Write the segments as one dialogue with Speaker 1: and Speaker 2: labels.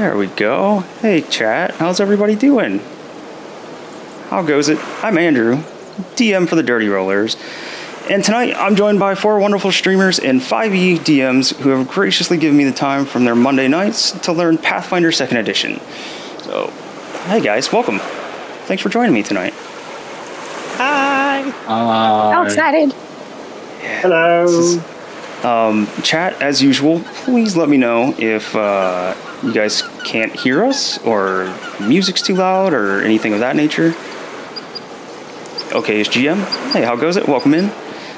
Speaker 1: There we go. Hey, chat. How's everybody doing? How goes it? I'm Andrew, DM for the Dirty Rollers. And tonight, I'm joined by 4 wonderful streamers and 5e DMs who have graciously given me the time from their Monday nights to learn Pathfinder 2nd Edition. So, hey guys, welcome. Thanks for joining me tonight.
Speaker 2: Hi.
Speaker 3: How excited.
Speaker 1: Yeah.
Speaker 2: Hello.
Speaker 1: Chat, as usual, please let me know if you guys can't hear us or music's too loud or anything of that nature. Okay, it's GM. Hey, how goes it? Welcome in.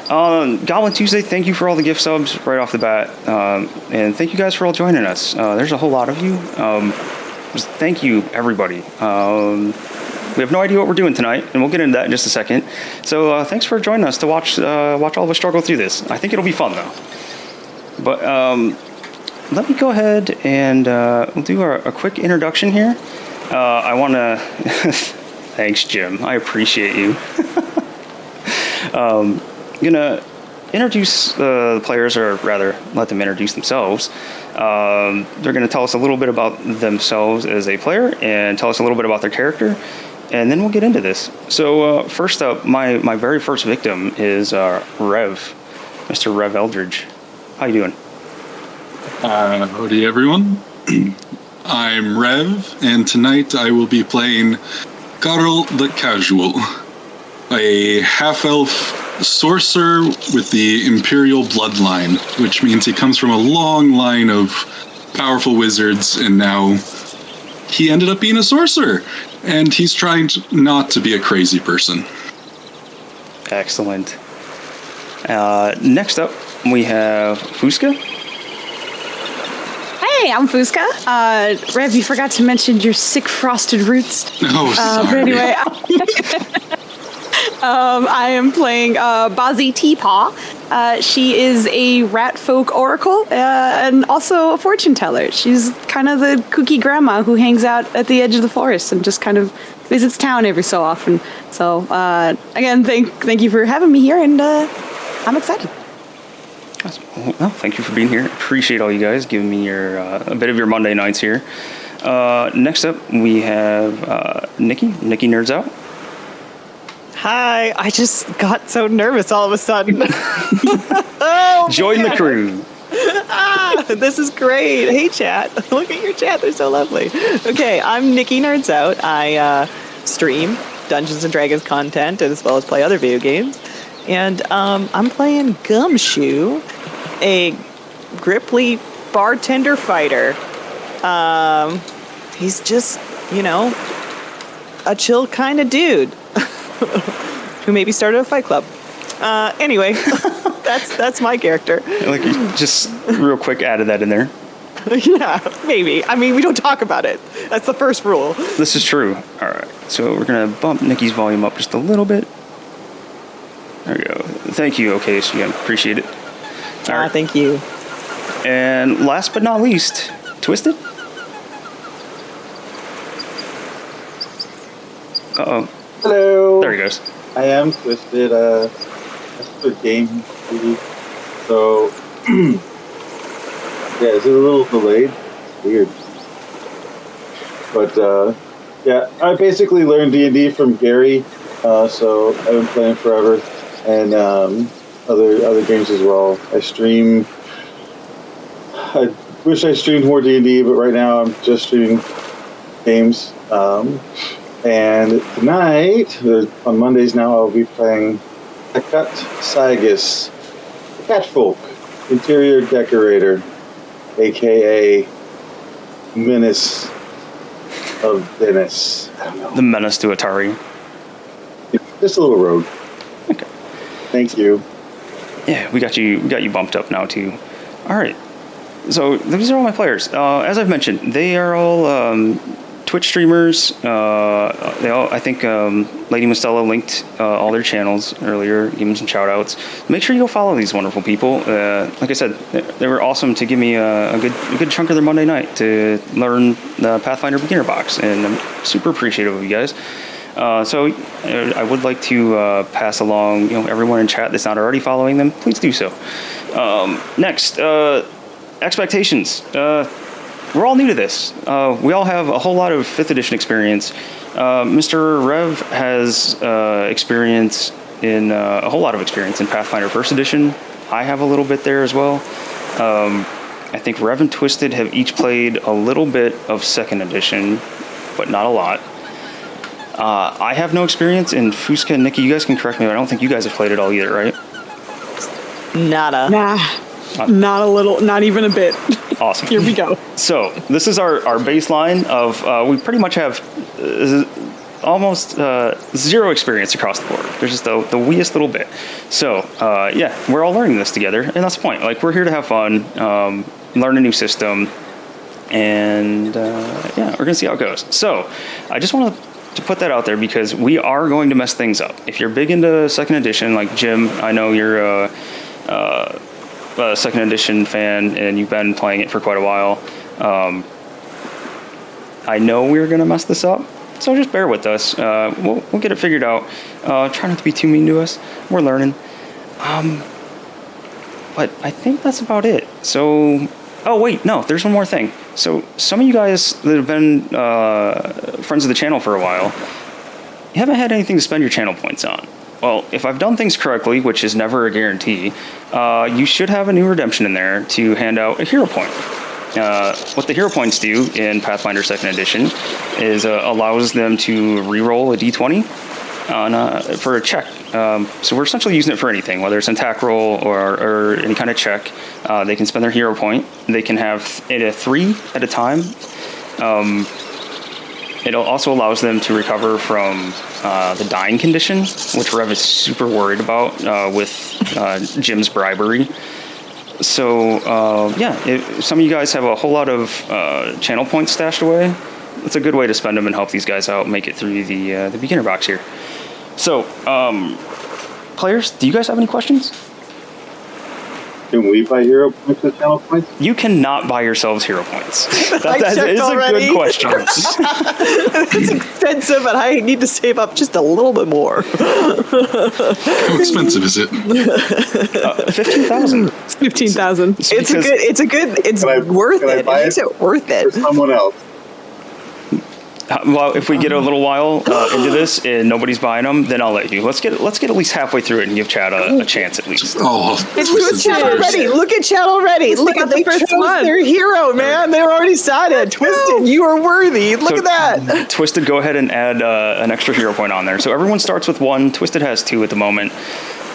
Speaker 1: Goblin Tuesday, thank you for all the gift subs right off the bat. And thank you guys for all joining us. There's a whole lot of you. Just thank you, everybody. We have no idea what we're doing tonight, and we'll get into that in just a second. So thanks for joining us to watch all of us struggle through this. I think it'll be fun, though. But let me go ahead and we'll do a quick introduction here. I want to... Thanks, Jim. I appreciate you. I'm going to introduce the players, or rather, let them introduce themselves. They're going to tell us a little bit about themselves as a player and tell us a little bit about their character, and then we'll get into this. So first up, my very first victim is Rev, Mr. RevEldridge. How you doing?
Speaker 4: Howdy, everyone. I'm Rev, and tonight I will be playing Karl the Casual, a half-elf sorcerer with the Imperial bloodline, which means he comes from a long line of powerful wizards, and now he ended up being a sorcerer, and he's trying not to be a crazy person.
Speaker 1: Excellent. Next up, we have Foozca.
Speaker 3: Hey, I'm Foozca. Rev, you forgot to mention your sick frosted roots.
Speaker 4: Oh, sorry.
Speaker 3: But anyway, I am playing Bozzy Teapaw. She is a rat folk oracle and also a fortune teller. She's kind of the kooky grandma who hangs out at the edge of the forest and just kind of visits town every so often. So, again, thank you for having me here, and I'm excited.
Speaker 1: Well, thank you for being here. Appreciate all you guys giving me your a bit of your Monday nights here. Next up, we have NikkiNerdsOut.
Speaker 2: Hi. I just got so nervous all of a sudden.
Speaker 1: Join the crew.
Speaker 2: This is great. Hey, chat. Look at your chat. They're so lovely. Okay, I'm NikkiNerdsOut. I stream Dungeons & Dragons content as well as play other video games. And I'm playing Gumshoe, a gripply bartender fighter. He's just, a chill kind of dude who maybe started a fight club. Anyway, that's my character.
Speaker 1: Like, you just real quick added that in there.
Speaker 2: Yeah, maybe. I mean, we don't talk about it. That's the first rule.
Speaker 1: This is true. All right, so we're going to bump Nikki's volume up just a little bit. There we go. Thank you, OKSGM. Appreciate it. All right.
Speaker 2: Thank you.
Speaker 1: And last but not least, Twisted. Uh-oh.
Speaker 5: Hello.
Speaker 1: There he goes.
Speaker 5: I am Twisted. That's a game. So, yeah, it's a little delayed. It's weird. But, yeah, I basically learned D&D from Gary, so I've been playing forever. And other games as well. I stream. I wish I streamed more D&D, but right now I'm just streaming games. And tonight, on Mondays now, I'll be playing Ta-Cut Cigas, the Catfolk, interior decorator, aka Menace of Venice. I don't know.
Speaker 1: The menace to Otari.
Speaker 5: Just a little rogue.
Speaker 1: Okay.
Speaker 5: Thank you.
Speaker 1: Yeah, we got you bumped up now too. All right. So these are all my players. As I've mentioned, they are all Twitch streamers. I think Lady Mustella linked all their channels earlier. Give them some shout outs. Make sure you go follow these wonderful people. Like I said, they were awesome to give me a good chunk of their Monday night to learn the Pathfinder beginner box, and I'm super appreciative of you guys. So I would like to pass along, everyone in chat that's not already following them, please do so. Next, expectations. we're all new to this. We all have a whole lot of 5th edition experience. Mr. Rev has experience in a whole lot of experience in Pathfinder 1st edition. I have a little bit there as well. I think Rev and Twisted have each played a little bit of 2nd edition, but not a lot. I have no experience in Foozca and Nikki. You guys can correct me, but I don't think you guys have played it all either, right?
Speaker 2: Nada.
Speaker 3: Nah, not a little, not even a bit.
Speaker 1: Awesome.
Speaker 3: Here we go.
Speaker 1: So this is our baseline of we pretty much have almost 0 experience across the board. There's just the weest little bit. So yeah, we're all learning this together, and that's the point. Like, we're here to have fun, learn a new system, and yeah, we're gonna see how it goes. So I just want to put that out there because we are going to mess things up. If you're big into 2nd edition, like Jim, I know you're a 2nd edition fan and you've been playing it for quite a while. I know we're going to mess this up, so just bear with us. We'll get it figured out. Try not to be too mean to us. We're learning. But I think that's about it. So, oh wait, no, there's one more thing. So some of you guys that have been friends of the channel for a while, you haven't had anything to spend your channel points on. Well, if I've done things correctly, which is never a guarantee, you should have a new redemption in there to hand out a hero point. What the hero points do in Pathfinder 2nd edition is allows them to re-roll a d20 for a check. So we're essentially using it for anything, whether it's an attack roll or any kind of check. They can spend their hero point. They can have it at 3 at a time. It also allows them to recover from the dying condition, which Rev is super worried about with Jim's bribery. So, yeah, if some of you guys have a whole lot of channel points stashed away, it's a good way to spend them and help these guys out, make it through the beginner box here. So, players, do you guys have any questions?
Speaker 5: Can we buy hero points with channel points?
Speaker 1: You cannot buy yourselves hero points. That is
Speaker 2: already.
Speaker 1: a good question.
Speaker 2: It's expensive, and I need to save up just a little bit more.
Speaker 4: How expensive is it?
Speaker 1: 15,000.
Speaker 3: 15,000.
Speaker 2: It's worth it. It makes it worth
Speaker 5: For
Speaker 2: it.
Speaker 5: someone else.
Speaker 1: Well, if we get a little while into this and nobody's buying them, then I'll let you. Let's get at least halfway through it and give Chad a chance at least.
Speaker 4: Oh,
Speaker 2: It's Chad already. Look at Chad already. Look at they chose their hero, man. They already decided. Twisted, you are worthy. Look at that.
Speaker 1: Twisted, go ahead and add an extra hero point on there. So everyone starts with 1. Twisted has 2 at the moment.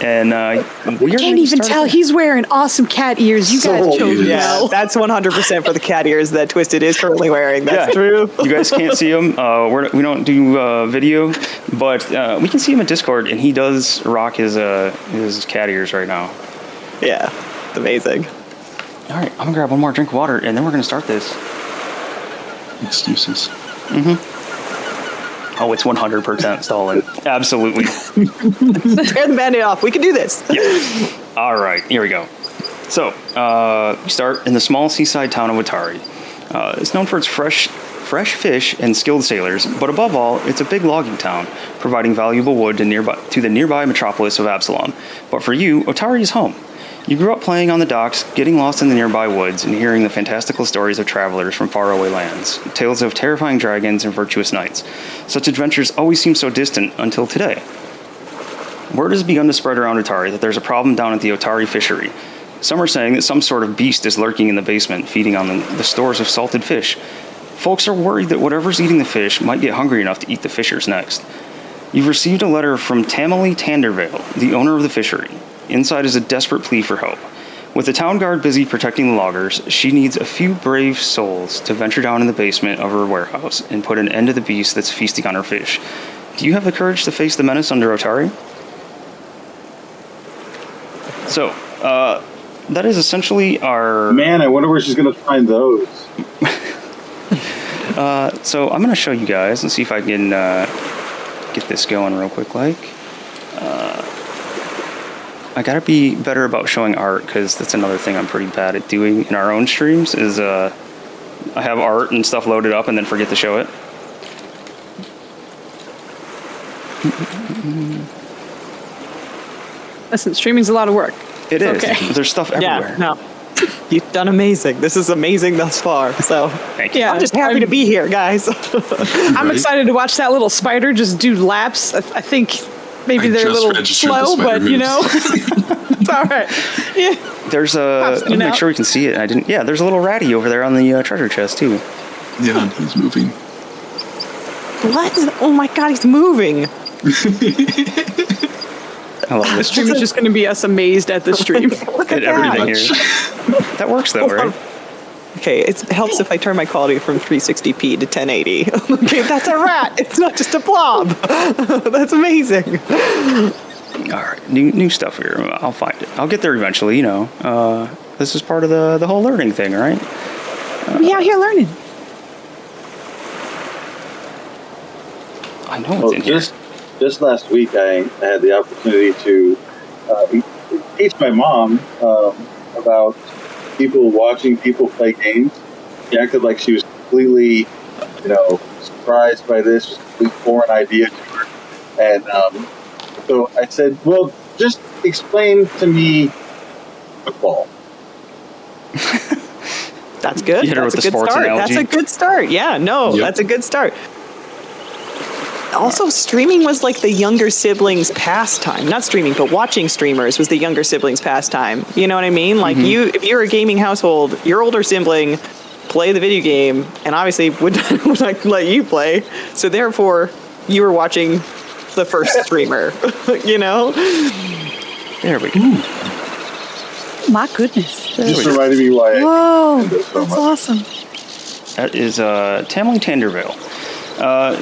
Speaker 1: And we
Speaker 3: Can't even tell. He's wearing awesome cat ears. You guys chose
Speaker 2: Yeah,
Speaker 3: well.
Speaker 2: that's 100% for the cat ears that Twisted is currently wearing. That's true.
Speaker 1: You guys can't see him. We don't do video, but we can see him in Discord, and he does rock his cat ears right now.
Speaker 2: Yeah, it's amazing.
Speaker 1: All right, I'm gonna grab one more drink of water, and then we're gonna start this.
Speaker 4: excuses.
Speaker 1: Oh, it's 100% stolen. Absolutely.
Speaker 2: Tear the Band-Aid off. We can do this.
Speaker 1: Yeah. All right, here we go. So, we start in the small seaside town of Otari. It's known for its fresh fish and skilled sailors, but above all, it's a big logging town, providing valuable wood to the nearby metropolis of Absalom. But for you, Otari is home. You grew up playing on the docks, getting lost in the nearby woods, and hearing the fantastical stories of travelers from faraway lands, tales of terrifying dragons and virtuous knights. Such adventures always seem so distant until today. Word has begun to spread around Otari that there's a problem down at the Otari Fishery. Some are saying that some sort of beast is lurking in the basement, feeding on the stores of salted fish. Folks are worried that whatever's eating the fish might get hungry enough to eat the fishers next. You've received a letter from Tamily Tandervale, the owner of the fishery. Inside is a desperate plea for help. With the town guard busy protecting the loggers, she needs a few brave souls to venture down in the basement of her warehouse and put an end to the beast that's feasting on her fish. Do you have the courage to face the menace under Otari? So, that is essentially our...
Speaker 5: Man, I wonder where she's going to find those.
Speaker 1: So I'm going to show you guys and see if I can get this going real quick. I gotta be better about showing art, because that's another thing I'm pretty bad at doing in our own streams is I have art and stuff loaded up and then forget to show it.
Speaker 3: Listen, streaming's a lot of work.
Speaker 1: It is.
Speaker 3: Okay.
Speaker 1: There's stuff everywhere.
Speaker 2: Yeah, no. You've done amazing. This is amazing thus far. So
Speaker 1: Thank you.
Speaker 3: Yeah.
Speaker 2: I'm just happy to be here, guys.
Speaker 3: I'm excited to watch that little spider just do laps. I think maybe
Speaker 4: I
Speaker 3: they're a
Speaker 4: just
Speaker 3: little
Speaker 4: registered the
Speaker 3: slow,
Speaker 4: spider
Speaker 3: but you know,
Speaker 4: moves.
Speaker 3: it's all right. Yeah.
Speaker 1: There's
Speaker 3: Pops in
Speaker 1: let
Speaker 3: and
Speaker 1: me make
Speaker 3: out.
Speaker 1: sure we can see it. I didn't. Yeah, there's a little ratty over there on the treasure chest too.
Speaker 4: Yeah, he's moving.
Speaker 2: What? Oh my god, he's moving.
Speaker 1: I love
Speaker 3: The
Speaker 1: this.
Speaker 3: stream is just going to be us amazed at the stream.
Speaker 2: Look at
Speaker 1: At everything
Speaker 2: that.
Speaker 1: here. That works though, right?
Speaker 2: Okay, it helps if I turn my quality from 360p to 1080. Okay, that's a rat. It's not just a blob. That's amazing.
Speaker 1: All right, new stuff here. I'll find it. I'll get there eventually. You know, this is part of the whole learning thing, right?
Speaker 3: We out here learning.
Speaker 1: I know
Speaker 5: Well,
Speaker 1: it's in here.
Speaker 5: just last week, I had the opportunity to teach my mom about people watching people play games. She acted like she was completely, surprised by this, just a complete foreign idea to her. And so I said, well, just explain to me football.
Speaker 2: That's good.
Speaker 1: You hit her
Speaker 2: That's
Speaker 1: with
Speaker 2: a
Speaker 1: the
Speaker 2: good
Speaker 1: sports
Speaker 2: start.
Speaker 1: analogy.
Speaker 2: That's a good start. Yeah, no,
Speaker 4: Yep.
Speaker 2: that's a good start. Also, streaming was like the younger siblings' pastime. Not streaming, but watching streamers was the younger siblings' pastime. You know what I mean? Like if you're a gaming household, your older sibling play the video game, and obviously would not let you play. So therefore, you were watching the first streamer. You know?
Speaker 1: There we go.
Speaker 3: My goodness.
Speaker 5: Just reminded me why I
Speaker 3: Whoa,
Speaker 5: enjoyed this so
Speaker 3: that's
Speaker 5: much.
Speaker 3: awesome.
Speaker 1: That is Tamlin Tandervale.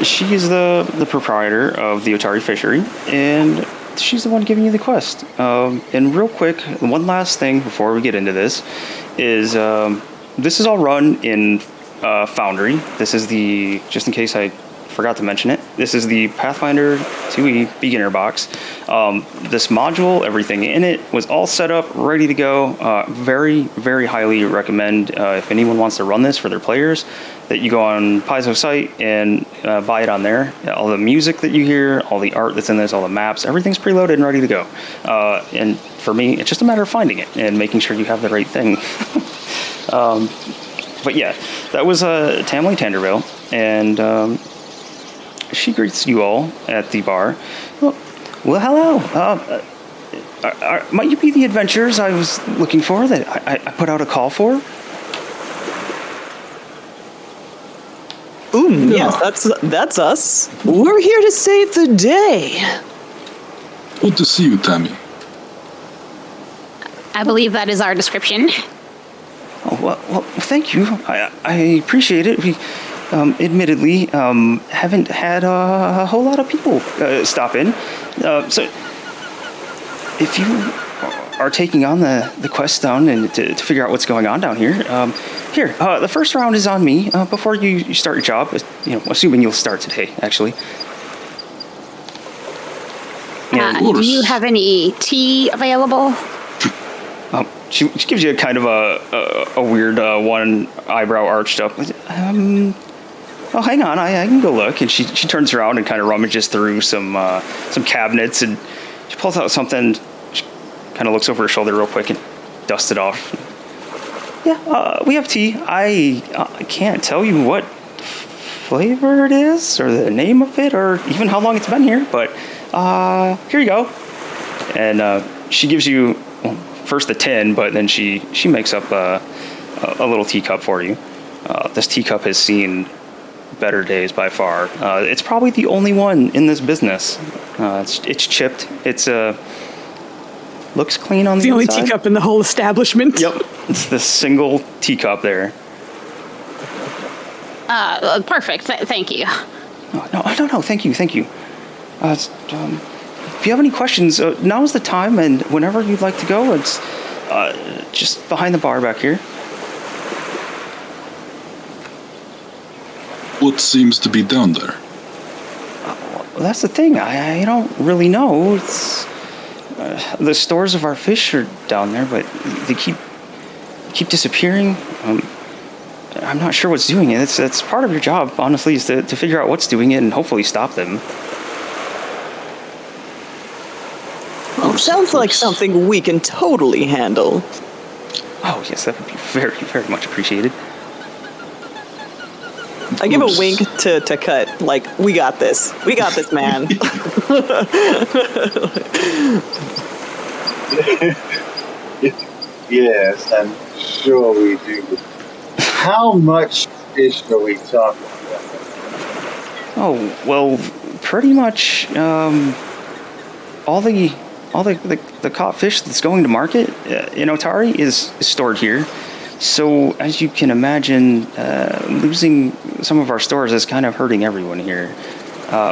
Speaker 1: She is the proprietor of the Otari Fishery, and she's the one giving you the quest. And real quick, one last thing before we get into this is this is all run in Foundry. This is just in case I forgot to mention it, this is the Pathfinder 2e beginner box. This module, everything in it was all set up, ready to go. Very, very highly recommend if anyone wants to run this for their players, that you go on Paizo's site and buy it on there. All the music that you hear, all the art that's in this, all the maps, everything's preloaded and ready to go. And for me, it's just a matter of finding it and making sure you have the right thing. But yeah, that was Tamlin Tandervale, and she greets you all at the bar. Well, hello. Might you be the adventurers I was looking for that I put out a call for?
Speaker 2: Yes, that's us. We're here to save the day.
Speaker 4: Good to see you, Tammy.
Speaker 6: I believe that is our description.
Speaker 1: Oh, well, thank you. I appreciate it. We, admittedly, haven't had a whole lot of people stop in. So, if you are taking on the quest down and to figure out what's going on down here, the first round is on me. Before you start your job, assuming you'll start today, actually.
Speaker 6: Do you have any tea available?
Speaker 1: She gives you a kind of a weird one eyebrow arched up. Oh, hang on, I can go look. And she turns around and kind of rummages through some cabinets, and she pulls out something. She kind of looks over her shoulder real quick and dusts it off. Yeah, we have tea. I can't tell you what flavor it is, or the name of it, or even how long it's been here. But here you go. And she gives you first a tin, but then she makes up a little teacup for you. This teacup has seen better days by far. It's probably the only one in this business. It's chipped. It's looks clean on
Speaker 3: It's
Speaker 1: the
Speaker 3: the only
Speaker 1: inside.
Speaker 3: teacup in the whole establishment.
Speaker 1: Yep, it's the single teacup there.
Speaker 6: Perfect. Thank you.
Speaker 1: No. Thank you. If you have any questions, now's the time, and whenever you'd like to go, it's just behind the bar back here.
Speaker 4: What seems to be down there?
Speaker 1: Well, that's the thing. I don't really know. It's the stores of our fish are down there, but they keep disappearing. I'm not sure what's doing it. That's part of your job, honestly, is to figure out what's doing it and hopefully stop them.
Speaker 2: Well, sounds like something we can totally handle.
Speaker 1: Oh, yes, that would be very, very much appreciated.
Speaker 2: I give a wink to Ta-Cut, like, we got this. We got this, man.
Speaker 5: Yes, I'm sure we do. How much fish are we talking about?
Speaker 1: Oh, well, pretty much all the caught fish that's going to market in Otari is stored here. So, as you can imagine, losing some of our stores is kind of hurting everyone here.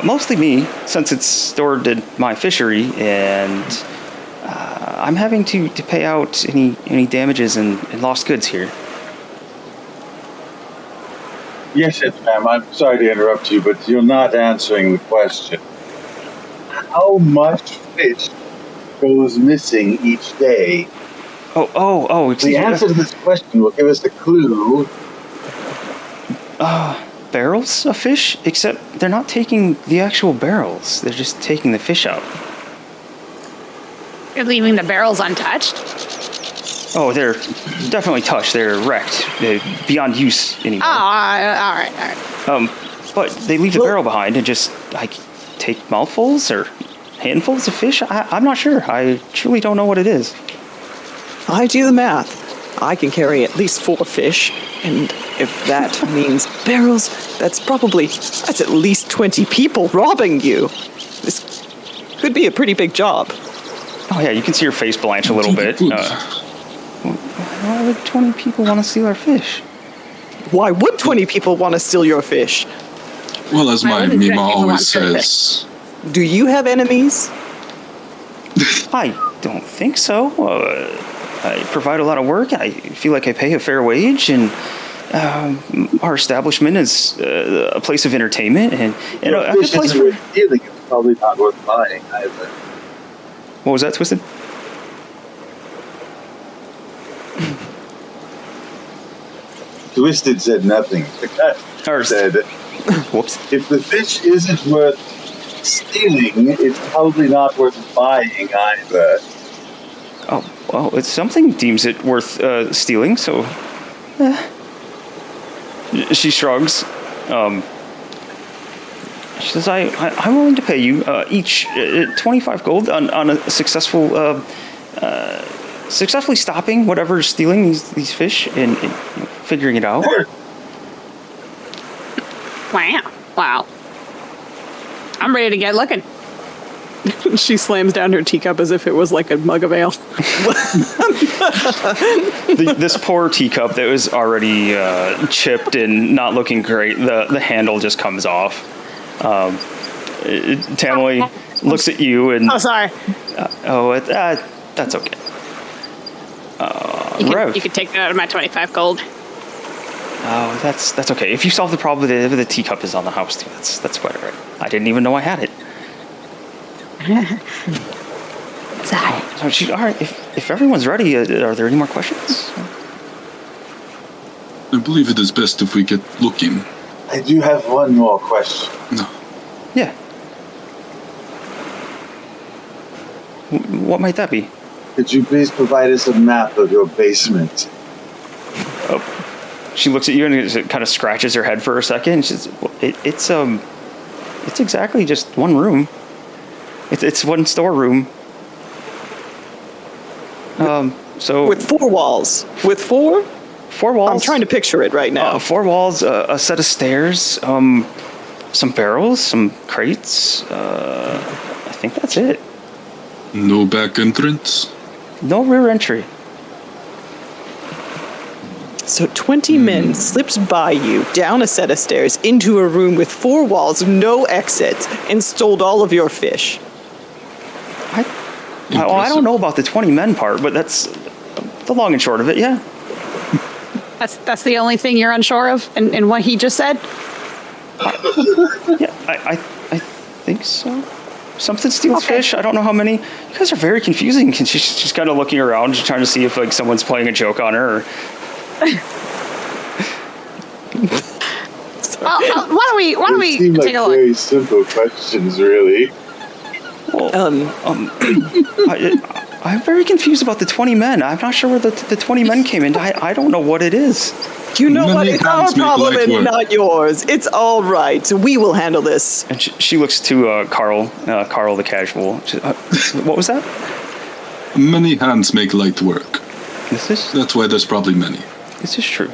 Speaker 1: Mostly me, since it's stored in my fishery, and I'm having to pay out any damages and lost goods here.
Speaker 5: Yes, ma'am. I'm sorry to interrupt you, but you're not answering the question. How much fish goes missing each day?
Speaker 1: Oh, excuse
Speaker 5: The
Speaker 1: me.
Speaker 5: answer to this question will give us the clue.
Speaker 1: Barrels of fish? Except they're not taking the actual barrels. They're just taking the fish out.
Speaker 6: You're leaving the barrels untouched?
Speaker 1: Oh, they're definitely touched. They're wrecked. They're beyond use anymore.
Speaker 6: Oh, all right.
Speaker 1: But they leave the barrel behind and just, like, take mouthfuls or handfuls of fish? I'm not sure. I truly don't know what it is.
Speaker 2: I do the math. I can carry at least 4 fish, and if that means barrels, that's at least 20 people robbing you. This could be a pretty big job.
Speaker 1: Oh, yeah, you can see your face blanch a little bit. Why would 20 people want to steal our fish?
Speaker 2: Why would 20 people want to steal your fish?
Speaker 4: Well, as my
Speaker 6: wouldn't
Speaker 4: Mima
Speaker 6: 20 people
Speaker 4: always
Speaker 6: want to steal
Speaker 4: says,
Speaker 2: Do you have enemies?
Speaker 1: I don't think so. I provide a lot of work. I feel like I pay a fair wage, and our establishment is a place of entertainment and a good
Speaker 5: Fish
Speaker 1: place
Speaker 5: isn't
Speaker 1: for.
Speaker 5: worth stealing. It's probably not worth buying either.
Speaker 1: What was that, Twisted?
Speaker 5: Twisted said nothing. The cat said,
Speaker 1: Whoops.
Speaker 5: if the fish isn't worth stealing, it's probably not worth buying either.
Speaker 1: Oh, well, it's something deems it worth stealing, so. She shrugs. She says, I'm willing to pay you each 25 gold on a successfully stopping whatever's stealing these fish and figuring it out.
Speaker 6: Wow. I'm ready to get looking.
Speaker 3: She slams down her teacup as if it was like a mug of ale.
Speaker 1: This poor teacup that was already chipped and not looking great, the handle just comes off. Tamily looks at you and...
Speaker 6: Oh, sorry.
Speaker 1: That's okay.
Speaker 6: You could take that out of my 25 gold.
Speaker 1: Oh, that's okay. If you solve the problem, the teacup is on the house too. That's quite all right. I didn't even know I had it.
Speaker 6: Sorry.
Speaker 1: So all right. If everyone's ready, are there any more questions?
Speaker 4: I believe it is best if we get looking.
Speaker 5: I do have one more question.
Speaker 4: No.
Speaker 1: Yeah. What might that be?
Speaker 5: Could you please provide us a map of your basement?
Speaker 1: She looks at you and it kind of scratches her head for a second. And she says, "It's exactly just one room. It's one storeroom. So
Speaker 2: With 4 walls. With 4?
Speaker 1: 4 walls.
Speaker 2: I'm trying to picture it right now.
Speaker 1: 4 walls, a set of stairs, some barrels, some crates. I think that's it.
Speaker 4: No back entrance?
Speaker 1: No rear entry.
Speaker 2: So 20 men slipped by you down a set of stairs into a room with 4 walls, no exit, and stole all of your fish.
Speaker 1: I don't know about the 20 men part, but that's the long and short of it, yeah.
Speaker 3: That's the only thing you're unsure of in what he just said?
Speaker 1: Yeah, I think so. Something steals fish. I don't know how many. You guys are very confusing. And she's kind of looking around, just trying to see if like someone's playing a joke on her. Or...
Speaker 6: Why don't we
Speaker 5: seem
Speaker 6: take
Speaker 5: like
Speaker 6: a look?
Speaker 5: very simple questions, really.
Speaker 1: Well, I'm very confused about the 20 men. I'm not sure where the 20 men came in. I don't know what it is.
Speaker 2: You know what?
Speaker 4: Many
Speaker 2: It's our
Speaker 4: hands make
Speaker 2: problem
Speaker 4: light
Speaker 2: and
Speaker 4: work.
Speaker 2: not yours. It's all right. We will handle this.
Speaker 1: And she looks to Carl the casual. What was that?
Speaker 4: Many hands make light work. That's why there's probably many.
Speaker 1: This is true.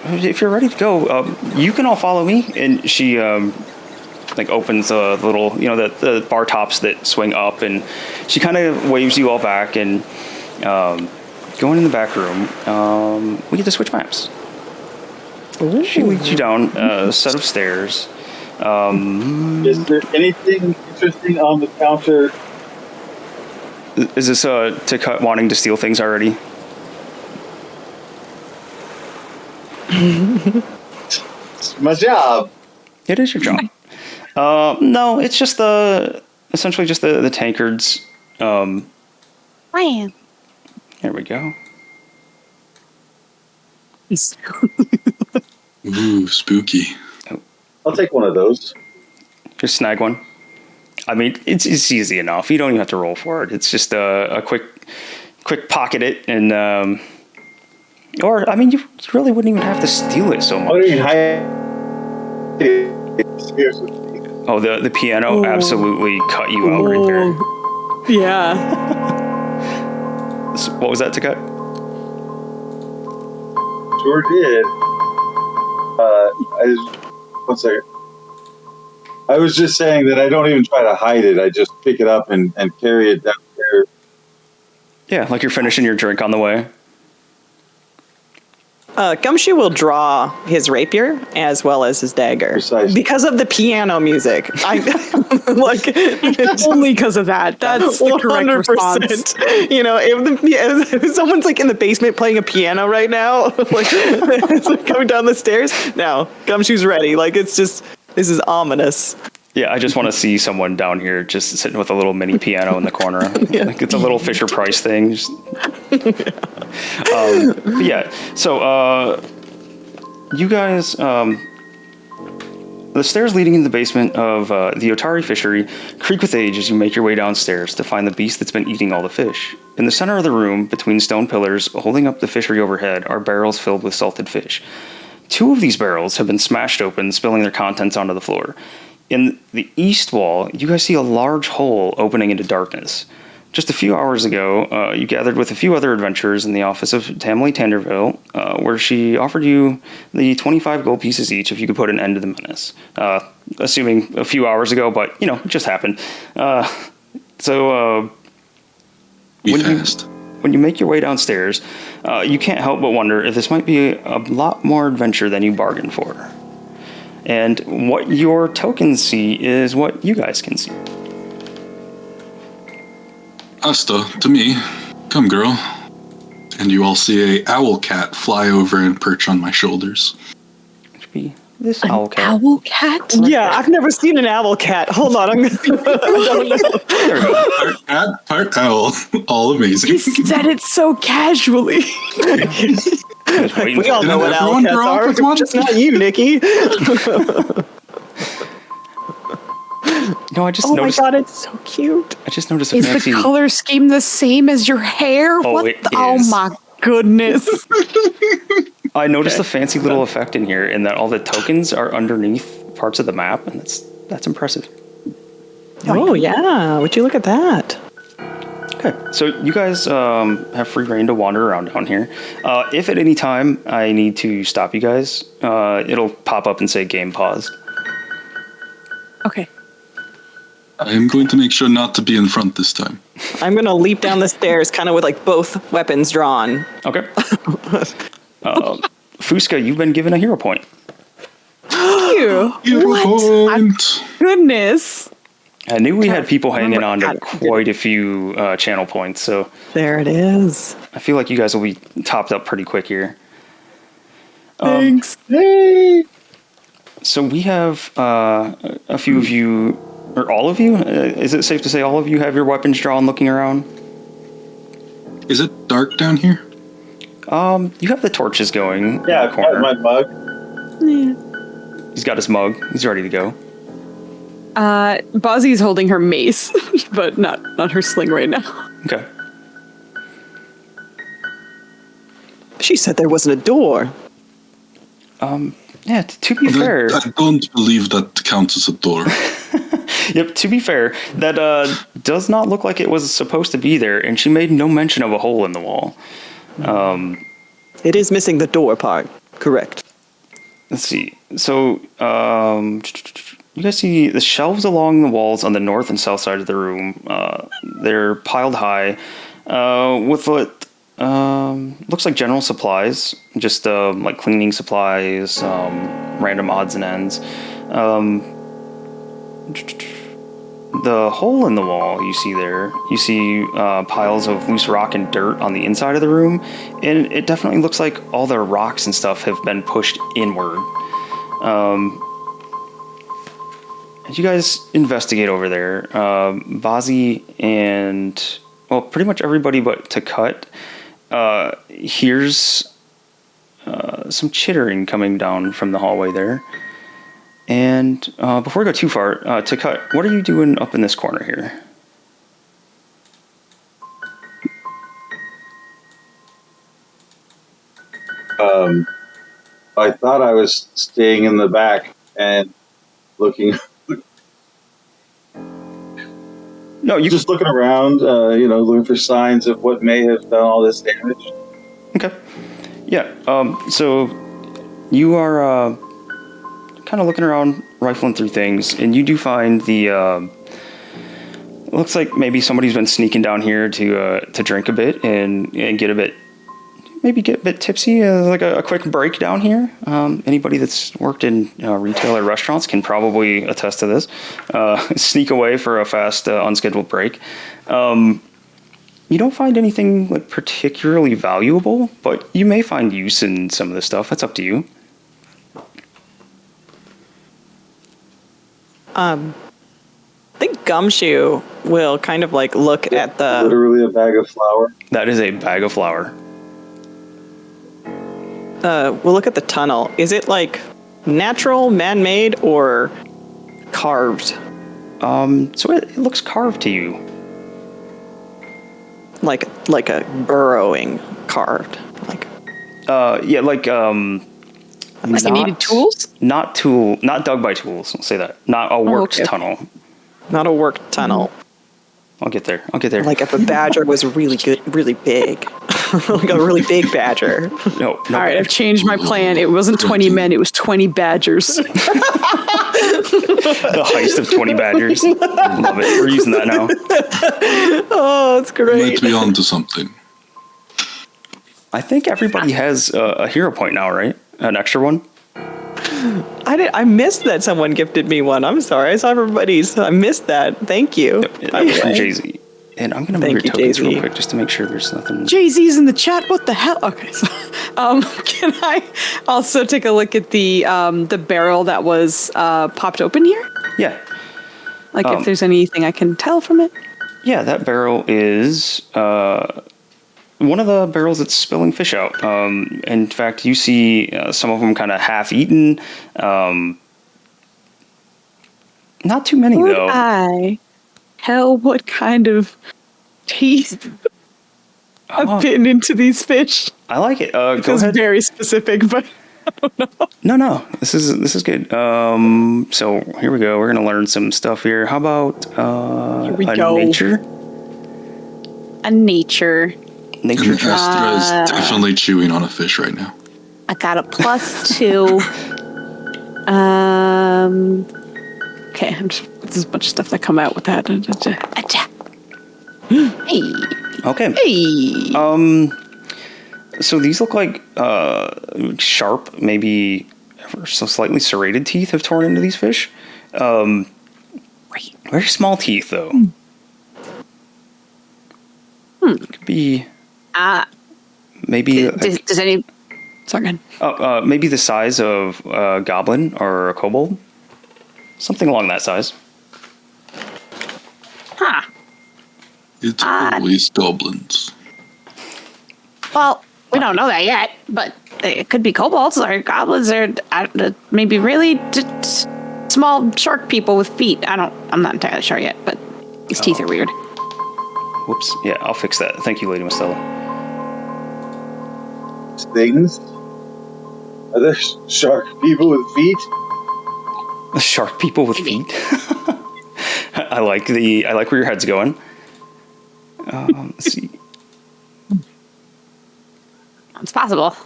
Speaker 1: If you're ready to go, you can all follow me. And she opens the little, the bar tops that swing up, and she kind of waves you all back. And going in the back room, we get to switch maps. Ooh. She leads you down a set of stairs.
Speaker 5: Is there anything interesting on the counter?
Speaker 1: Is this Ta-Cut wanting to steal things already?
Speaker 5: It's my job.
Speaker 1: It is your job. No, it's just essentially just the tankards.
Speaker 6: Ryan.
Speaker 1: There we go.
Speaker 4: Ooh, spooky.
Speaker 5: I'll take one of those.
Speaker 1: Just snag one. I mean, it's easy enough. You don't even have to roll for it. It's just a quick pocket it, and or I mean, you really wouldn't even have to steal it so much.
Speaker 5: I don't hide it. Seriously.
Speaker 1: Oh, the piano absolutely cut you out right there.
Speaker 3: Yeah.
Speaker 1: So what was that, Ta-Cut?
Speaker 5: Sure did. One second. I was just saying that I don't even try to hide it. I just pick it up and carry it downstairs.
Speaker 1: Yeah, like you're finishing your drink on the way.
Speaker 2: Gumshoe will draw his rapier as well as his dagger.
Speaker 5: Precisely.
Speaker 2: Because of the piano music.
Speaker 3: Only because of that. That's the correct
Speaker 2: 100%.
Speaker 3: response.
Speaker 2: If someone's like in the basement playing a piano right now, it's like coming down the stairs. No, Gumshoe's ready. This is ominous.
Speaker 1: Yeah, I just want to see someone down here just sitting with a little mini piano in the corner.
Speaker 2: Yeah.
Speaker 1: Like it's a little Fisher Price thing. Just... So you guys, the stairs leading into the basement of the Otari Fishery creak with age as you make your way downstairs to find the beast that's been eating all the fish. In the center of the room, between stone pillars holding up the fishery overhead, are barrels filled with salted fish. 2 of these barrels have been smashed open, spilling their contents onto the floor. In the east wall, you guys see a large hole opening into darkness. Just a few hours ago, you gathered with a few other adventurers in the office of Tamley Tanderville, where she offered you the 25 gold pieces each if you could put an end to the menace. Assuming a few hours ago, but, it just happened. When you make your way downstairs, you can't help but wonder if this might be a lot more adventure than you bargained for. And what your tokens see is what you guys can see.
Speaker 4: Asta, to me. Come, girl. And you all see a owl cat fly over and perch on my shoulders.
Speaker 1: It should be this owl cat.
Speaker 6: Owl cat?
Speaker 2: Yeah, I've never seen an owl cat. Hold on, I don't know.
Speaker 1: There we go.
Speaker 4: Part cat, part owl. All amazing.
Speaker 3: You said it so casually.
Speaker 2: We all know what owl
Speaker 4: everyone
Speaker 2: cats
Speaker 4: grow up
Speaker 2: are.
Speaker 4: with one?
Speaker 2: Just not you, Nikki.
Speaker 1: No, I just
Speaker 2: Oh my
Speaker 1: noticed.
Speaker 2: god, it's so cute.
Speaker 1: I just noticed a
Speaker 3: Is
Speaker 1: fancy.
Speaker 3: the color scheme the same as your hair?
Speaker 1: Oh,
Speaker 3: What?
Speaker 1: it
Speaker 3: Oh
Speaker 1: is.
Speaker 3: my goodness.
Speaker 1: I noticed a fancy little effect in here, in that all the tokens are underneath parts of the map, and that's impressive.
Speaker 2: Oh yeah, would you look at that?
Speaker 1: Okay, so you guys have free reign to wander around down here. If at any time I need to stop you guys, it'll pop up and say game paused.
Speaker 3: Okay.
Speaker 4: I am going to make sure not to be in front this time.
Speaker 2: I'm gonna leap down the stairs, kind of with both weapons drawn.
Speaker 1: Okay. Foozca, you've been given a hero point.
Speaker 3: You.
Speaker 4: Hero
Speaker 3: What?
Speaker 4: point.
Speaker 3: Goodness.
Speaker 1: I knew we had people hanging on to
Speaker 2: God.
Speaker 1: quite a few channel points, so
Speaker 2: There it is.
Speaker 1: I feel like you guys will be topped up pretty quick here.
Speaker 3: Thanks.
Speaker 5: Hey!
Speaker 1: So we have a few of you, or all of you? Is it safe to say all of you have your weapons drawn looking around?
Speaker 4: Is it dark down here?
Speaker 1: You have the torches going
Speaker 5: Yeah,
Speaker 1: in the
Speaker 5: I've got
Speaker 1: corner.
Speaker 5: my mug.
Speaker 1: He's got his mug. He's ready to go.
Speaker 3: Bozzy's holding her mace, but not her sling right now.
Speaker 1: Okay.
Speaker 2: She said there wasn't a door.
Speaker 1: Yeah, to be fair.
Speaker 4: I don't believe that counts as a door.
Speaker 1: Yep, to be fair, that does not look like it was supposed to be there, and she made no mention of a hole in the wall.
Speaker 2: It is missing the door part. Correct.
Speaker 1: Let's see. So, you guys see the shelves along the walls on the north and south side of the room. They're piled high with what looks like general supplies, just like cleaning supplies, random odds and ends. The hole in the wall you see piles of loose rock and dirt on the inside of the room, and it definitely looks like all the rocks and stuff have been pushed inward. As you guys investigate over there, Bozzy and, well, pretty much everybody but Ta-Cut hears some chittering coming down from the hallway there. And before we go too far, Ta-Cut, what are you doing up in this corner here?
Speaker 5: I thought I was staying in the back and looking.
Speaker 1: No, you
Speaker 5: just looking around, looking for signs of what may have done all this damage.
Speaker 1: Okay. Yeah. So you are kind of looking around, rifling through things, and you do find the. It looks like maybe somebody's been sneaking down here to drink a bit and get a bit tipsy, like a quick break down here. Anybody that's worked in retail or restaurants can probably attest to this. Sneak away for a fast, unscheduled break. You don't find anything like particularly valuable, but you may find use in some of this stuff. That's up to you.
Speaker 2: I think Gumshoe will kind of like look at the...
Speaker 5: Literally a bag of flour.
Speaker 1: That is a bag of flour.
Speaker 2: We'll look at the tunnel. Is it like natural, man-made, or carved?
Speaker 1: So it looks carved to you.
Speaker 2: Like a burrowing carved. Like
Speaker 1: yeah, like
Speaker 3: Like you needed tools?
Speaker 1: Not dug by tools. I'll say that. Not a worked tunnel.
Speaker 2: Not a worked tunnel.
Speaker 1: I'll get there.
Speaker 2: Like if a badger was really big. Like a really big badger.
Speaker 1: No.
Speaker 3: All right, I've changed my plan. It wasn't 20 men, it was 20 badgers.
Speaker 1: The heist of 20 badgers. Love it. We're using that now.
Speaker 2: Oh, that's great.
Speaker 4: Might be onto something.
Speaker 1: I think everybody has a hero point now, right? An extra one?
Speaker 2: I missed that someone gifted me one. I'm sorry. I saw everybody's. I missed that. Thank you.
Speaker 1: That was from Jay-Z. And I'm going to move your tokens
Speaker 2: Jay-Z.
Speaker 1: real quick just to make sure there's nothing.
Speaker 3: Jay-Z's in the chat. What the hell? Okay. So, can I also take a look at the barrel that was popped open here?
Speaker 1: Yeah.
Speaker 3: Like if there's anything I can tell from it?
Speaker 1: Yeah, that barrel is one of the barrels that's spilling fish out. In fact, you see some of them kind of half-eaten. Not too many, though.
Speaker 3: Hell, what kind of teeth have bitten into these fish?
Speaker 1: I like it. Go
Speaker 3: It was
Speaker 1: ahead.
Speaker 3: very specific, but I don't know.
Speaker 1: No. This is good. So here we go. We're gonna learn some stuff here. How about
Speaker 3: Here we
Speaker 1: a
Speaker 3: go.
Speaker 1: nature?
Speaker 3: A nature.
Speaker 1: Nature
Speaker 4: And
Speaker 1: trust.
Speaker 4: Astra is definitely chewing on a fish right now.
Speaker 6: I got a +2.
Speaker 3: Okay, there's a bunch of stuff that come out with that.
Speaker 6: Hey.
Speaker 1: Okay.
Speaker 3: Hey.
Speaker 1: So these look like sharp, maybe ever so slightly serrated teeth have torn into these fish. Very small teeth, though. Could be maybe
Speaker 6: Does any...
Speaker 3: Sorry, go ahead.
Speaker 1: maybe the size of a goblin or a kobold, something along that size.
Speaker 6: Huh.
Speaker 4: It's always goblins.
Speaker 6: Well, we don't know that yet, but it could be kobolds or goblins or maybe really
Speaker 3: small shark people with feet. I'm not entirely sure yet, but his teeth are weird.
Speaker 1: Whoops. Yeah, I'll fix that. Thank you, Lady Mistella.
Speaker 5: Things? Are there shark people with feet?
Speaker 1: Shark people with feet. I like where your head's going. Let's see.
Speaker 3: It's possible.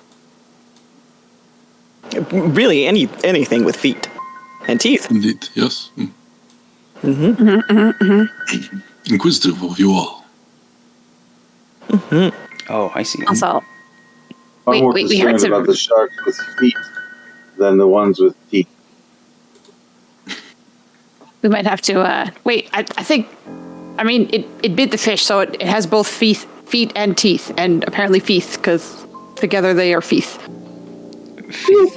Speaker 2: Really, anything with feet and teeth.
Speaker 4: Indeed, yes. Inquisitive of you all.
Speaker 1: Oh, I see.
Speaker 3: Also,
Speaker 5: I'm more
Speaker 3: we heard
Speaker 5: concerned
Speaker 3: some.
Speaker 5: about the sharks with feet than the ones with teeth.
Speaker 3: We might have to wait. I think. I mean, it bit the fish, so it has both feet and teeth, and apparently feet, because together they are feet.
Speaker 1: Feet?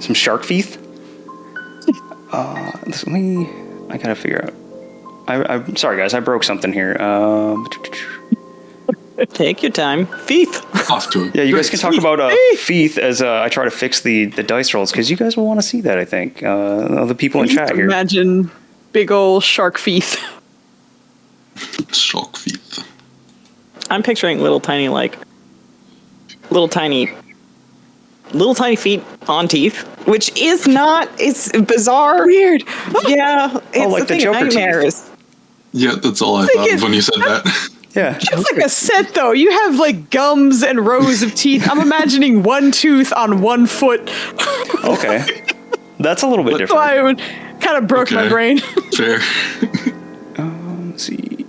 Speaker 1: Some shark feet? Let me. I gotta figure out. I'm sorry, guys. I broke something here.
Speaker 2: Take your time. Feet.
Speaker 4: Off to it.
Speaker 1: Yeah, you guys can talk about feet as I try to fix the dice rolls, because you guys will want to see that, I think. The people in chat here.
Speaker 3: Imagine big old shark feet.
Speaker 4: Shark feet.
Speaker 2: I'm picturing little tiny feet on teeth, which is not. It's bizarre.
Speaker 3: Weird.
Speaker 2: Yeah, it's
Speaker 1: like
Speaker 2: a
Speaker 1: the
Speaker 2: thing of
Speaker 1: Joker teeth.
Speaker 2: nightmares.
Speaker 4: Yeah, that's all I thought of when you said that.
Speaker 1: Yeah.
Speaker 3: It's like a set, though. You have like gums and rows of teeth. I'm imagining one tooth on one foot.
Speaker 1: Okay. That's a little bit
Speaker 3: So
Speaker 1: different.
Speaker 3: I would kind of broke my
Speaker 4: Okay.
Speaker 3: brain.
Speaker 4: Fair.
Speaker 1: Let's see.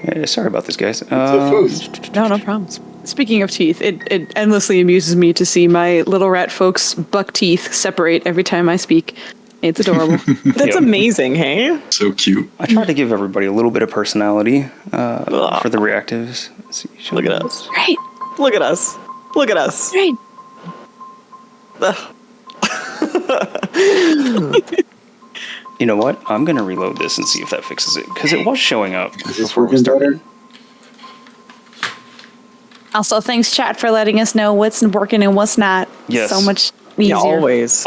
Speaker 1: Yeah, sorry about this, guys.
Speaker 5: It's a food.
Speaker 3: No problem. Speaking of teeth, it endlessly amuses me to see my little rat folks' buck teeth separate every time I speak. It's adorable.
Speaker 2: That's
Speaker 1: Yeah.
Speaker 2: amazing, hey?
Speaker 4: So cute.
Speaker 1: I tried to give everybody a little bit of personality for the reactives. Let's see.
Speaker 2: Look at us.
Speaker 3: Right,
Speaker 2: Look at us. Look at us.
Speaker 3: right.
Speaker 1: You know what? I'm going to reload this and see if that fixes it, because it was showing up
Speaker 5: Is this
Speaker 1: before we
Speaker 5: working
Speaker 1: started.
Speaker 5: better?
Speaker 3: Also, thanks, chat, for letting us know what's working and what's not.
Speaker 1: Yes.
Speaker 3: So much easier.
Speaker 2: Yeah, always.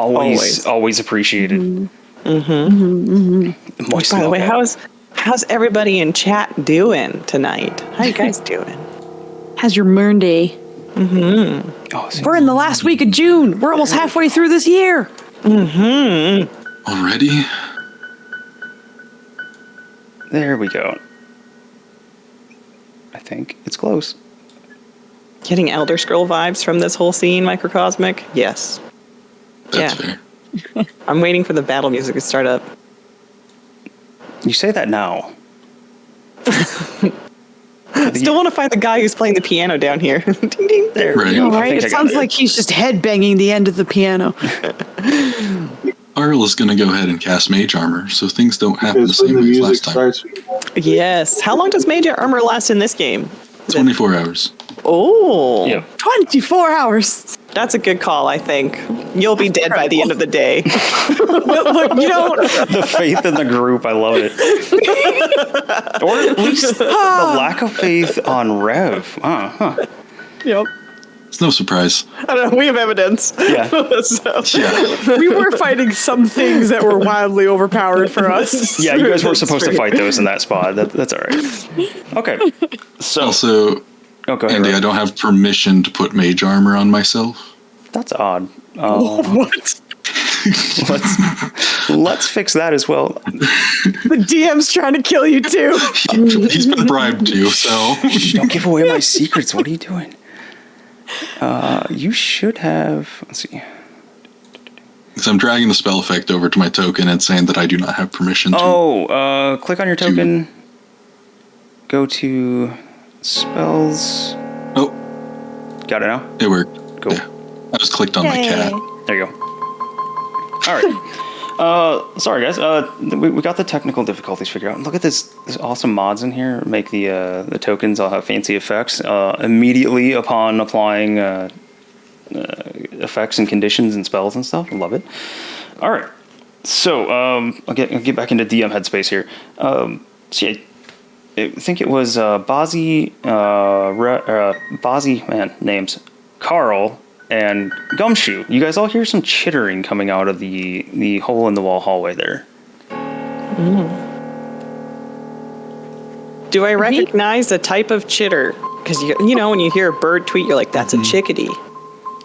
Speaker 1: Always appreciated. Moist
Speaker 2: By the way,
Speaker 1: milk.
Speaker 2: how's everybody in chat doing tonight? How you guys doing?
Speaker 3: How's your Mern Day?
Speaker 1: Oh, see.
Speaker 3: We're in the last week of June. We're almost halfway through this year.
Speaker 4: Already?
Speaker 1: There we go. I think it's close.
Speaker 2: Getting Elder Scroll vibes from this whole scene, Microcosmic? Yes.
Speaker 4: That's
Speaker 2: Yeah.
Speaker 4: fair.
Speaker 2: I'm waiting for the battle music to start up.
Speaker 1: You say that now.
Speaker 2: Still want to find the guy who's playing the piano down here. Ding, ding.
Speaker 1: There
Speaker 4: Right.
Speaker 1: we go.
Speaker 3: All
Speaker 1: I
Speaker 3: right.
Speaker 1: think I
Speaker 3: It
Speaker 1: got
Speaker 3: sounds like he's just headbanging the end of the piano.
Speaker 4: Arl is going to go ahead and cast Mage Armor, so things don't happen the
Speaker 5: Because when
Speaker 4: same
Speaker 5: the
Speaker 4: way as
Speaker 5: music
Speaker 4: last time.
Speaker 5: starts,
Speaker 2: Yes. How long does Major Armor last in this game?
Speaker 4: 24 hours.
Speaker 2: Oh.
Speaker 1: Yep.
Speaker 3: 24 hours.
Speaker 2: That's a good call, I think. You'll be dead by the end of the day.
Speaker 3: Look, you know,
Speaker 1: The faith in the group, I love it. Or at least the lack of faith on Rev.
Speaker 2: Yep.
Speaker 4: It's no surprise.
Speaker 2: I don't know. We have evidence.
Speaker 1: Yeah.
Speaker 2: So-
Speaker 4: Yeah.
Speaker 3: we were fighting some things that were wildly overpowered for us.
Speaker 1: Yeah, you guys weren't
Speaker 2: That's
Speaker 1: supposed to
Speaker 2: true.
Speaker 1: fight those in that spot. That's all right. Okay. So,
Speaker 4: Also,
Speaker 1: oh, go ahead.
Speaker 4: Andy, I
Speaker 1: Rev.
Speaker 4: don't have permission to put Mage Armor on myself.
Speaker 1: That's odd.
Speaker 3: What?
Speaker 1: Let's fix that as well.
Speaker 3: The DM's trying to kill you too.
Speaker 4: He's been bribed to, so.
Speaker 1: Shh, don't give away my secrets. What are you doing? You should have. Let's see.
Speaker 4: So I'm dragging the spell effect over to my token and saying that I do not have permission to.
Speaker 1: Oh, click on your token. Go to spells.
Speaker 4: Oh,
Speaker 1: Got it now?
Speaker 4: it worked.
Speaker 1: Cool.
Speaker 4: Yeah. I just clicked on my cat.
Speaker 1: There you go. All right. Sorry, guys. We got the technical difficulties figured out. Look at this. There's awesome mods in here. Make the tokens all have fancy effects immediately upon applying effects and conditions and spells and stuff. I love it. All right. So I'll get back into DM headspace here. See, I think it was Bozzy, names Carl, and Gumshoe. You guys all hear some chittering coming out of the hole in the wall hallway there.
Speaker 2: Do I recognize the type of chitter? Because you know when you hear a bird tweet, you're like, "That's a chickadee."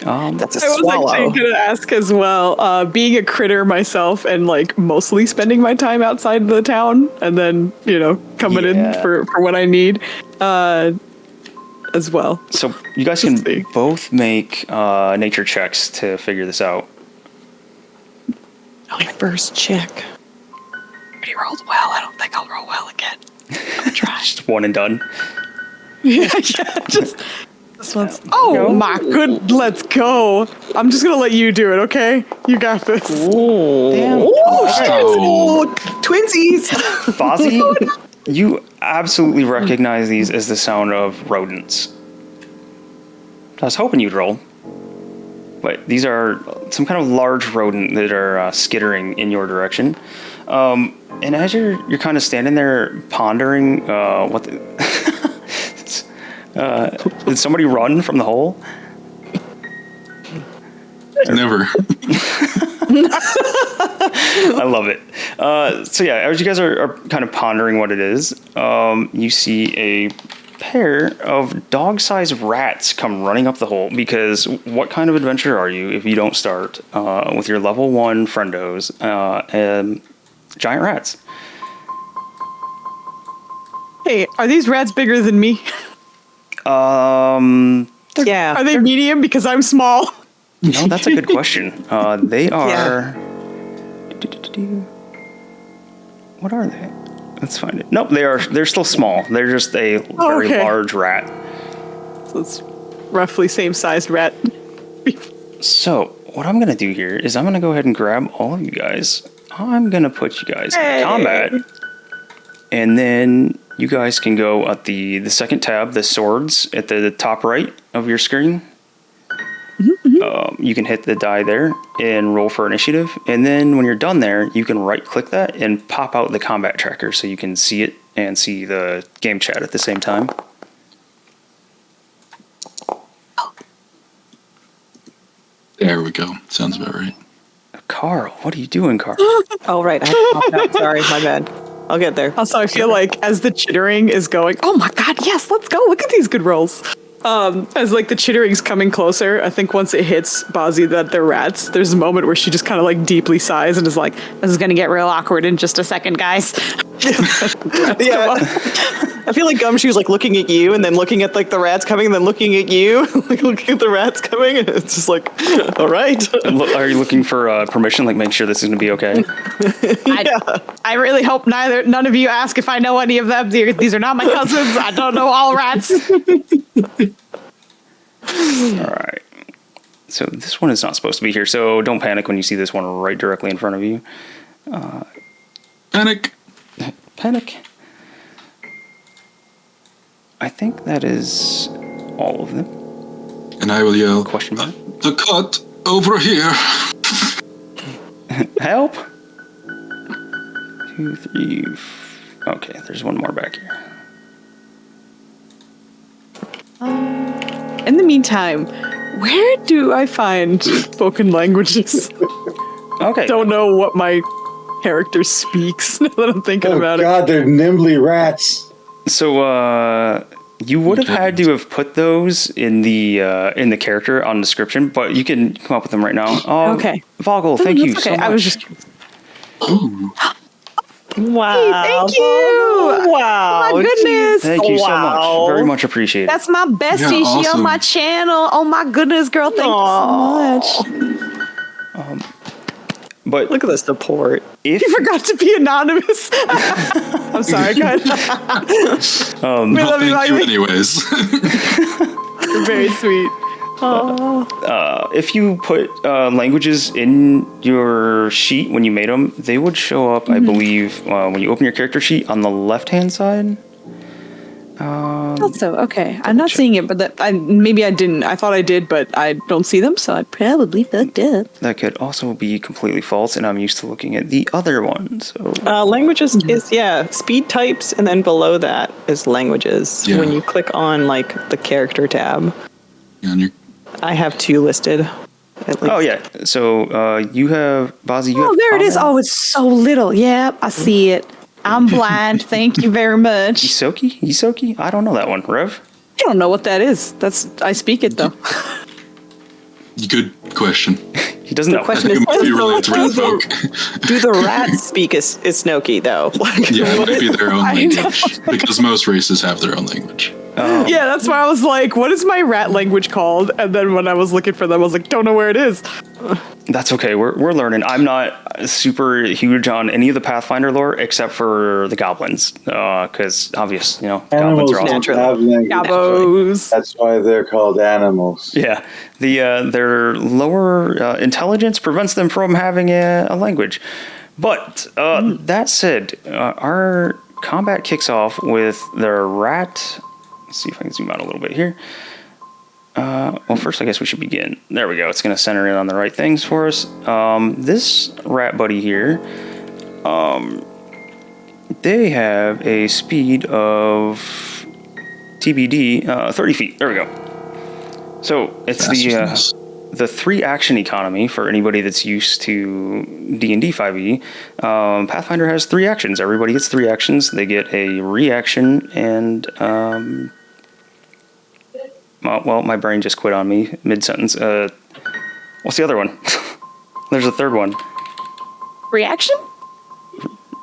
Speaker 2: That's a
Speaker 3: I was
Speaker 2: swallow.
Speaker 3: actually going to ask as well. Being a critter myself and like mostly spending my time outside the town, and then coming in for what I need, as well.
Speaker 1: So you guys can both make nature checks to figure this out.
Speaker 2: My first check.
Speaker 3: Already rolled well. I don't think I'll roll well again. I'll try.
Speaker 1: Just one and done.
Speaker 3: yeah, just this one's. Oh my good, let's go. I'm just gonna let you do it, okay? You got this.
Speaker 1: Damn.
Speaker 2: Oh, twinsies!
Speaker 1: Bozzy, you absolutely recognize these as the sound of rodents. I was hoping you'd roll, but these are some kind of large rodent that are skittering in your direction. And as you're kind of standing there pondering, what did somebody run from the hole?
Speaker 4: Never.
Speaker 1: I love it. So yeah, as you guys are kind of pondering what it is, you see a pair of dog-sized rats come running up the hole, because what kind of adventure are you if you don't start with your level 1 friendos and giant rats?
Speaker 3: Hey, are these rats bigger than me?
Speaker 2: Yeah.
Speaker 3: Are they medium? Because I'm small.
Speaker 1: No, that's a good question. They are... What are they? Let's find it. Nope, they're still small. They're just a very large rat.
Speaker 3: So it's roughly same sized rat.
Speaker 1: So, what I'm going to do here is I'm going to go ahead and grab all of you guys. I'm going to put you guys in combat. And then you guys can go at the second tab, the swords, at the top right of your screen. You can hit the die there and roll for initiative. And then when you're done there, you can right-click that and pop out the combat tracker so you can see it and see the game chat at the same time.
Speaker 4: There we go. Sounds about right.
Speaker 1: Carl, what are you doing, Carl?
Speaker 2: Oh, right. I have to pop it out. Sorry, my bad. I'll get there.
Speaker 3: Also, I feel like as the chittering is going, oh my god, yes, let's go. Look at these good rolls. As like the chittering's coming closer, I think once it hits Bozzy that they're rats, there's a moment where she just kind of like deeply sighs and is like, this is going to get real awkward in just a second, guys.
Speaker 2: Yeah. I feel like Gumshoe's like looking at you and then looking at like the rats coming and then looking at you, like looking at the rats coming, and it's just like, all right.
Speaker 1: Are you looking for permission, like make sure this is going to be okay?
Speaker 3: I really hope none of you ask if I know any of them. These are not my cousins. I don't know all rats.
Speaker 1: All right. So this one is not supposed to be here, so don't panic when you see this one right directly in front of you.
Speaker 4: Panic.
Speaker 1: Panic. I think that is all of them.
Speaker 4: And I will yell,
Speaker 1: Question mark?
Speaker 4: the cut over here.
Speaker 1: Help! 2, 3... Okay, there's one more back here.
Speaker 3: In the meantime, where do I find spoken languages?
Speaker 1: Okay.
Speaker 3: Don't know what my character speaks now that I'm thinking about
Speaker 5: Oh God, they're nimbly rats.
Speaker 1: So, you would have had to have put those in the character on description, but you can come up with them right now.
Speaker 3: Okay.
Speaker 1: Vogel, thank you so much.
Speaker 3: I was just...
Speaker 4: Ooh.
Speaker 2: Wow.
Speaker 3: Hey, thank you.
Speaker 2: Wow.
Speaker 3: My goodness.
Speaker 1: Thank you so
Speaker 2: Wow.
Speaker 1: much. Very much appreciated.
Speaker 3: That's my bestie.
Speaker 4: Yeah,
Speaker 3: She
Speaker 4: awesome.
Speaker 3: on my channel. Oh my goodness, girl. Thank you so much.
Speaker 1: But
Speaker 2: Look at the support.
Speaker 1: if
Speaker 3: You forgot to be anonymous. I'm sorry, go ahead.
Speaker 4: Well,
Speaker 3: love you,
Speaker 4: thank you
Speaker 3: Ivy.
Speaker 4: anyways.
Speaker 3: You're very sweet.
Speaker 1: if you put languages in your sheet when you made them, they would show up, I believe, when you open your character sheet on the left-hand side.
Speaker 3: Also, okay. I'm not seeing it, but maybe I didn't. I thought I did, but I don't see them, so I probably fucked up.
Speaker 1: That could also be completely false, and I'm used to looking at the other one. So
Speaker 2: Languages is, speed types, and then below that is languages.
Speaker 4: Yeah.
Speaker 2: When you click on, like, the character tab.
Speaker 4: And
Speaker 2: I have 2 listed. At least.
Speaker 1: Oh yeah. So you have Bozzy. You
Speaker 3: Oh,
Speaker 1: have
Speaker 3: there it is.
Speaker 1: combat?
Speaker 3: Oh, it's so little. Yep, I see it. I'm blind. Thank you very much.
Speaker 1: Isoki? I don't know that one. Rev?
Speaker 3: I don't know what that is. I speak it though.
Speaker 4: Good question.
Speaker 1: He doesn't know.
Speaker 2: The question
Speaker 4: It
Speaker 2: is,
Speaker 4: might be related to rat folk.
Speaker 2: do the rats speak Snoki though? Like,
Speaker 4: Yeah, it
Speaker 2: what
Speaker 4: might be
Speaker 2: is-
Speaker 4: their own
Speaker 3: I know.
Speaker 4: language. Because most races have their own language.
Speaker 3: Yeah, that's why I was like, what is my rat language called? And then when I was looking for them, I was like, don't know where it is.
Speaker 1: That's okay. We're learning. I'm not super huge on any of the Pathfinder lore except for the goblins, because obvious, goblins
Speaker 5: Animals
Speaker 1: are awesome.
Speaker 5: don't have language.
Speaker 3: Gabos.
Speaker 5: That's why they're called animals.
Speaker 1: Yeah, their lower intelligence prevents them from having a language. But that said, our combat kicks off with the rat. Let's see if I can zoom out a little bit here. Well, first I guess we should begin. There we go. It's going to center in on the right things for us. This rat buddy here, they have a speed of TBD 30 feet. There we go. So it's the 3 action economy for anybody that's used to D&D 5e. Pathfinder has 3 actions. Everybody gets 3 actions. They get a reaction and well, my brain just quit on me mid-sentence. What's the other one? There's a third one.
Speaker 3: Reaction?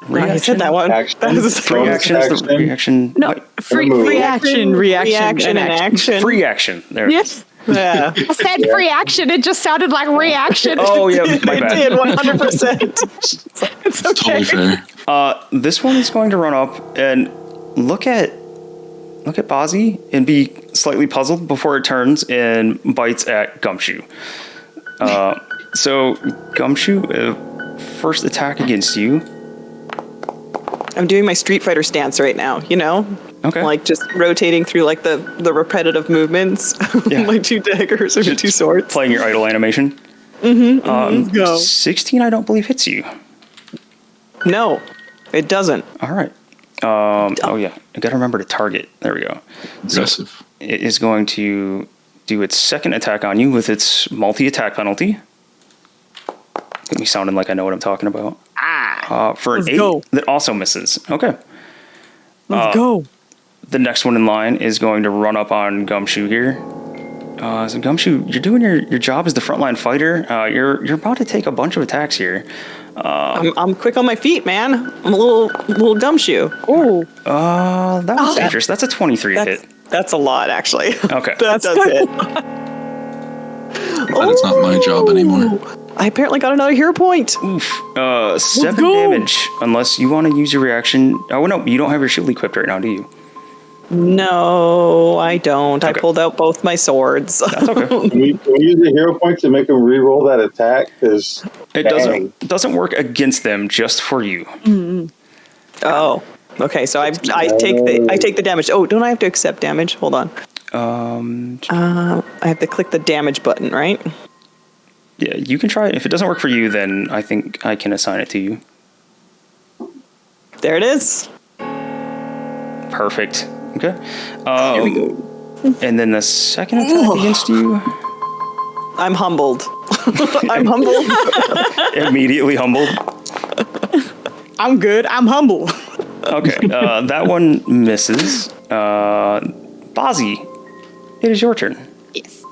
Speaker 2: I said that one.
Speaker 5: Action.
Speaker 2: That was a
Speaker 1: Free
Speaker 5: Bonus
Speaker 1: action is the
Speaker 5: action.
Speaker 1: reaction.
Speaker 3: No,
Speaker 1: Wait,
Speaker 3: free
Speaker 5: Remove.
Speaker 3: reaction,
Speaker 2: Reaction and action.
Speaker 1: free action. There.
Speaker 3: Yes.
Speaker 2: Yeah.
Speaker 3: I said free action. It just sounded like reaction.
Speaker 1: Oh yeah, my
Speaker 2: It
Speaker 1: bad.
Speaker 2: did 100%.
Speaker 3: It's okay.
Speaker 4: Totally fair.
Speaker 1: This one is going to run up and look at Bozzy and be slightly puzzled before it turns and bites at Gumshoe. So Gumshoe, first attack against you.
Speaker 2: I'm doing my Street Fighter stance right now,
Speaker 1: Okay.
Speaker 2: Like just rotating through like the repetitive movements.
Speaker 1: Yeah.
Speaker 2: My 2 daggers or my 2 swords.
Speaker 1: Playing your idle animation.
Speaker 2: Go.
Speaker 1: 16, I don't believe hits you.
Speaker 2: No, it doesn't.
Speaker 1: All right. Oh yeah, I got to remember to target. There we go. So
Speaker 4: Aggressive.
Speaker 1: it is going to do its second attack on you with its multi-attack penalty. Get me sounding like I know what I'm talking about. For an
Speaker 2: Let's
Speaker 1: 8
Speaker 2: go.
Speaker 1: that also misses. Okay.
Speaker 2: Let's go.
Speaker 1: The next one in line is going to run up on Gumshoe here. So Gumshoe, you're doing your job as the frontline fighter. You're about to take a bunch of attacks here.
Speaker 2: I'm quick on my feet, man. I'm a little gumshoe.
Speaker 3: Oh,
Speaker 1: That was dangerous. That's a 23 to hit.
Speaker 2: That's a lot, actually.
Speaker 1: Okay.
Speaker 2: That does hit.
Speaker 4: But it's not my job anymore.
Speaker 2: I apparently got another hero point.
Speaker 1: Oof. 7
Speaker 2: go.
Speaker 1: damage, unless you want to use your reaction. Oh, no, you don't have your shield equipped right now, do you?
Speaker 2: No, I don't. I
Speaker 1: Okay.
Speaker 2: pulled out both my swords.
Speaker 1: That's okay.
Speaker 5: Can we use the hero point to make them re-roll that attack? Because
Speaker 1: It doesn't work against them, just for you.
Speaker 2: Oh, okay. So I take the damage. Oh, don't I have to accept damage? Hold on. I have to click the damage button, right?
Speaker 1: Yeah, you can try it. If it doesn't work for you, then I think I can assign it to you.
Speaker 2: There it is.
Speaker 1: Perfect. Okay. And then the second attack against you,
Speaker 2: I'm humbled. I'm humbled.
Speaker 1: immediately humbled.
Speaker 3: I'm good. I'm humble.
Speaker 1: Okay, that one misses. Bozzy, it is your turn.
Speaker 3: Yes.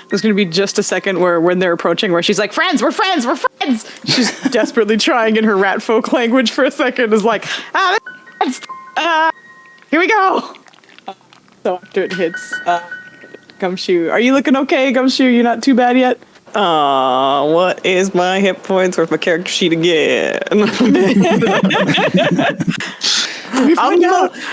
Speaker 3: There's going to be just a second where when they're approaching where she's like, friends, we're friends, we're friends. She's desperately trying in her rat folk language for a second. Is like, friends. Here we go. So after it hits Gumshoe. Are you looking okay, Gumshoe? You're not too bad yet?
Speaker 2: What is my hit points? Where's my character sheet again?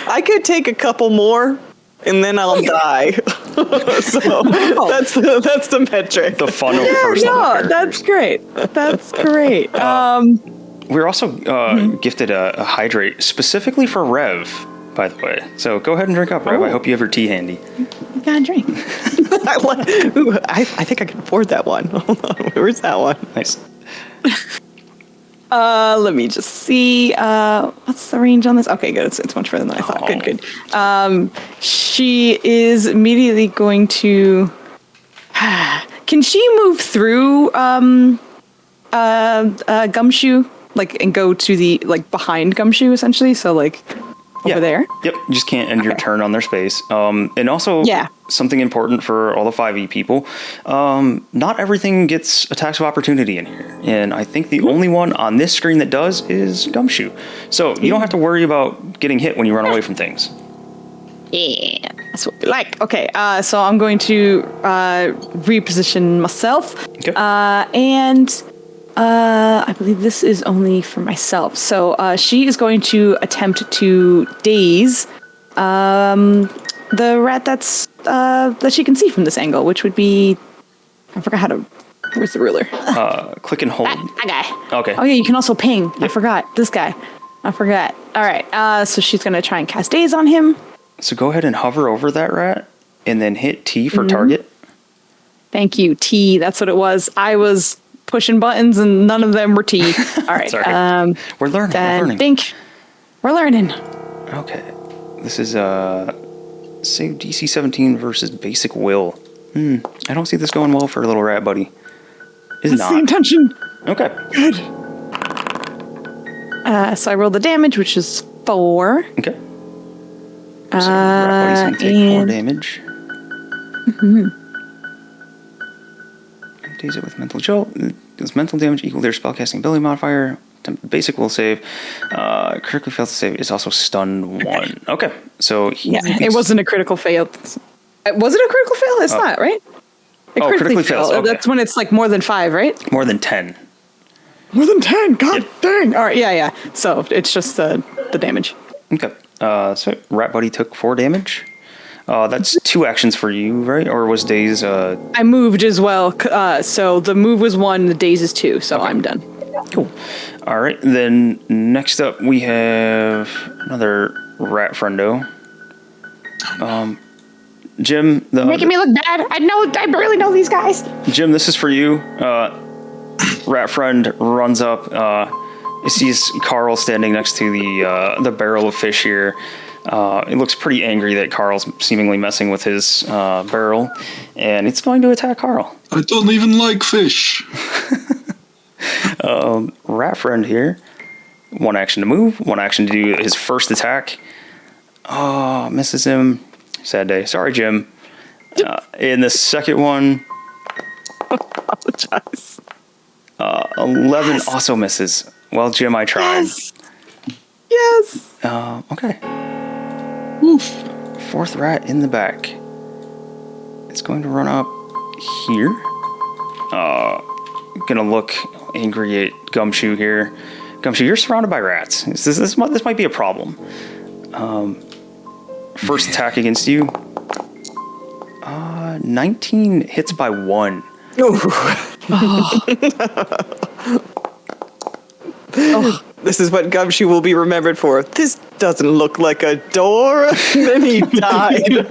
Speaker 2: I could take a couple more, and then I'll die. So that's the metric.
Speaker 1: The fun of first level
Speaker 3: No,
Speaker 1: characters.
Speaker 3: that's great. That's great.
Speaker 1: We're also gifted a hydrate specifically for Rev, by the way. So go ahead and drink up, Rev. I hope you have your tea handy.
Speaker 3: You got a drink.
Speaker 2: I think I can afford that one. Hold on, where's that one?
Speaker 1: Nice.
Speaker 3: Let me just see. What's the range on this? Okay, good. It's much further than I thought.
Speaker 1: Oh.
Speaker 3: Good. She is immediately going to Can she move through Gumshoe, like, and go to the, like, behind Gumshoe, essentially? So, like, over there?
Speaker 1: Yep, you just can't end your turn on their space. And also, something important for all the 5e people, not everything gets attacks of opportunity in here. And I think the only one on this screen that does is Gumshoe. So you don't have to worry about getting hit when you run away from things.
Speaker 3: Yeah, that's what we like. Okay, so I'm going to reposition myself.
Speaker 1: Okay.
Speaker 3: And I believe this is only for myself. So she is going to attempt to daze the rat that she can see from this angle, which would be, I forgot how to. Where's the ruler?
Speaker 1: Click and hold.
Speaker 6: That guy.
Speaker 1: Okay.
Speaker 3: Oh yeah, you can also ping. Yep. I forgot this guy. I forgot. All right. So she's gonna try and cast daze on him.
Speaker 1: So go ahead and hover over that rat, and then hit T for target.
Speaker 3: Thank you, T. That's what it was. I was pushing buttons, and none of them were T. All right.
Speaker 1: Sorry. We're learning.
Speaker 3: We're learning.
Speaker 1: Okay. This is save DC 17 versus basic will. I don't see this going well for a little rat buddy. That's not the intention. Okay.
Speaker 3: Good. So I rolled the damage, which is 4.
Speaker 1: Okay. So rat buddy's gonna take 4 damage. Daze it with mental jolt. Does mental damage equal their spellcasting ability modifier? Basic will save. Critically fails to save is also stun 1. Okay, so
Speaker 3: it wasn't a critical fail. Was it a critical fail? It's not, right?
Speaker 1: Critically fails. Okay.
Speaker 3: That's when it's like more than 5, right?
Speaker 1: More than 10.
Speaker 3: More than 10. God dang. All right. Yeah. So it's just the damage.
Speaker 1: Okay. So rat buddy took 4 damage. That's 2 actions for you, right? Or was daze?
Speaker 3: I moved as well. So the move was 1, the daze is 2. So I'm done.
Speaker 1: Cool. All right. Then next up we have another rat friendo. Jim,
Speaker 6: making me look bad. I barely know these guys.
Speaker 1: Jim, this is for you. Rat friend runs up. He sees Carl standing next to the barrel of fish here. It looks pretty angry that Carl's seemingly messing with his barrel, and it's going to attack Carl.
Speaker 4: I don't even like fish.
Speaker 1: Rat friend here. 1 action to move, 1 action to do his first attack. Oh, misses him. Sad day. Sorry, Jim. In the second one,
Speaker 2: Apologize.
Speaker 1: 11 also misses. Well, Jim, I tried.
Speaker 2: Yes.
Speaker 1: Okay. Oof. 4th rat in the back. It's going to run up here. Gonna look angry at Gumshoe here. Gumshoe, you're surrounded by rats. This might be a problem. First attack against you. 19 hits by 1.
Speaker 2: This is what Gumshoe will be remembered for. This doesn't look like a door. Then he died.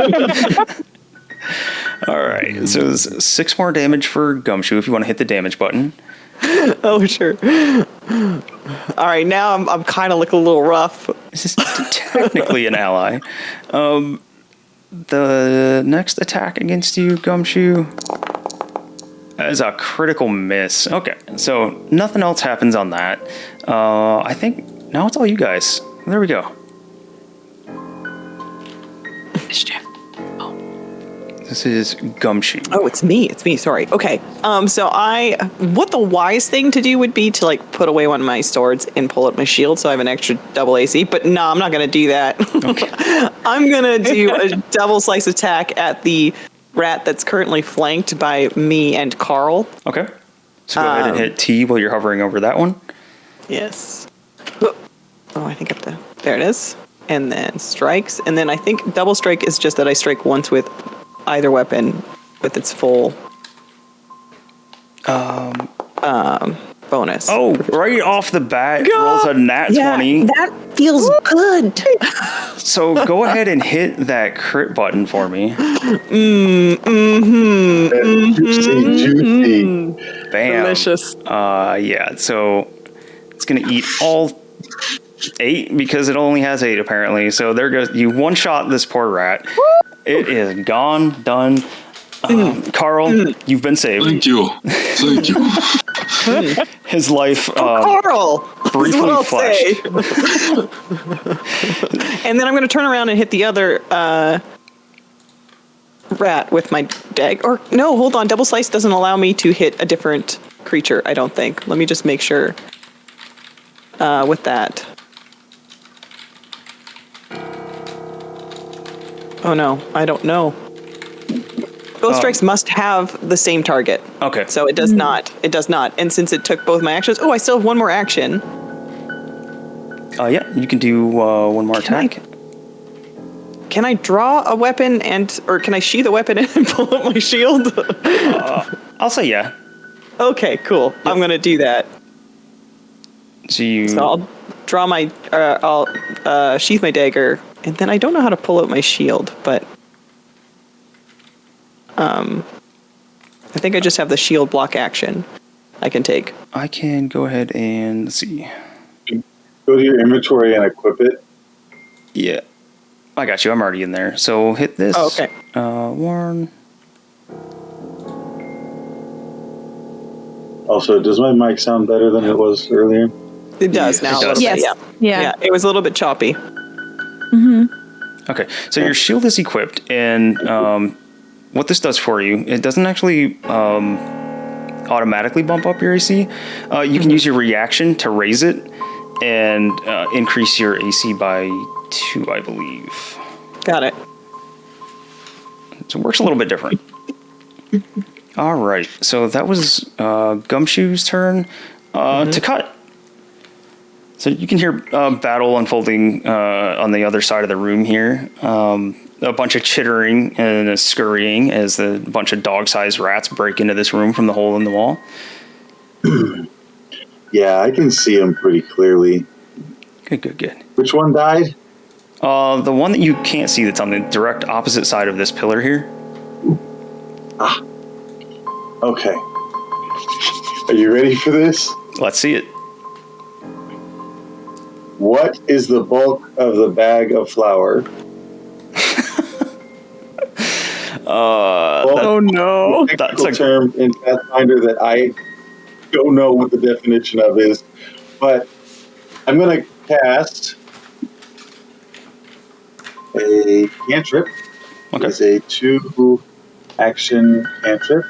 Speaker 1: All right. So there's 6 more damage for Gumshoe if you want to hit the damage button.
Speaker 2: Oh, sure. All right. Now I'm kind of looking a little rough.
Speaker 1: This is technically an ally. The next attack against you, Gumshoe, is a critical miss. Okay, so nothing else happens on that. I think now it's all you guys. There we go.
Speaker 3: Mischief.
Speaker 1: This is Gumshoe.
Speaker 2: Oh, it's me. Sorry. Okay. So what the wise thing to do would be to like put away one of my swords and pull up my shield, so I have an extra double AC. But no, I'm not gonna do that. Okay. I'm gonna do a double slice attack at the rat that's currently flanked by me and Carl.
Speaker 1: Okay. So go ahead and hit T while you're hovering over that one.
Speaker 2: Yes. Oh, I think there it is. And then strikes, and then I think double strike is just that I strike once with either weapon with its full bonus.
Speaker 1: Oh, right off the bat, rolls a nat 20.
Speaker 6: That feels good.
Speaker 1: So go ahead and hit that crit button for me.
Speaker 5: Juicy.
Speaker 1: Bam.
Speaker 2: Delicious.
Speaker 1: Yeah, so it's going to eat all 8 because it only has 8 apparently. So there goes, you one-shot this poor rat. It is gone, done. Carl, you've been saved.
Speaker 4: Thank you. Thank you.
Speaker 1: His life
Speaker 2: Carl!
Speaker 1: briefly
Speaker 2: is what I'll
Speaker 1: flashed.
Speaker 2: say. And then I'm going to turn around and hit the other rat with my dag. Or, no, hold on. Double Slice doesn't allow me to hit a different creature, I don't think. Let me just make sure with that. Oh, no. I don't know. Both strikes must have the same target.
Speaker 1: Okay.
Speaker 2: So it does not. It does not. And since it took both my actions... Oh, I still have one more action.
Speaker 1: Yeah, you can do one more attack.
Speaker 2: Can I draw a weapon or can I sheath a weapon and pull up my shield?
Speaker 1: I'll say yeah.
Speaker 2: Okay, cool. Yep. I'm going to do that. So I'll draw I'll sheath my dagger, and then I don't know how to pull out my shield, but I think I just have the shield block action I can take.
Speaker 1: I can go ahead and let's see.
Speaker 5: Go to your inventory and equip it.
Speaker 1: Yeah. I got you. I'm already in there. So hit this.
Speaker 2: Oh, okay.
Speaker 1: One.
Speaker 5: Also, does my mic sound better than it was earlier?
Speaker 2: It does now.
Speaker 1: It does.
Speaker 2: Yes. Yeah. It was a little bit choppy.
Speaker 1: Okay. So your shield is equipped, and what this does for you, it doesn't actually automatically bump up your AC. You can use your reaction to raise it and increase your AC by 2, I believe.
Speaker 2: Got it.
Speaker 1: So it works a little bit different. All right. So that was Gumshoe's turn. Ta-Cut. So you can hear battle unfolding on the other side of the room here. A bunch of chittering and a scurrying as a bunch of dog-sized rats break into this room from the hole in the wall.
Speaker 5: Yeah, I can see them pretty clearly.
Speaker 1: Good.
Speaker 5: Which one died?
Speaker 1: The one that you can't see that's on the direct opposite side of this pillar here.
Speaker 5: Okay. Are you ready for this?
Speaker 1: Let's see it.
Speaker 5: What is the bulk of the bag of flour?
Speaker 2: Oh no.
Speaker 5: That's a term in Pathfinder that I don't know what the definition of is, but I'm going to cast a cantrip.
Speaker 1: Okay.
Speaker 5: It's a 2-action cantrip.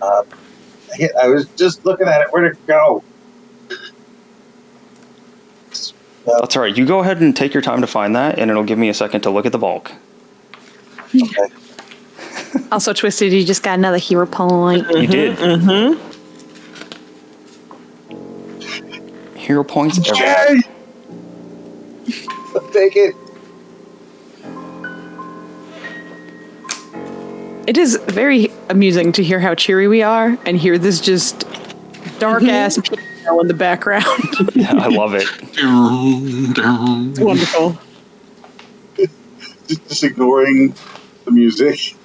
Speaker 5: I was just looking at it. Where'd it go?
Speaker 1: That's all right. You go ahead and take your time to find that, and it'll give me a second to look at the bulk.
Speaker 5: Okay.
Speaker 6: Also, Twisted, you just got another hero point.
Speaker 1: You did. Hero points everywhere.
Speaker 5: Yay! I'll take it.
Speaker 3: It is very amusing to hear how cheery we are and hear this just dark-ass piano in the background.
Speaker 1: Yeah, I love it.
Speaker 3: It's wonderful.
Speaker 5: Just ignoring the music.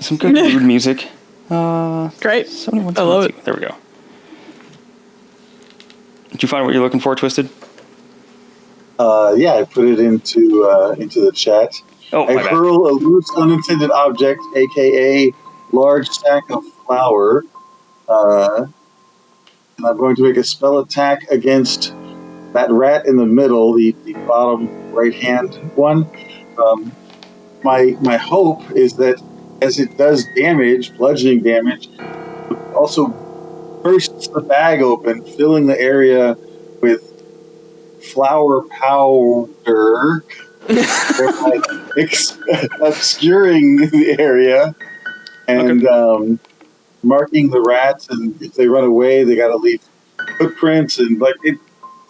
Speaker 1: Some good mood music.
Speaker 3: Great.
Speaker 1: 71,
Speaker 3: I love it.
Speaker 1: There we go. Did you find what you're looking for, Twisted?
Speaker 5: Yeah, I put it into the chat.
Speaker 1: Oh,
Speaker 5: I
Speaker 1: my bad.
Speaker 5: hurl a loose unintended object, aka large stack of flour, and I'm going to make a spell attack against that rat in the middle, the bottom right hand one. My hope is that as it does damage, bludgeoning damage, it also bursts the bag open, filling the area with flour powder, obscuring the area and marking the rats. And if they run away, they got to leave footprints. And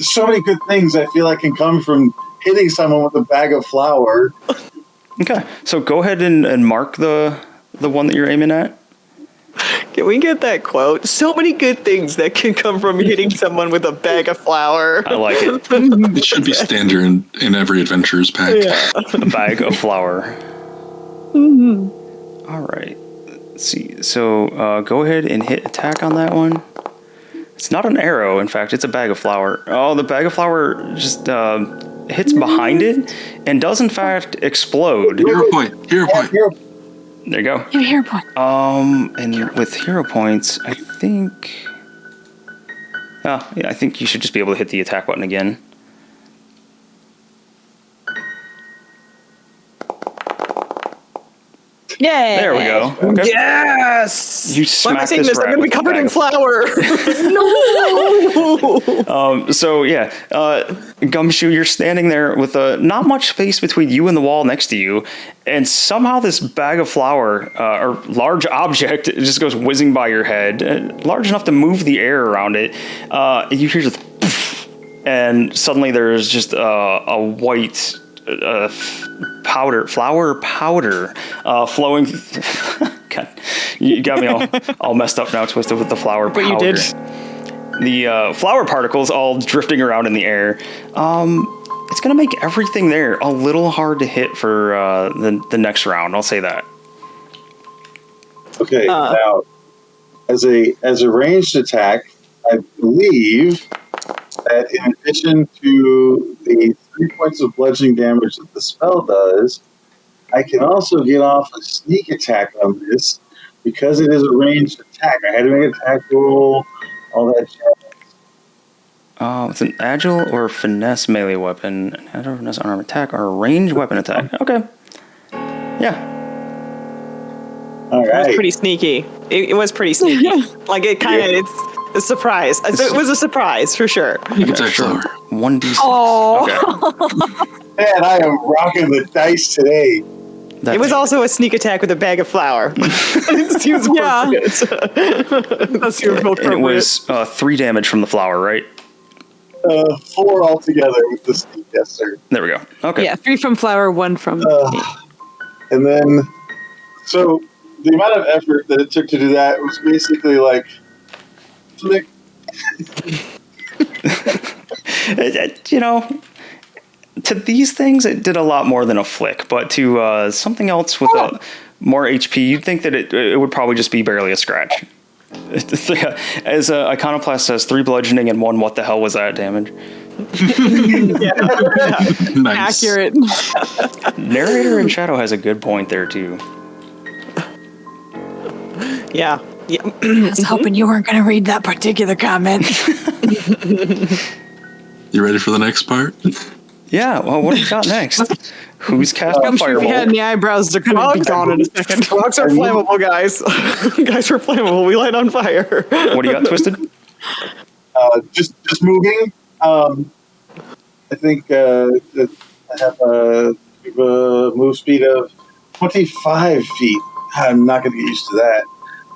Speaker 5: so many good things I feel like can come from hitting someone with a bag of flour.
Speaker 1: Okay, so go ahead and mark the one that you're aiming at.
Speaker 2: Can we get that quote? So many good things that can come from hitting someone with a bag of flour.
Speaker 1: I like it.
Speaker 4: It should be standard in every adventurer's pack.
Speaker 2: Yeah.
Speaker 1: A bag of flour. All right. Let's see. So go ahead and hit attack on that one. It's not an arrow. In fact, it's a bag of flour. Oh, the bag of flour just hits behind it and does in fact explode.
Speaker 4: Hero point.
Speaker 1: There you go.
Speaker 6: Your hero point.
Speaker 1: And with hero points, I think... Oh, yeah, I think you should just be able to hit the attack button again.
Speaker 2: Yay!
Speaker 1: There we go. Okay.
Speaker 2: Yes!
Speaker 1: You
Speaker 2: Why am I
Speaker 1: smack
Speaker 2: saying
Speaker 1: this
Speaker 2: this? I'm
Speaker 1: rat
Speaker 2: going to be
Speaker 1: with a
Speaker 2: covered
Speaker 1: bag
Speaker 2: in
Speaker 1: of-
Speaker 2: flour. No!
Speaker 1: So yeah, Gumshoe, you're standing there with not much space between you and the wall next to you, and somehow this bag of flour or large object just goes whizzing by your head, large enough to move the air around it. You hear just poof, and suddenly there's just a white flour powder flowing. God, you got me all messed up now, Twisted, with the flour powder.
Speaker 2: But you did.
Speaker 1: The flour particles all drifting around in the air. It's going to make everything there a little hard to hit for the next round. I'll say that.
Speaker 5: Okay, now, as a ranged attack, I believe that in addition to the 3 points of bludgeoning damage that the spell does, I can also get off a sneak attack on this because it is a ranged attack. I had to make an attack roll, all that shit.
Speaker 1: It's an agile or finesse melee weapon, an agile or finesse unarmed attack, or a ranged weapon attack. Okay. Yeah.
Speaker 5: All
Speaker 2: It was
Speaker 5: right.
Speaker 2: pretty sneaky. It was pretty sneaky. Like, it kind of, it's a surprise. So it was a surprise, for sure.
Speaker 4: Attack flower.
Speaker 1: 1d6.
Speaker 3: Oh.
Speaker 1: Okay.
Speaker 5: Man, I am rocking the dice today.
Speaker 2: It was also a sneak attack with a bag of flour. It seems appropriate. That seems
Speaker 1: It
Speaker 2: appropriate.
Speaker 1: was 3 damage from the flower, right?
Speaker 5: 4 altogether with the sneak, yes, sir.
Speaker 1: There we go. Okay.
Speaker 3: Yeah, 3 from flour, 1 from...
Speaker 5: And then, so the amount of effort that it took to do that was basically like, flick.
Speaker 1: You know, to these things, it did a lot more than a flick, but to something else with more HP, you'd think that it would probably just be barely a scratch. As Iconoplast says, 3 bludgeoning and 1 what the hell was that damage?
Speaker 4: Nice.
Speaker 3: Accurate.
Speaker 1: Narrator in Shadow has a good point there, too.
Speaker 2: Yeah.
Speaker 3: I was hoping you weren't going to read that particular comment.
Speaker 4: You ready for the next part?
Speaker 1: Yeah, well, what do you got next? Who's casting
Speaker 3: I'm sure if you had
Speaker 1: Fireball?
Speaker 3: any eyebrows, they're going to be gone in a second.
Speaker 2: Rocks are flammable, guys. Guys are flammable. We light on fire.
Speaker 1: What do you got, Twisted?
Speaker 5: Just moving. I think that I have a move speed of 25 feet. I'm not going to get used to that.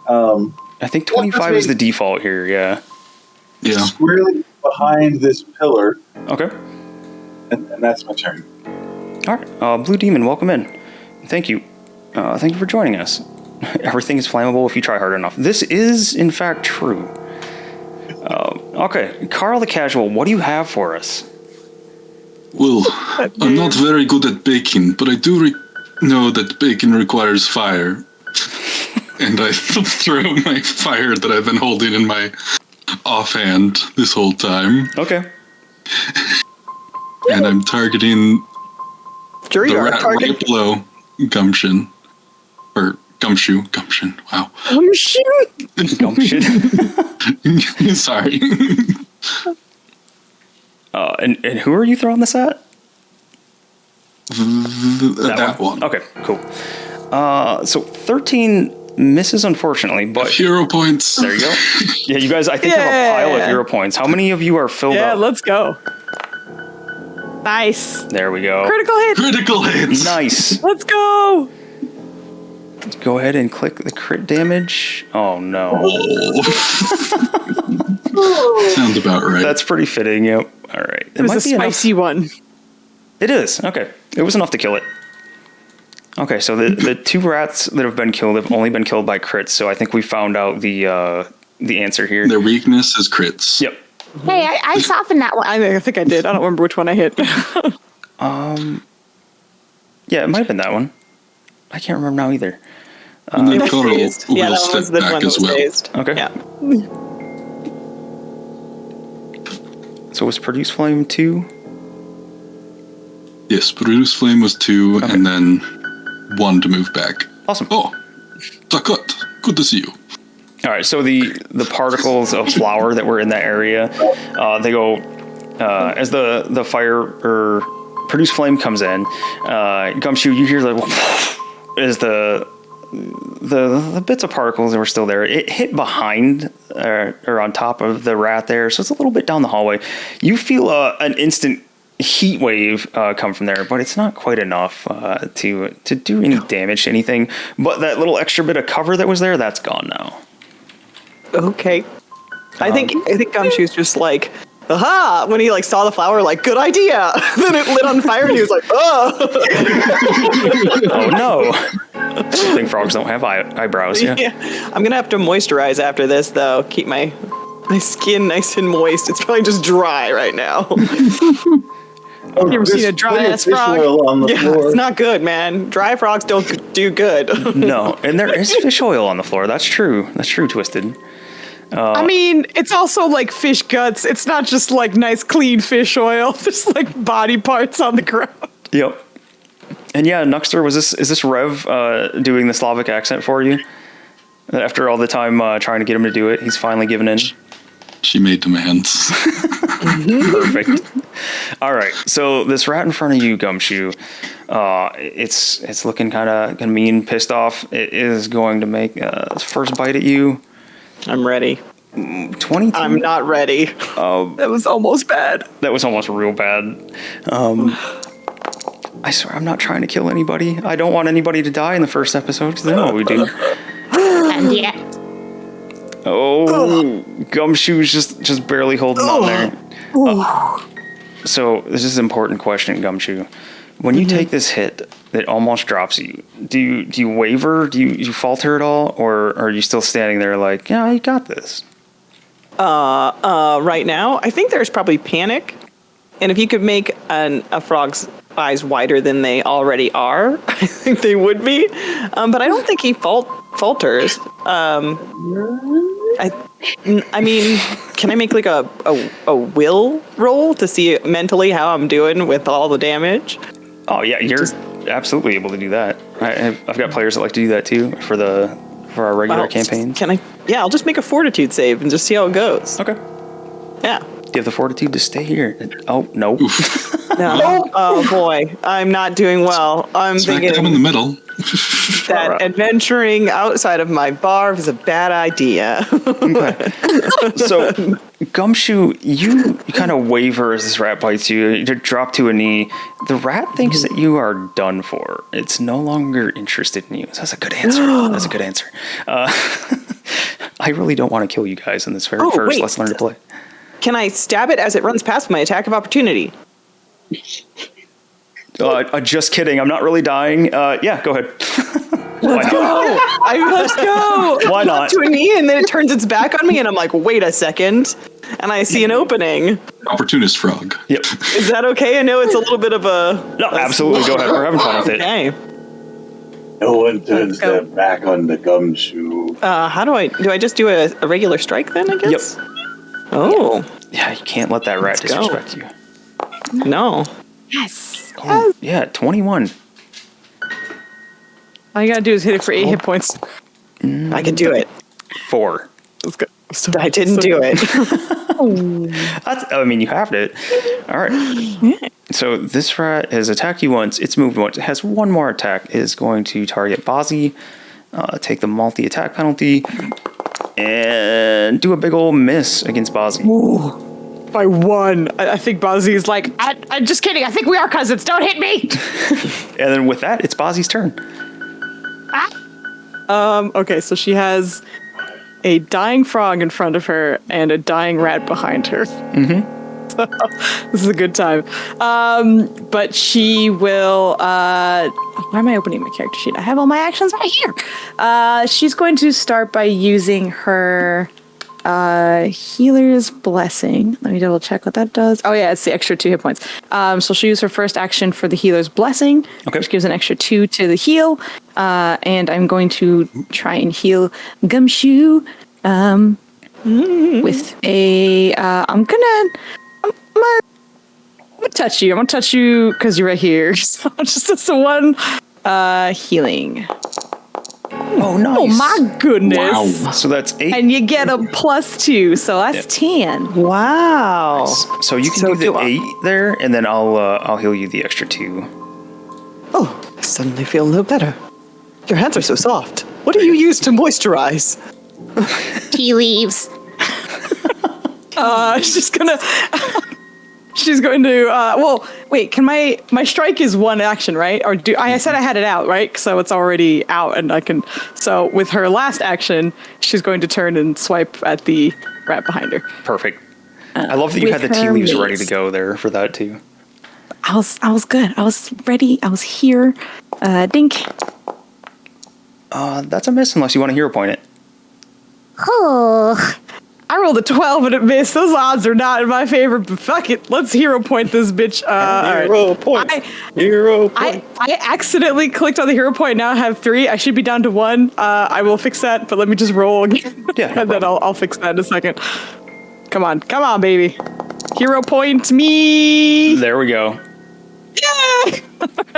Speaker 1: I think 25 is the default here, yeah.
Speaker 4: Yeah.
Speaker 5: Squarely behind this pillar,
Speaker 1: Okay.
Speaker 5: and that's my turn.
Speaker 1: All right. Blue Demon, welcome in. Thank you. Thank you for joining us. Everything is flammable if you try hard enough. This is, in fact, true. Okay. Carl the Casual, what do you have for us?
Speaker 4: Well, I'm not very good at baking, but I do know that baking requires fire. And I throw my fire that I've been holding in my offhand this whole time.
Speaker 1: Okay.
Speaker 4: And I'm targeting
Speaker 2: Sure
Speaker 4: the
Speaker 2: you are.
Speaker 4: rat right below Gumshoe. Or Gumshoe. Gumption. Wow.
Speaker 1: Gumption.
Speaker 4: Sorry.
Speaker 1: And who are you throwing this at?
Speaker 4: that one.
Speaker 1: Okay, cool. So 13 misses, unfortunately, but
Speaker 4: Hero points.
Speaker 1: there you go. Yeah, you guys, I think have a pile of hero points. How many of you are filled
Speaker 2: Yeah,
Speaker 1: up?
Speaker 2: let's go.
Speaker 3: Nice.
Speaker 1: There we go.
Speaker 3: Critical hit.
Speaker 4: Critical hits.
Speaker 1: Nice.
Speaker 3: Let's go.
Speaker 1: Let's go ahead and click the crit damage. Oh, no.
Speaker 4: Oh. Sounds about right.
Speaker 1: That's pretty fitting, yep. All right.
Speaker 3: It was a spicy one.
Speaker 1: It is. Okay. It was enough to kill it. Okay, so the 2 rats that have been killed have only been killed by crits, so I think we found out the answer here.
Speaker 4: Their weakness is crits.
Speaker 1: Yep.
Speaker 6: Hey, I softened that one.
Speaker 2: I think I did. I don't remember which one I hit.
Speaker 1: Yeah, it might have been that one. I can't remember now either.
Speaker 4: And then
Speaker 2: It was
Speaker 4: Coral
Speaker 2: phased.
Speaker 4: will
Speaker 2: Yeah, that one
Speaker 4: step
Speaker 2: was the
Speaker 4: back
Speaker 2: one that
Speaker 4: as
Speaker 2: was
Speaker 4: well.
Speaker 2: phased.
Speaker 1: Okay.
Speaker 2: Yeah.
Speaker 1: So was Produce Flame 2?
Speaker 4: Yes, Produce Flame was 2,
Speaker 1: Okay.
Speaker 4: and then 1 to move back.
Speaker 1: Awesome.
Speaker 4: Oh, Ta-Cut, good to see you.
Speaker 1: All right, so the particles of flour that were in that area, they go as the fire or produced flame comes in. Gumshoe, you hear as the bits of particles that were still there. It hit behind or on top of the rat there, so it's a little bit down the hallway. You feel an instant heat wave come from there, but it's not quite enough to do any damage to anything. But that little extra bit of cover that was there, that's gone now.
Speaker 2: Okay. I think Gumshoe's just like, aha! When he like saw the flower, like, good idea. Then it lit on fire, and he was like, oh.
Speaker 1: Oh no! I think frogs don't have eyebrows. Yeah.
Speaker 2: I'm gonna have to moisturize after this, though. Keep my skin nice and moist. It's probably just dry right now.
Speaker 5: Oh,
Speaker 3: You ever seen a dry ass frog?
Speaker 5: On the floor.
Speaker 2: It's not good, man. Dry frogs don't do good.
Speaker 1: No, and there is fish oil on the floor. That's true. That's true, Twisted.
Speaker 3: I mean, it's also like fish guts. It's not just like nice clean fish oil. There's like body parts on the ground.
Speaker 1: Yep. And yeah, Nuxter, is this Rev doing the Slavic accent for you? After all the time trying to get him to do it, he's finally given in.
Speaker 4: She made demands.
Speaker 1: Perfect. All right, so this rat in front of you, Gumshoe, it's looking kind of mean, pissed off. It is going to make its first bite at you.
Speaker 2: I'm ready.
Speaker 1: 22?
Speaker 2: I'm not ready.
Speaker 3: That was almost bad.
Speaker 1: That was almost real bad. I swear I'm not trying to kill anybody. I don't want anybody to die in the first episode, because they know what we do.
Speaker 6: And yet,
Speaker 1: Oh, Gumshoe's just barely holding on there. So this is an important question, Gumshoe. When you take this hit that almost drops you, do you waver? Do you falter at all, or are you still standing there like, yeah, you got this?
Speaker 2: Right now, I think there's probably panic, and if you could make a frog's eyes wider than they already are, I think they would be. But I don't think he falters. I mean, can I make like a will roll to see mentally how I'm doing with all the damage?
Speaker 1: Oh yeah, you're absolutely able to do that. I've got players that like to do that too for our regular campaigns.
Speaker 2: Can I? Yeah, I'll just make a fortitude save and just see how it goes.
Speaker 1: Okay.
Speaker 2: Yeah.
Speaker 1: Do you have the fortitude to stay here? Oh no.
Speaker 2: No. Oh boy, I'm not doing well. I'm
Speaker 4: Smack
Speaker 2: thinking
Speaker 4: dab in the middle.
Speaker 2: that adventuring outside of my bar is a bad idea.
Speaker 1: So, Gumshoe, you kind of waver as this rat bites you. You drop to a knee. The rat thinks that you are done for. It's no longer interested in you. So that's a good answer. That's a good answer. I really don't want to kill you guys in this very first Let's Learn to Play.
Speaker 2: Can I stab it as it runs past my attack of opportunity?
Speaker 1: Just kidding. I'm not really dying. Yeah, go ahead.
Speaker 2: Let's go. Let's go.
Speaker 1: Why not?
Speaker 2: To a knee, and then it turns its back on me, and I'm like, wait a second. And I see an opening.
Speaker 4: Opportunist frog.
Speaker 1: Yep.
Speaker 2: Is that okay? I know it's a little bit of a...
Speaker 1: No, absolutely. Go ahead. We're having fun with it.
Speaker 2: Okay.
Speaker 5: No one turns their back on the Gumshoe.
Speaker 2: How do I just do a regular strike then, I guess?
Speaker 1: Yep.
Speaker 2: Oh.
Speaker 1: Yeah, you can't let that rat disrespect you.
Speaker 2: No.
Speaker 3: Yes.
Speaker 1: Oh, yeah, 21.
Speaker 3: All you gotta do is hit it for 8 hit points.
Speaker 2: I can do it.
Speaker 1: 4.
Speaker 3: Let's go.
Speaker 2: I didn't do it.
Speaker 1: You have it. All right. So this rat has attacked you once. It's moved once. It has one more attack. It is going to target Bozzy, take the multi-attack penalty, and do a big old miss against Bozzy.
Speaker 3: Ooh, by 1. I think Bozzy's like, I'm just kidding. I think we are cousins. Don't hit me.
Speaker 1: And then with that, it's Bozzy's turn.
Speaker 3: Okay, so she has a dying frog in front of her and a dying rat behind her. Mm-hmm. So, this is a good time. But she will... why am I opening my character sheet? I have all my actions right here. She's going to start by using her Healer's Blessing. Let me double check what that does. Oh yeah, it's the extra 2 hit points. So she'll use her first action for the Healer's Blessing, which gives an extra 2 to the heal. And I'm going to try and heal Gumshoe with a... I'm gonna touch you. I'm gonna touch you because you're right here. So just a 1 healing.
Speaker 1: Oh, nice.
Speaker 3: Oh my goodness.
Speaker 4: Wow.
Speaker 1: So that's 8.
Speaker 3: And you get a +2, so that's 10.
Speaker 2: Wow.
Speaker 1: So you can
Speaker 2: So
Speaker 1: do the
Speaker 2: do I.
Speaker 1: 8 there, and then I'll heal you the extra 2.
Speaker 2: Oh, I suddenly feel a little better. Your hands are so soft. What do you use to moisturize?
Speaker 6: Tea leaves.
Speaker 3: She's gonna. She's going to. Well, wait. Can my strike is 1 action, right? Or do I said I had it out, right? So it's already out, and I can. So with her last action, she's going to turn and swipe at the rat behind her.
Speaker 1: Perfect. I love that you
Speaker 3: with
Speaker 1: had the tea
Speaker 3: her
Speaker 1: leaves ready
Speaker 3: mace.
Speaker 1: to go there for that too.
Speaker 3: I was good. I was ready. I was here. Dink.
Speaker 1: That's a miss unless you want to hero point it.
Speaker 6: Oh,
Speaker 3: I rolled a 12 and it missed. Those odds are not in my favor, but fuck it. Let's hero point this bitch. All right.
Speaker 2: Hero point. Hero point.
Speaker 3: I accidentally clicked on the hero point. Now I have 3. I should be down to 1. I will fix that, but let me just roll again.
Speaker 1: Yeah, no
Speaker 3: and then
Speaker 1: problem.
Speaker 3: I'll fix that in a second. Come on, baby. Hero point me.
Speaker 1: There we go.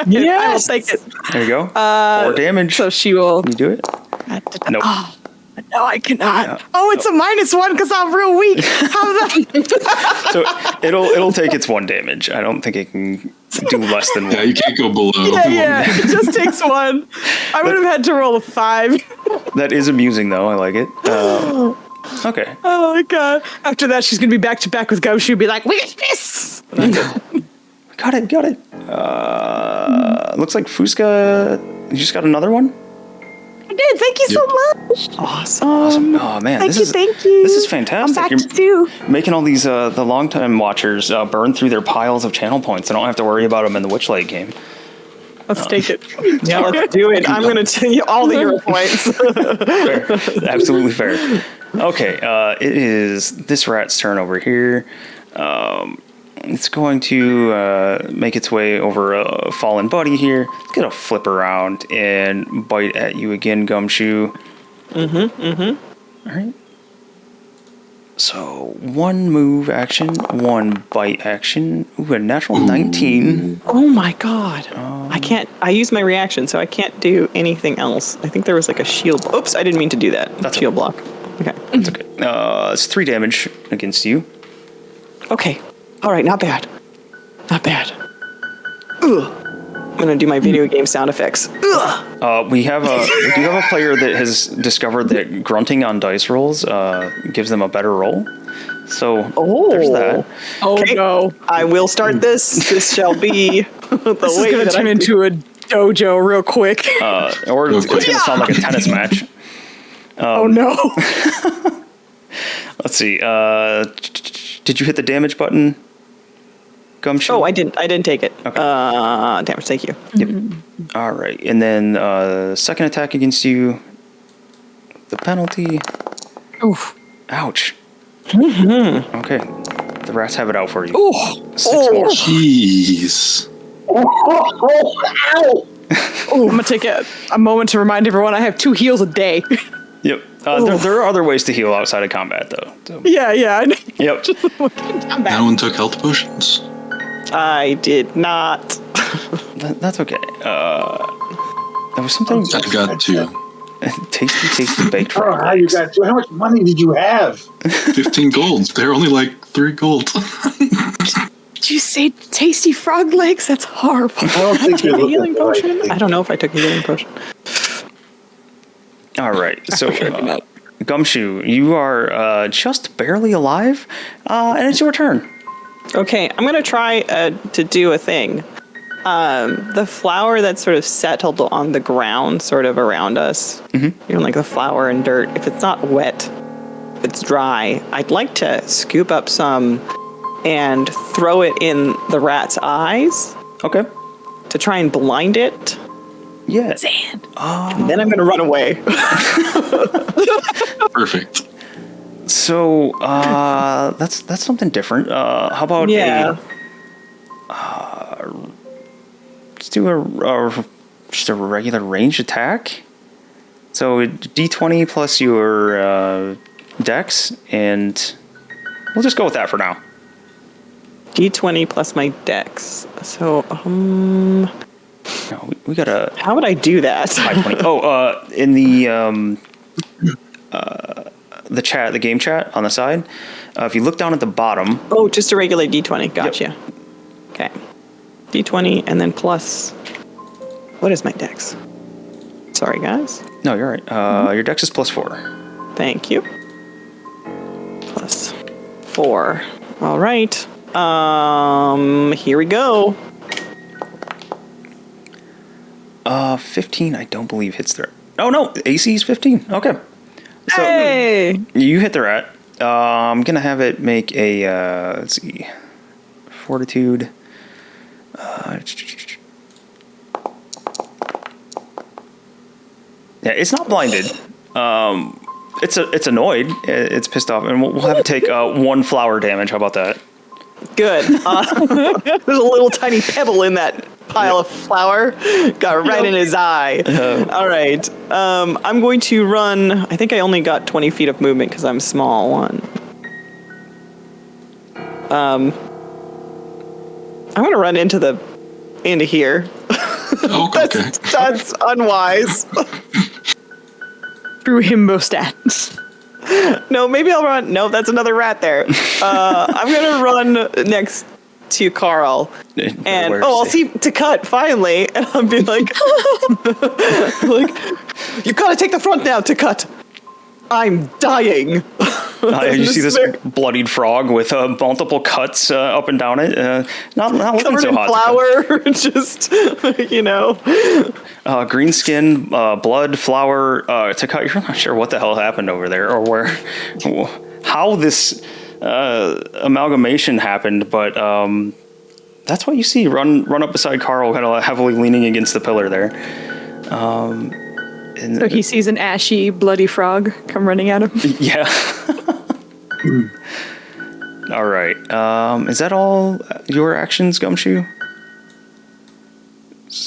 Speaker 3: Yes. I will take it.
Speaker 1: There you go. 4 damage.
Speaker 3: So she will.
Speaker 1: Can you do it? Nope.
Speaker 3: Oh, no, I cannot. Oh, it's a -1 because I'm real weak. How's that?
Speaker 1: So it'll take its 1 damage. I don't think it can do less than 1.
Speaker 4: Yeah, you can't go below.
Speaker 3: yeah. It just takes 1. I would have had to roll a 5.
Speaker 1: That is amusing though. I like it. Okay.
Speaker 3: Oh my god. After that, she's going to be back to back with Gumshoe, be like, we got this.
Speaker 1: Got it. Looks like Foozca, you just got another one?
Speaker 3: I did. Thank you so much.
Speaker 2: Awesome.
Speaker 1: Oh man,
Speaker 3: Thank
Speaker 1: this
Speaker 3: you.
Speaker 1: This is fantastic.
Speaker 3: I'm back
Speaker 1: You're
Speaker 3: to 2.
Speaker 1: making all these the long-time watchers burn through their piles of channel points. I don't have to worry about them in the Witchlight game.
Speaker 3: Let's take it.
Speaker 2: Yeah, let's do it. I'm going to tell you all the hero points.
Speaker 1: Fair. Absolutely fair. Okay, it is this rat's turn over here. It's going to make its way over a fallen buddy here. It's going to flip around and bite at you again, Gumshoe. All right. So 1 move action, 1 bite action. Ooh, a natural 19.
Speaker 2: Oh my god. I use my reaction, so I can't do anything else. I think there was like a shield. Oops, I didn't mean to do that.
Speaker 1: That's
Speaker 2: shield block. Okay.
Speaker 1: It's okay. It's 3 damage against you.
Speaker 2: Okay. All right, not bad. Not bad. Ugh. I'm going to do my video game sound effects. Ugh.
Speaker 1: We do have a player that has discovered that grunting on dice rolls gives them a better roll. So there's that.
Speaker 3: Oh
Speaker 2: Okay.
Speaker 3: no.
Speaker 2: I will start this. This shall be the
Speaker 3: This is
Speaker 2: way
Speaker 3: going to
Speaker 2: that
Speaker 3: turn
Speaker 2: I
Speaker 3: into a dojo real quick.
Speaker 1: Or it's going to sound like a tennis match.
Speaker 3: Oh no.
Speaker 1: Let's see. Did you hit the damage button, Gumshoe?
Speaker 2: Oh, I didn't take it.
Speaker 1: Okay.
Speaker 2: Damage, thank you. Yep.
Speaker 1: All right. And then second attack against you. The penalty.
Speaker 3: Oof.
Speaker 1: Ouch. Okay. The rats have it out for you.
Speaker 3: Ooh.
Speaker 1: 6 more.
Speaker 4: Jeez.
Speaker 3: I'm going to take a moment to remind everyone I have 2 heals a day.
Speaker 1: Yep. There are other ways to heal outside of combat, though. So.
Speaker 3: yeah. I know.
Speaker 1: Yep.
Speaker 4: No one took health potions.
Speaker 2: I did not.
Speaker 1: That's okay. There was something.
Speaker 4: I got 2.
Speaker 1: tasty baked
Speaker 5: Oh,
Speaker 1: frog
Speaker 5: how you
Speaker 1: legs.
Speaker 5: got? How much money did you have?
Speaker 4: 15 gold. They're only like 3 gold.
Speaker 3: Did you say tasty frog legs? That's horrible.
Speaker 5: I don't think you're
Speaker 2: A
Speaker 5: looking
Speaker 2: healing
Speaker 5: at the right
Speaker 2: potion?
Speaker 5: thing.
Speaker 2: I don't know if I took a healing potion.
Speaker 1: All right. So, Gumshoe, you are just barely alive, and it's your turn.
Speaker 2: Okay, I'm going to try to do a thing. The flour that's sort of settled on the ground sort of around us, like the flour and dirt, if it's not wet, if it's dry, I'd like to scoop up some and throw it in the rat's eyes
Speaker 1: Okay.
Speaker 2: to try and blind it.
Speaker 1: Yeah.
Speaker 2: And then I'm going to run away.
Speaker 4: Perfect.
Speaker 1: So that's something different. How about
Speaker 2: Yeah.
Speaker 1: let's do just a regular ranged attack. So D20 plus your dex, and we'll just go with that for now.
Speaker 2: D20 plus my dex. So,
Speaker 1: No, we got a
Speaker 2: How would I do that?
Speaker 1: 520. Oh, in the chat, the game chat on the side. If you look down at the bottom.
Speaker 2: Oh, just a regular D20. Gotcha. Yep. Okay. D20 and then plus. What is my dex? Sorry, guys.
Speaker 1: No, you're right. Your dex is +4.
Speaker 2: Thank you. +4. All right. Here we go.
Speaker 1: 15, I don't believe hits the. Oh no, AC is 15. Okay. So
Speaker 2: hey!
Speaker 1: You hit the rat. I'm gonna have it make a let's see, fortitude. Yeah, it's not blinded. It's annoyed. It's pissed off, and we'll have it take 1 flower damage. How about that?
Speaker 2: Good. There's a little tiny pebble in that pile of flour. Got right in his eye. All right. I'm going to run. I think I only got 20 feet of movement because I'm small. I'm going to run into here.
Speaker 4: Okay.
Speaker 2: That's unwise.
Speaker 3: Through himbo stats.
Speaker 2: No, maybe I'll run. No, that's another rat there. I'm going to run next to Carl. And, I'll see Ta-Cut finally. And I'll be like, you got to take the front now, Ta-Cut. I'm dying.
Speaker 1: You see this bloodied frog with multiple cuts up and down it. Not looking so hot.
Speaker 2: Flour, just
Speaker 1: green skin, blood, flour. Ta-Cut, you're not sure what the hell happened over there or how this amalgamation happened, but that's what you see. Run up beside Carl, kind of heavily leaning against the pillar there.
Speaker 3: So he sees an ashy, bloody frog come running at him.
Speaker 1: Yeah. All right. Is that all your actions, Gumshoe?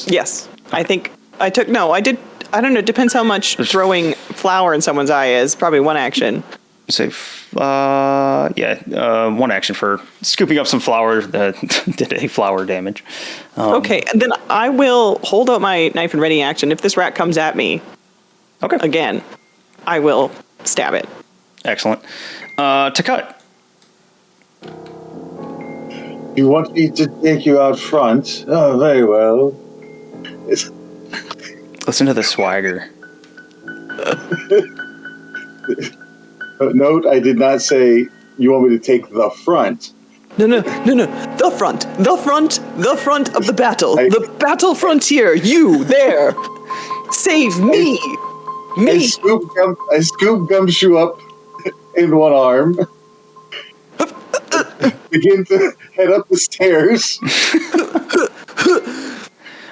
Speaker 2: Yes. I think I took... No, I did... I don't know. It depends how much throwing flour in someone's eye is. Probably one action.
Speaker 1: Say, 1 action for scooping up some flour that did a flour damage.
Speaker 2: Okay, and then I will hold out my knife and ready action. If this rat comes at me, again, I will stab it.
Speaker 1: Excellent. Ta-Cut.
Speaker 5: You want me to take you out front? Oh, very well.
Speaker 1: Listen to the swagger.
Speaker 5: Note, I did not say you want me to take the front.
Speaker 2: No. The front of the battle. The battle frontier. You, there. Save me.
Speaker 5: I scoop Gumshoe up in one arm. Begin to head up the stairs.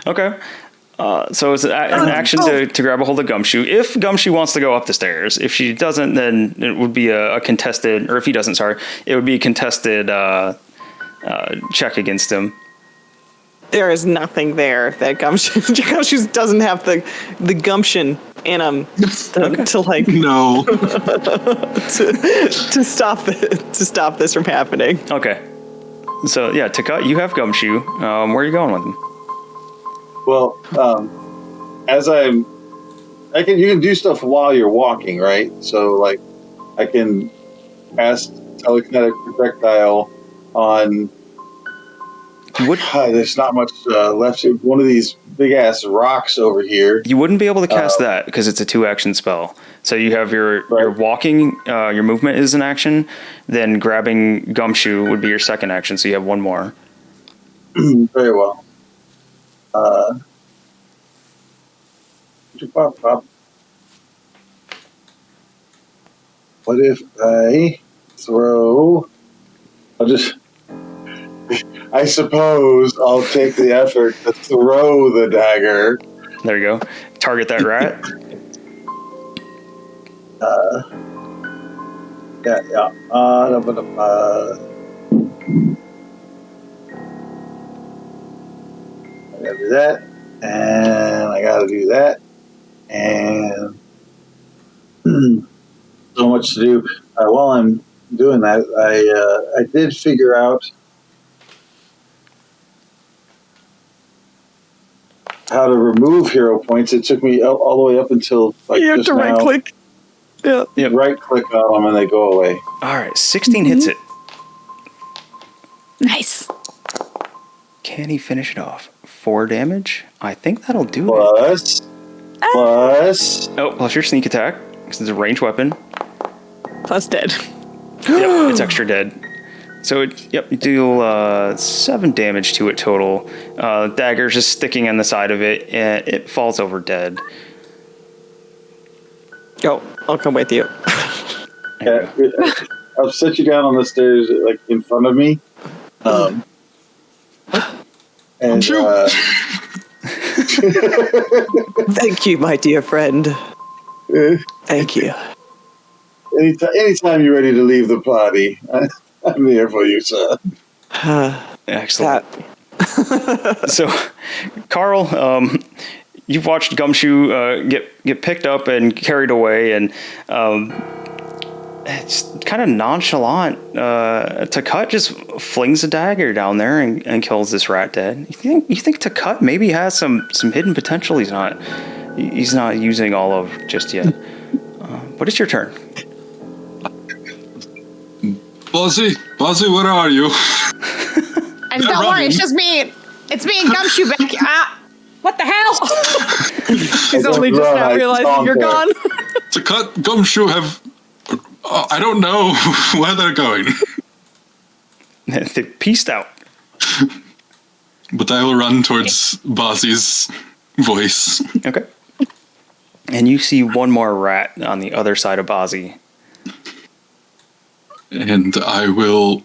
Speaker 1: Okay. So it's an action to grab a hold of Gumshoe. If Gumshoe wants to go up the stairs, if she doesn't, then it would be a contested, or if he doesn't, sorry, it would be a contested check against him.
Speaker 2: There is nothing there that Gumshoe doesn't have the gumption in him to like
Speaker 4: no
Speaker 2: to stop this from happening.
Speaker 1: Okay. So yeah, Ta-Cut, you have Gumshoe. Where are you going with him?
Speaker 5: Well, you can do stuff while you're walking, right? So, like, I can cast telekinetic projectile on. There's not much left. One of these big ass rocks over here.
Speaker 1: You wouldn't be able to cast that because it's a 2-action spell. So you have your walking, your movement is an action. Then grabbing Gumshoe would be your second action. So you have 1 more.
Speaker 5: Very well. What if I throw? I suppose I'll take the effort to throw the dagger.
Speaker 1: There you go. Target that rat.
Speaker 5: Yeah. I gotta do that, and I gotta do that, and so much to do. While I'm doing that, I did figure out how to remove hero points. It took me all the way up until like
Speaker 2: You have
Speaker 5: just
Speaker 2: to
Speaker 5: now.
Speaker 2: right click. Yeah.
Speaker 1: Yep.
Speaker 5: Right click on them and they go away.
Speaker 1: All right, 16 hits it.
Speaker 3: Nice.
Speaker 1: Can he finish it off? 4 damage? I think that'll do it.
Speaker 5: Plus.
Speaker 1: Oh, plus your sneak attack, because it's a ranged weapon.
Speaker 2: Plus dead.
Speaker 1: Yep, it's extra dead. So, you deal 7 damage to it total. Dagger's just sticking on the side of it, and it falls over dead.
Speaker 2: Go. I'll come with you.
Speaker 5: Yeah, I'll set you down on the stairs, like in front of me. And
Speaker 2: Thank you, my dear friend. Thank you.
Speaker 5: anytime you're ready to leave the party, I'm here for you, sir.
Speaker 1: Excellent. So, Carl, you've watched Gumshoe get picked up and carried away, and it's kind of nonchalant. Ta-Cut just flings a dagger down there and kills this rat dead. You think Ta-Cut maybe has some hidden potential he's not using all of just yet. But it's your turn.
Speaker 4: Bozzy, where are you?
Speaker 6: And don't worry, it's just me. It's me and Gumshoe back. What the hell?
Speaker 2: He's only just now realizing you're gone.
Speaker 4: Ta-Cut, Gumshoe have... I don't know where they're going.
Speaker 1: They pieced out.
Speaker 4: But I will run towards Bozzy's voice.
Speaker 1: Okay. And you see one more rat on the other side of Bozzy.
Speaker 4: And I will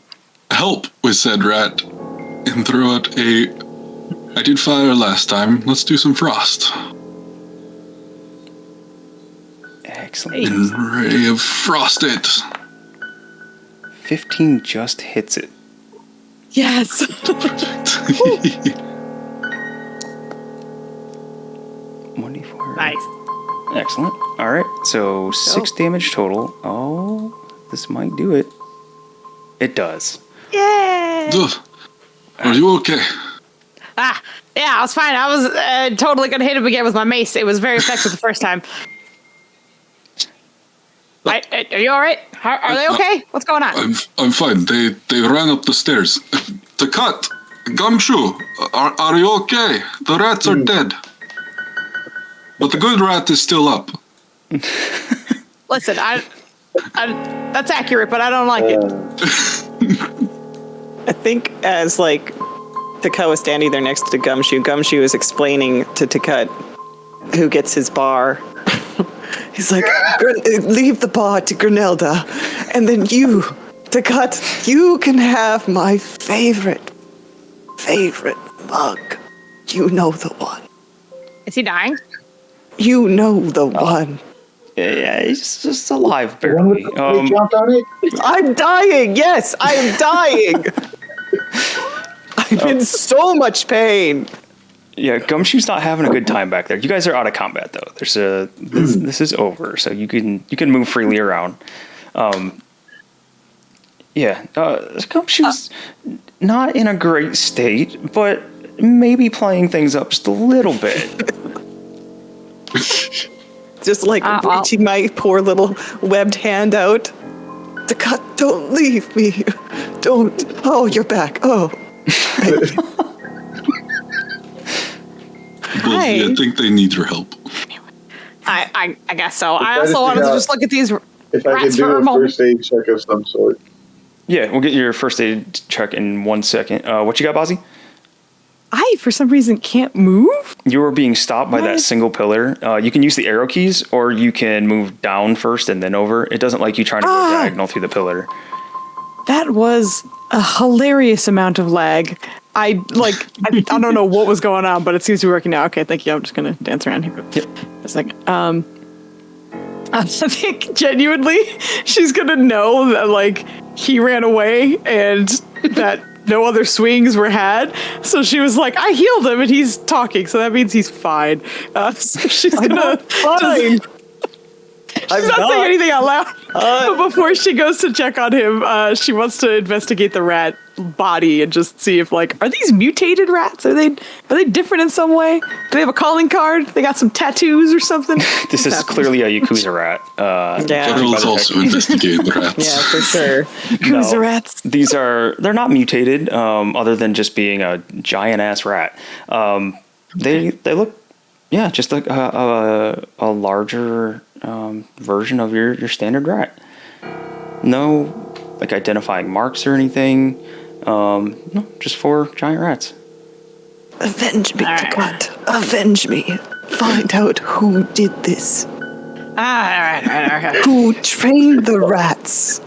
Speaker 4: help with said rat and throw out I did fire last time. Let's do some frost.
Speaker 1: Excellent.
Speaker 4: And ray of frost it.
Speaker 1: 15 just hits it.
Speaker 2: Yes.
Speaker 1: 1d4.
Speaker 3: Nice.
Speaker 1: Excellent. All right. So 6 damage total. Oh, this might do it. It does.
Speaker 3: Yay!
Speaker 4: Ugh. Are you okay?
Speaker 3: Yeah, I was fine. I was totally going to hit him again with my mace. It was very effective the first time. Are you all right? Are they okay? What's going on?
Speaker 4: I'm fine. They ran up the stairs. Ta-Cut, Gumshoe, are you okay? The rats are dead. But the good rat is still up.
Speaker 3: Listen, I that's accurate, but I don't like it.
Speaker 2: I think as like Ta-Cut was standing there next to Gumshoe, Gumshoe is explaining to Ta-Cut who gets his bar. He's like, leave the bar to Grenelda, and then you, Ta-Cut, you can have my favorite mug. You know the one.
Speaker 3: Is he dying?
Speaker 2: You know the one.
Speaker 1: Yeah, he's just alive
Speaker 5: The one with
Speaker 1: barely.
Speaker 5: the jumped on it?
Speaker 2: I'm dying. Yes, I am dying. I'm in so much pain.
Speaker 1: Yeah, Gumshoe's not having a good time back there. You guys are out of combat though. This is over, so you can move freely around. Gumshoe's not in a great state, but maybe playing things up just a little bit.
Speaker 2: Just like reaching my poor little webbed hand out. Ta-Cut, don't leave me. Don't. Oh, you're back. Oh.
Speaker 4: Bozzy, I think they need your help.
Speaker 3: I guess so. I
Speaker 5: I
Speaker 3: also
Speaker 5: just
Speaker 3: wanted to
Speaker 5: figured
Speaker 3: just look at these
Speaker 5: If I could
Speaker 3: rats
Speaker 5: do
Speaker 3: for a
Speaker 5: a
Speaker 3: moment.
Speaker 5: first aid check of some sort.
Speaker 1: Yeah, we'll get your first aid check in 1 second. What you got, Bozzy?
Speaker 2: I, for some reason, can't move?
Speaker 1: You were being stopped by that
Speaker 2: What?
Speaker 1: single pillar. You can use the arrow keys, or you can move down first and then over. It doesn't like you trying to go diagonal through the pillar.
Speaker 2: That was a hilarious amount of lag. I don't know what was going on, but it seems to be working now. Okay, thank you. I'm just going to dance around here.
Speaker 1: Yep.
Speaker 2: A second. I think genuinely she's going to know that, like, he ran away and that no other swings were had. So she was like, I healed him and he's talking. So that means he's fine. So she's going to...
Speaker 5: Fine.
Speaker 2: She's not saying anything out loud. But before she goes to check on him, she wants to investigate the rat,
Speaker 3: body and just see if like, are these mutated rats? Are they different in some way? Do they have a calling card? They got some tattoos or something?
Speaker 1: This is clearly a Yakuza rat.
Speaker 4: Carol's also investigating the rats.
Speaker 2: Yeah, for sure.
Speaker 3: Yakuza rats.
Speaker 1: They're not mutated, other than just being a giant ass rat. They look, just like a larger version of your standard rat. No, like identifying marks or anything. No, just 4 giant rats.
Speaker 2: Avenge me, Ta-Cut. Avenge me. Find out who did this.
Speaker 6: All right.
Speaker 2: Who trained the rats?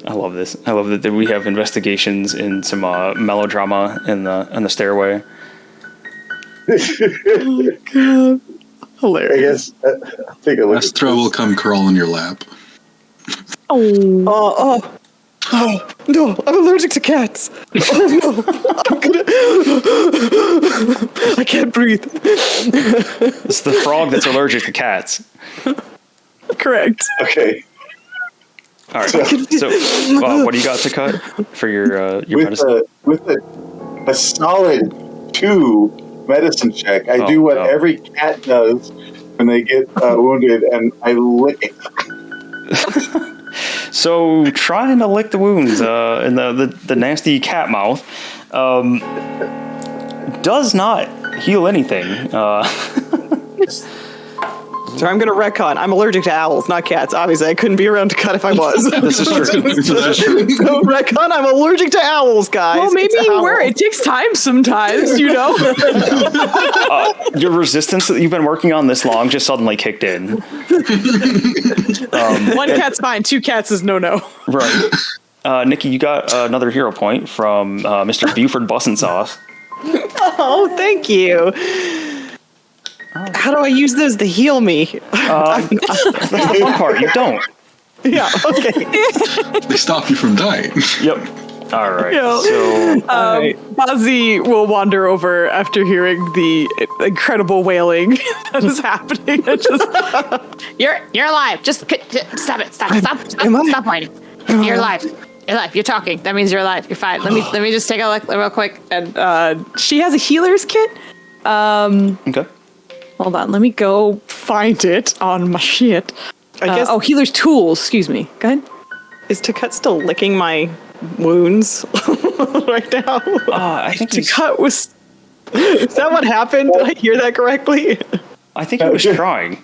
Speaker 1: I love this. I love that we have investigations and some melodrama in the stairway.
Speaker 2: Hilarious.
Speaker 5: I guess I'll take a look.
Speaker 4: Astra will come crawl in your lap.
Speaker 2: Oh, no, I'm allergic to cats. Oh, no, I can't breathe.
Speaker 1: It's the frog that's allergic to cats.
Speaker 3: Correct.
Speaker 5: Okay.
Speaker 1: All right. So, what do you got to cut for your medicine?
Speaker 5: With a solid 2 medicine check, I do what every cat does when they get wounded, and I lick it.
Speaker 1: So trying to lick the wounds in the nasty cat mouth does not heal anything.
Speaker 2: So I'm going to retcon. I'm allergic to owls, not cats. Obviously, I couldn't be around to cut if I was.
Speaker 1: This is true.
Speaker 2: So retcon, I'm allergic to owls, guys.
Speaker 3: Well, maybe
Speaker 2: It's
Speaker 3: you
Speaker 2: owl.
Speaker 3: were. It takes time sometimes, you know?
Speaker 1: Your resistance that you've been working on this long just suddenly kicked in.
Speaker 3: 1 cat's fine. 2 cats is no.
Speaker 1: Right. Nikki, you got another hero point from Mr. Buford Bussin' Sauce.
Speaker 2: Oh, thank you. How do I use those to heal me?
Speaker 1: That's the fun part. You don't.
Speaker 2: Yeah, okay.
Speaker 4: They stop you from dying.
Speaker 1: Yep. All right.
Speaker 3: Yeah.
Speaker 1: So
Speaker 3: Bozzy will wander over after hearing the incredible wailing that is happening. It's just,
Speaker 6: You're alive. Just stop it. Stop whining. You're alive. You're alive. You're talking. That means you're alive. You're fine. Let me just take a look real quick.
Speaker 3: and she has a healer's kit.
Speaker 1: okay.
Speaker 3: Hold on, let me go find it on my shit.
Speaker 2: I guess
Speaker 3: healer's tools. Excuse me. Go ahead.
Speaker 2: is Ta-Cut still licking my wounds right now?
Speaker 1: I think
Speaker 3: Ta-Cut was.
Speaker 2: Is that what happened? Did I hear that correctly?
Speaker 1: I think he was trying.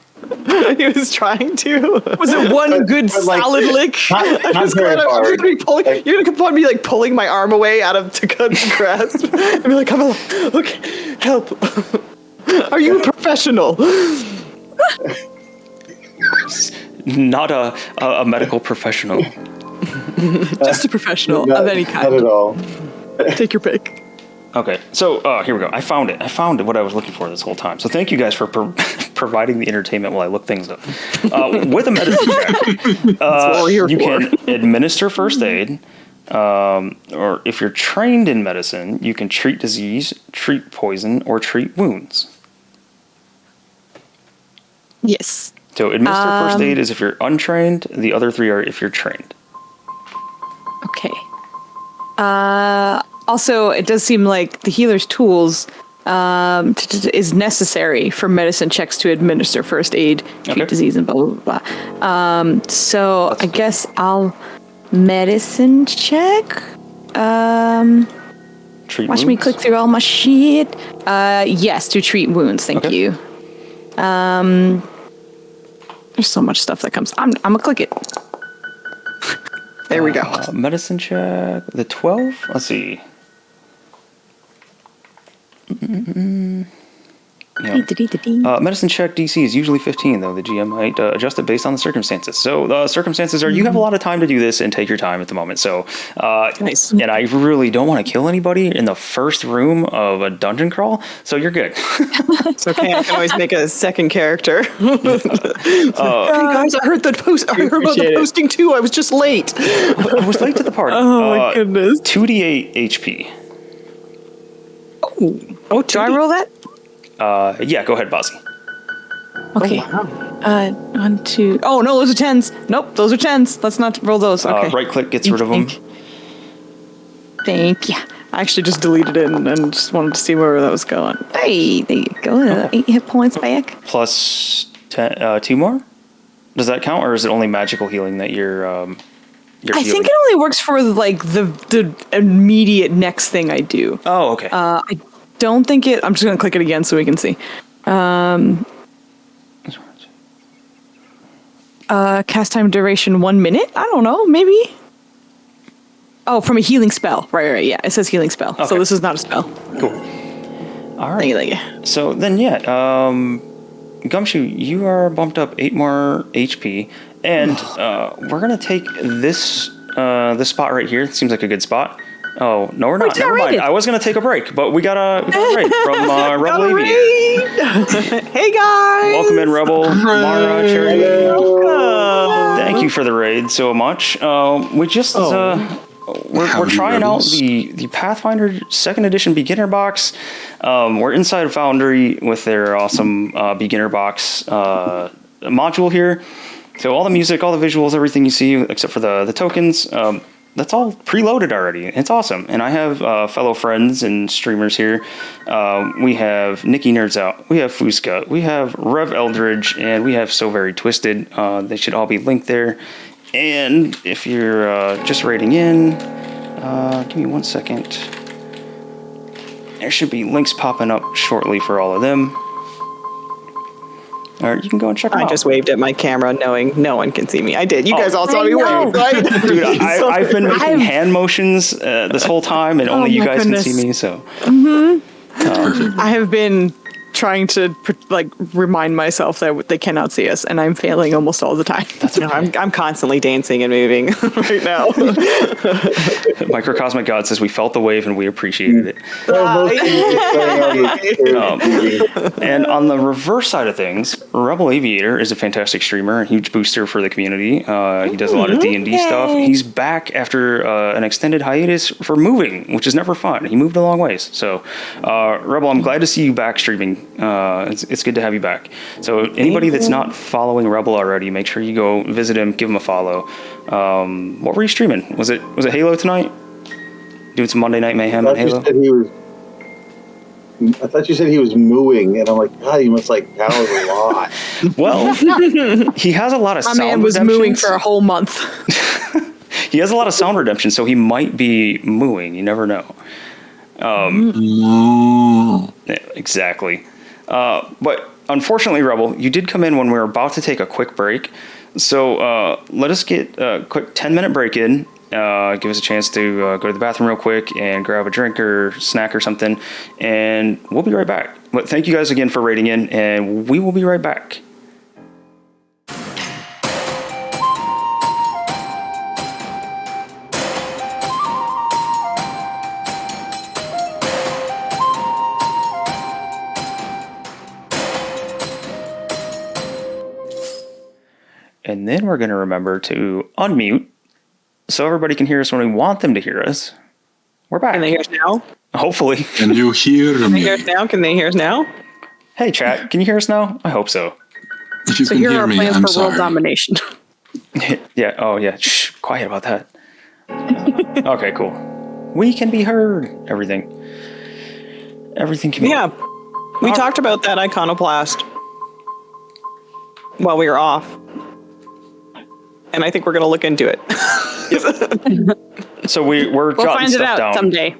Speaker 2: He was trying to.
Speaker 3: Was it one good
Speaker 5: but, like,
Speaker 3: solid lick?
Speaker 5: Not very
Speaker 2: I'm
Speaker 5: hard.
Speaker 2: gonna be pulling, you're gonna come upon me like pulling my arm away out of Ta-Cut's grasp and be like, "Come on, okay, help." Are you a professional?
Speaker 1: Not a medical professional.
Speaker 3: Just a professional
Speaker 5: Not-
Speaker 3: of any
Speaker 5: Not
Speaker 3: kind.
Speaker 5: at all.
Speaker 3: Take your pick.
Speaker 1: Okay, so here we go. I found it. I found what I was looking for this whole time. So thank you guys for providing the entertainment while I look things up. With a medicine check,
Speaker 2: what we're here
Speaker 1: you
Speaker 2: for.
Speaker 1: can administer first aid, or if you're trained in medicine, you can treat disease, treat poison, or treat wounds.
Speaker 3: Yes.
Speaker 1: So administer first aid is if you're untrained. The other 3 are if you're trained.
Speaker 3: Okay. Also, it does seem like the healer's tools is necessary for medicine checks to administer first aid, treat
Speaker 1: Okay.
Speaker 3: disease, and blah, blah, blah. So I guess I'll medicine check.
Speaker 1: Treat
Speaker 3: Watch
Speaker 1: wounds.
Speaker 3: me click through all my shit. Yes, to treat wounds. Thank
Speaker 1: Okay.
Speaker 3: you. There's so much stuff that comes. I'm gonna click it.
Speaker 2: There we go.
Speaker 1: Medicine check. The 12? Let's see. Medicine check DC is usually 15, though. The GM might adjust it based on the circumstances. So the circumstances are you have a lot of time to do this and take your time at the moment. So,
Speaker 2: Nice.
Speaker 1: And I really don't want to kill anybody in the first room of a dungeon crawl. So you're good.
Speaker 2: It's okay. I can always make a second character. Hey guys, I heard the post. I heard about the
Speaker 3: appreciate it.
Speaker 2: posting too. I was just late.
Speaker 1: I was late to the party.
Speaker 3: Oh my goodness.
Speaker 1: 2d8 HP.
Speaker 3: Oh, do I roll that?
Speaker 1: Yeah, go ahead, Bozzy.
Speaker 3: Okay. 1, 2. Oh no, those are 10s. Nope, those are 10s. Let's not roll those. Okay.
Speaker 1: Right click gets rid of them.
Speaker 3: Thank you.
Speaker 2: I actually just deleted it and just wanted to see where that was going.
Speaker 3: Hey, there you go. 8 hit points back.
Speaker 1: Plus 2 more? Does that count, or is it only magical healing that you're
Speaker 2: I
Speaker 1: healing?
Speaker 2: think it only works for like the immediate next thing I do.
Speaker 1: Oh, okay.
Speaker 2: I don't think it. I'm just gonna click it again so we can see. Cast time duration 1 minute. I don't know. Maybe. Oh, from a healing spell. Right. Yeah, it says healing spell.
Speaker 1: Okay.
Speaker 2: So this is not a spell.
Speaker 1: Cool. All right.
Speaker 2: Thank you.
Speaker 1: So then, Gumshoe, you are bumped up 8 more HP, and we're gonna take this spot right here. It seems like a good spot. Oh no, we're not. Never mind. I was gonna take a break, but we got a break from Rebel Aviator.
Speaker 2: Hey guys.
Speaker 1: Welcome in, Rebel. Mara, Cherry.
Speaker 2: Welcome.
Speaker 1: Thank you for the raid so much. We just we're trying out the Pathfinder 2nd edition beginner box. We're inside Foundry with their awesome beginner box module here. So all the music, all the visuals, everything you see except for the tokens, that's all preloaded already. It's awesome. And I have fellow friends and streamers here. We have NikkiNerdsOut, we have Foozca, we have RevEldridge, and we have Soverytwisted. They should all be linked there. And if you're just raiding in, give me 1 second. There should be links popping up shortly for all of them. Or you can go and check them out.
Speaker 2: I just waved at my camera knowing no one can see me. I did. You guys all saw me wave, right?
Speaker 1: Dude, I've been making hand motions this whole time, and only you guys can see me, so.
Speaker 2: I have been trying to remind myself that they cannot see us, and I'm failing almost all the time. I'm constantly dancing and moving right now.
Speaker 1: Microcosmic God says we felt the wave and we appreciated it. And on the reverse side of things, Rebel Aviator is a fantastic streamer, a huge booster for the community. He does a lot of D&D stuff. He's back after an extended hiatus for moving, which is never fun. He moved a long ways. So, Rebel, I'm glad to see you back streaming. It's good to have you back. So anybody that's not following Rebel already, make sure you go visit him, give him a follow. What were you streaming? Was it Halo tonight? Doing some Monday Night Mayhem on Halo?
Speaker 5: I thought you said he was mooing, and I'm like, God, he must that was a lot.
Speaker 1: Well, he has a lot of sound
Speaker 2: man was mooing for a whole month.
Speaker 1: He has a lot of sound redemption, so he might be mooing. You never know. Yeah, exactly. But unfortunately, Rebel, you did come in when we were about to take a quick break. So let us get a quick 10-minute break in. Give us a chance to go to the bathroom real quick and grab a drink or snack or something. And we'll be right back. But thank you guys again for raiding in, and we will be right back. And then we're going to remember to unmute so everybody can hear us when we want them to hear us. We're back.
Speaker 2: Can they hear us now?
Speaker 1: Hopefully.
Speaker 4: Can you hear me?
Speaker 2: Can they hear us now? Can they hear us now?
Speaker 1: Hey, chat. Can you hear us now? I hope so.
Speaker 4: If you
Speaker 2: So
Speaker 4: can
Speaker 2: here are
Speaker 4: hear
Speaker 2: our
Speaker 4: me,
Speaker 2: plans
Speaker 4: I'm
Speaker 2: for
Speaker 4: sorry.
Speaker 2: world domination.
Speaker 1: Yeah. Oh, yeah. Shh. Quiet about that. Okay, cool. We can be heard. Everything can be
Speaker 2: Yeah. We talked about that iconoplast while we were off. And I think we're going to look into it.
Speaker 1: So we're
Speaker 3: We'll
Speaker 1: jotting
Speaker 3: find it
Speaker 1: stuff
Speaker 3: out
Speaker 1: down.
Speaker 3: someday.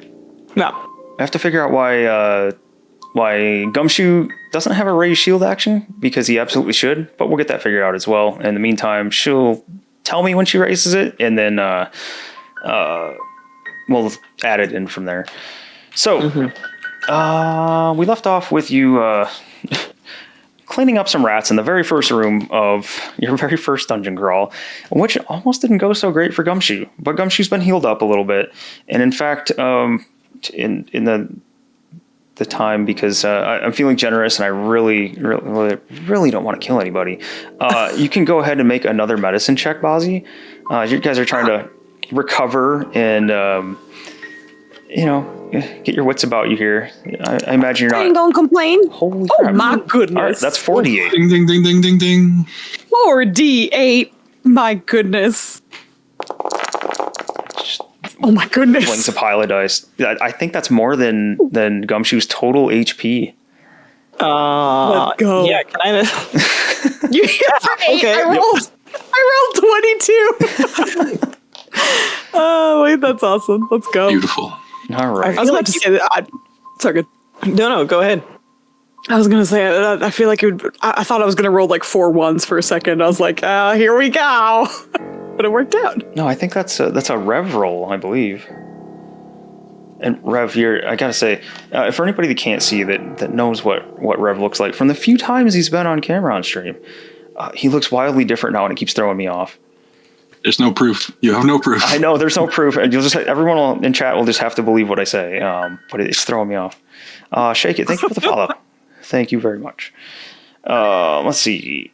Speaker 2: No.
Speaker 1: I have to figure out why Gumshoe doesn't have a raised shield action, because he absolutely should, but we'll get that figured out as well. In the meantime, she'll tell me when she raises it, and then we'll add it in from there. So, we left off with you cleaning up some rats in the very first room of your very first dungeon crawl, which almost didn't go so great for Gumshoe. But Gumshoe's been healed up a little bit, and in fact, in the time, because I'm feeling generous and I really don't want to kill anybody, you can go ahead and make another medicine check, Bozzy. You guys are trying to recover and get your wits about you here. I imagine you're
Speaker 3: I ain't
Speaker 1: not.
Speaker 3: gonna complain.
Speaker 1: Holy
Speaker 2: Oh
Speaker 1: crap!
Speaker 2: my goodness.
Speaker 1: All right, that's 48.
Speaker 4: Ding, ding, ding, ding, ding, ding.
Speaker 2: 4D8. My goodness.
Speaker 3: Oh my goodness.
Speaker 1: flings a pile of dice. I think that's more than Gumshoe's total HP.
Speaker 3: Let's go.
Speaker 2: Yeah, can I?
Speaker 3: Okay. I rolled 22. Oh, wait, that's awesome. Let's go.
Speaker 4: Beautiful.
Speaker 1: All right.
Speaker 3: I was about to say that. Sorry, good.
Speaker 2: No, go ahead.
Speaker 3: I was going to say, I feel like it would, I thought I was going to roll like 4 ones for a second. I was like, here we go. But it worked out.
Speaker 1: No, I think that's a Rev roll, I believe. And Rev, I gotta say, for anybody that can't see that knows what Rev looks like, from the few times he's been on camera on stream, he looks wildly different now, and it keeps throwing me off.
Speaker 4: There's no proof. You have no proof.
Speaker 1: I know there's no proof, and everyone in chat will just have to believe what I say. But it's throwing me off. Shake it. Thank you for the follow. Thank you very much. Let's see.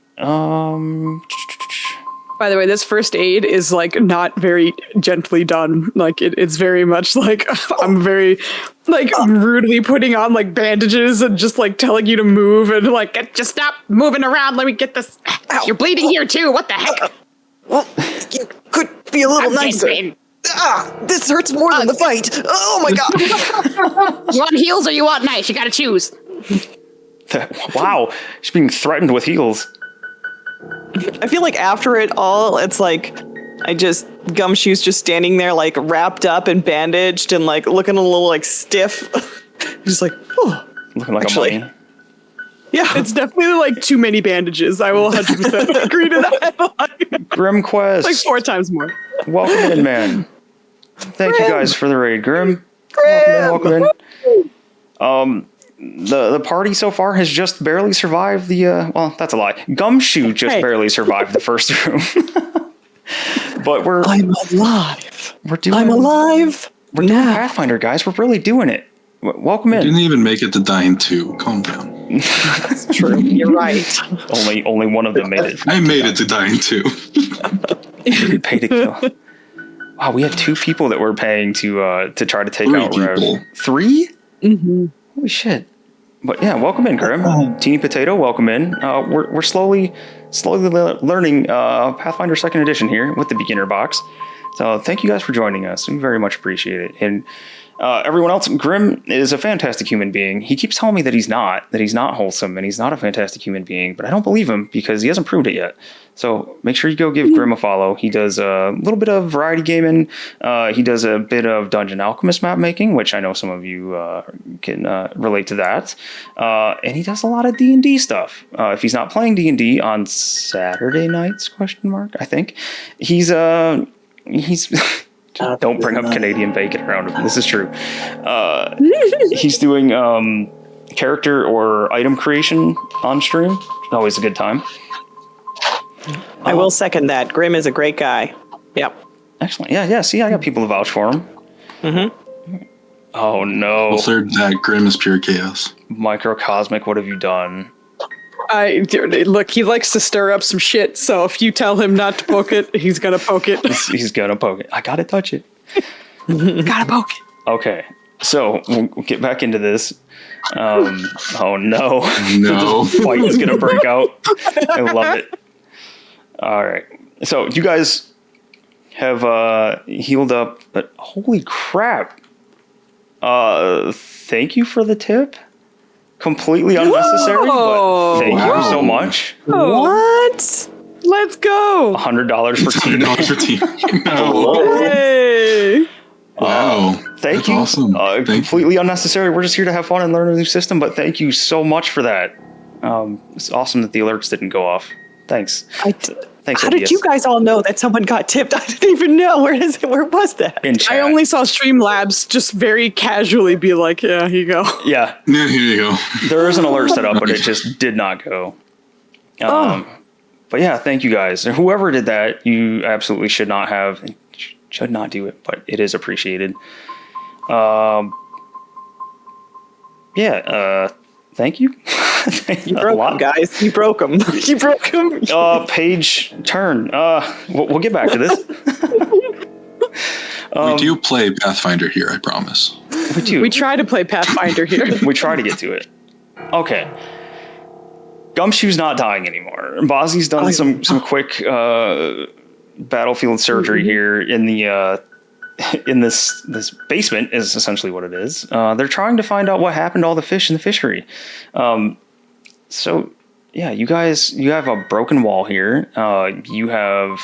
Speaker 3: By the way, this first aid is like not very gently done. Like it's very much like I'm very like rudely putting on like bandages and just like telling you to move and like
Speaker 6: Just stop moving around. Let me get this. You're bleeding here too. What the heck?
Speaker 2: Well, you could be a little nicer. This hurts more than the fight. Oh my god.
Speaker 6: You want heals or you want nice? You gotta choose.
Speaker 1: Wow, she's being threatened with heals.
Speaker 2: I feel like after it all, it's like Gumshoe's just standing there like wrapped up and bandaged and like looking a little like stiff. Just like, oh.
Speaker 1: Looking like
Speaker 2: Actually,
Speaker 1: a mummy.
Speaker 2: Yeah,
Speaker 3: it's definitely like too many bandages. I will 100% agree to that.
Speaker 1: Grim Quest.
Speaker 3: Like 4 times more.
Speaker 1: Welcome in, man. Thank you guys for the raid, Grim. Welcome in. The party so far has just barely survived the well, that's a lie. Gumshoe just barely survived the first room. But
Speaker 2: I'm alive.
Speaker 1: I'm
Speaker 2: alive.
Speaker 1: We're doing Pathfinder, guys. We're really doing it. Welcome in.
Speaker 4: Didn't even make it to Dying 2. Calm down.
Speaker 2: That's true. You're right.
Speaker 1: Only one of them made it.
Speaker 4: I made it to Dying 2.
Speaker 1: Pay to kill. Wow, we had 2 people that were paying to try to take
Speaker 4: 3
Speaker 1: out Rev.
Speaker 4: people.
Speaker 1: 3? Mm-hmm. Holy shit. But yeah, welcome in, Grim. Teeny Potato, welcome in. We're slowly learning Pathfinder 2nd Edition here with the beginner box. So thank you guys for joining us. We very much appreciate it. And everyone else, Grim is a fantastic human being. He keeps telling me that he's not wholesome and he's not a fantastic human being, but I don't believe him because he hasn't proved it yet. So make sure you go give Grim a follow. He does a little bit of variety gaming. He does a bit of Dungeon Alchemist map making, which I know some of you can relate to that. And he does a lot of D&D stuff. If he's not playing D&D on Saturday nights, I think he's don't bring up Canadian bacon around him. This is true. He's doing character or item creation on stream. Always a good time.
Speaker 2: I will second that. Grim is a great guy. Yep.
Speaker 1: Excellent. Yeah. See, I got people to vouch for him. Mm-hmm. Oh, no.
Speaker 4: Well, third, that Grim is pure chaos.
Speaker 1: Microcosmic, what have you done?
Speaker 3: Look, he likes to stir up some shit, so if you tell him not to poke it, he's gonna poke it.
Speaker 1: He's gonna poke it. I gotta touch it.
Speaker 3: Gotta poke it.
Speaker 1: Okay, so we'll get back into this. Oh no.
Speaker 4: No.
Speaker 1: The fight is gonna break out. I love it. All right, so you guys have healed up, but holy crap. Thank you for the tip. Completely unnecessary, but thank you so much.
Speaker 2: What?
Speaker 3: Let's go.
Speaker 1: $100 for team.
Speaker 4: $100 for team. No.
Speaker 3: Hey.
Speaker 4: Wow.
Speaker 1: Thank
Speaker 4: That's
Speaker 1: you.
Speaker 4: Awesome. Thank
Speaker 1: Completely unnecessary. We're just here to have fun and learn a new system, but thank you so much for that. It's awesome that the alerts didn't go off. Thanks. Thanks.
Speaker 2: How did you guys all know that someone got tipped? I didn't even know. Where was that?
Speaker 1: In chat.
Speaker 3: I only saw Streamlabs just very casually be like, yeah, here you go.
Speaker 1: Yeah.
Speaker 4: Yeah, here you go.
Speaker 1: There is an alert set up, but it just did not go. But yeah, thank you guys. And whoever did that, you absolutely should not do it, but it is appreciated. Thank you.
Speaker 2: You broke them, guys. You broke them. You broke them.
Speaker 1: Page turn. We'll get back to this.
Speaker 4: We do play Pathfinder here, I promise.
Speaker 1: We do.
Speaker 3: We try to play Pathfinder here.
Speaker 1: We try to get to it. Okay. Gumshoe's not dying anymore. Bozzy's done some quick battlefield surgery here in the in this basement is essentially what it is. They're trying to find out what happened to all the fish in the fishery. So yeah, you have a broken wall here. You have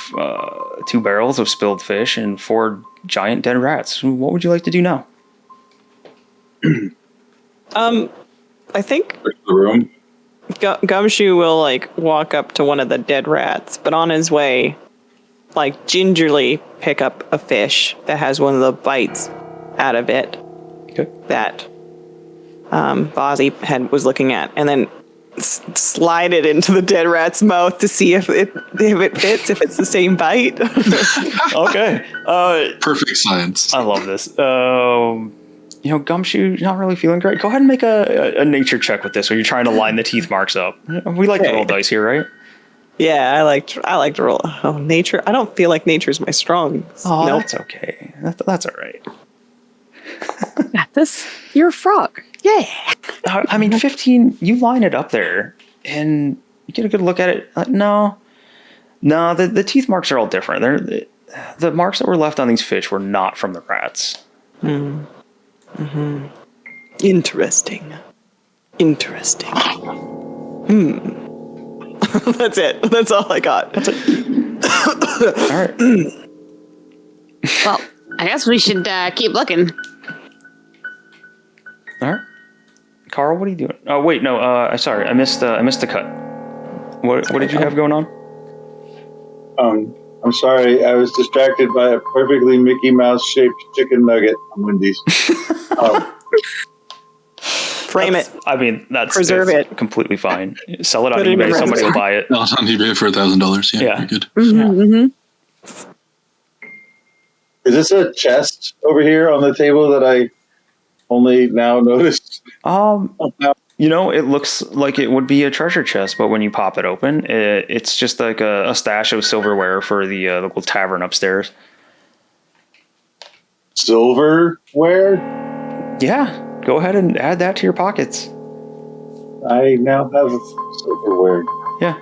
Speaker 1: 2 barrels of spilled fish and 4 giant dead rats. What would you like to do now?
Speaker 2: I think
Speaker 5: The room.
Speaker 2: Gumshoe will like walk up to one of the dead rats, but on his way, like gingerly pick up a fish that has one of the bites out of it
Speaker 1: Okay.
Speaker 2: that Bozzy was looking at, and then slide it into the dead rat's mouth to see if it fits, if it's the same bite.
Speaker 1: Okay.
Speaker 4: Perfect science.
Speaker 1: I love this. Gumshoe, not really feeling great. Go ahead and make a nature check with this, where you're trying to line the teeth marks up. We like to roll dice here, right?
Speaker 2: Yeah, I like to roll. Oh, nature. I don't feel like nature's my strong.
Speaker 1: Oh,
Speaker 2: Nope.
Speaker 1: that's okay. That's all right.
Speaker 3: Got this. You're a frog. Yeah.
Speaker 1: I mean, 15, you line it up there, and you get a good look at it. No, the teeth marks are all different. The marks that were left on these fish were not from the rats.
Speaker 2: Interesting. That's it. That's all I got.
Speaker 1: All right.
Speaker 6: Well, I guess we should keep looking.
Speaker 1: All right. Carl, what are you doing? Oh, wait, no, sorry, I missed the cut. What did you have going on?
Speaker 5: I'm sorry, I was distracted by a perfectly Mickey Mouse shaped chicken nugget from Wendy's.
Speaker 2: Frame it.
Speaker 1: I mean,
Speaker 2: Preserve
Speaker 1: it's
Speaker 2: it.
Speaker 1: completely fine. Sell it on
Speaker 2: Put it in
Speaker 1: eBay.
Speaker 2: your
Speaker 1: Somebody will
Speaker 2: resume.
Speaker 1: buy it.
Speaker 4: No, it's on eBay for $1,000. Yeah,
Speaker 1: Yeah.
Speaker 4: you're good.
Speaker 5: Is this a chest over here on the table that I only now noticed?
Speaker 1: It looks like it would be a treasure chest, but when you pop it open, it's just like a stash of silverware for the local tavern upstairs.
Speaker 5: Silverware?
Speaker 1: Yeah, go ahead and add that to your pockets.
Speaker 5: I now have silverware.
Speaker 1: Yeah.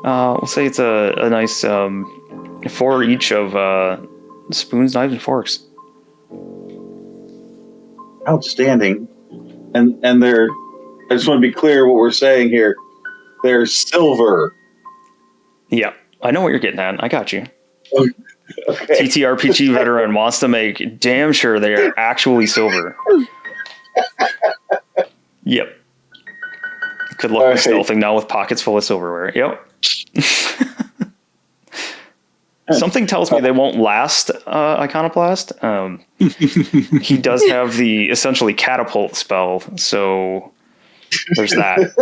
Speaker 1: We'll say it's a nice 4 each of spoons, knives, and forks.
Speaker 5: Outstanding. And they're, I just want to be clear what we're saying here. They're silver.
Speaker 1: Yeah, I know what you're getting at. I got you.
Speaker 5: Okay.
Speaker 1: TTRPG veteran wants to make damn sure they are actually silver. Yep. Good luck with stealthing now with pockets full of silverware. Yep. Something tells me they won't last Iconoclast. He does have the essentially catapult spell, so there's that.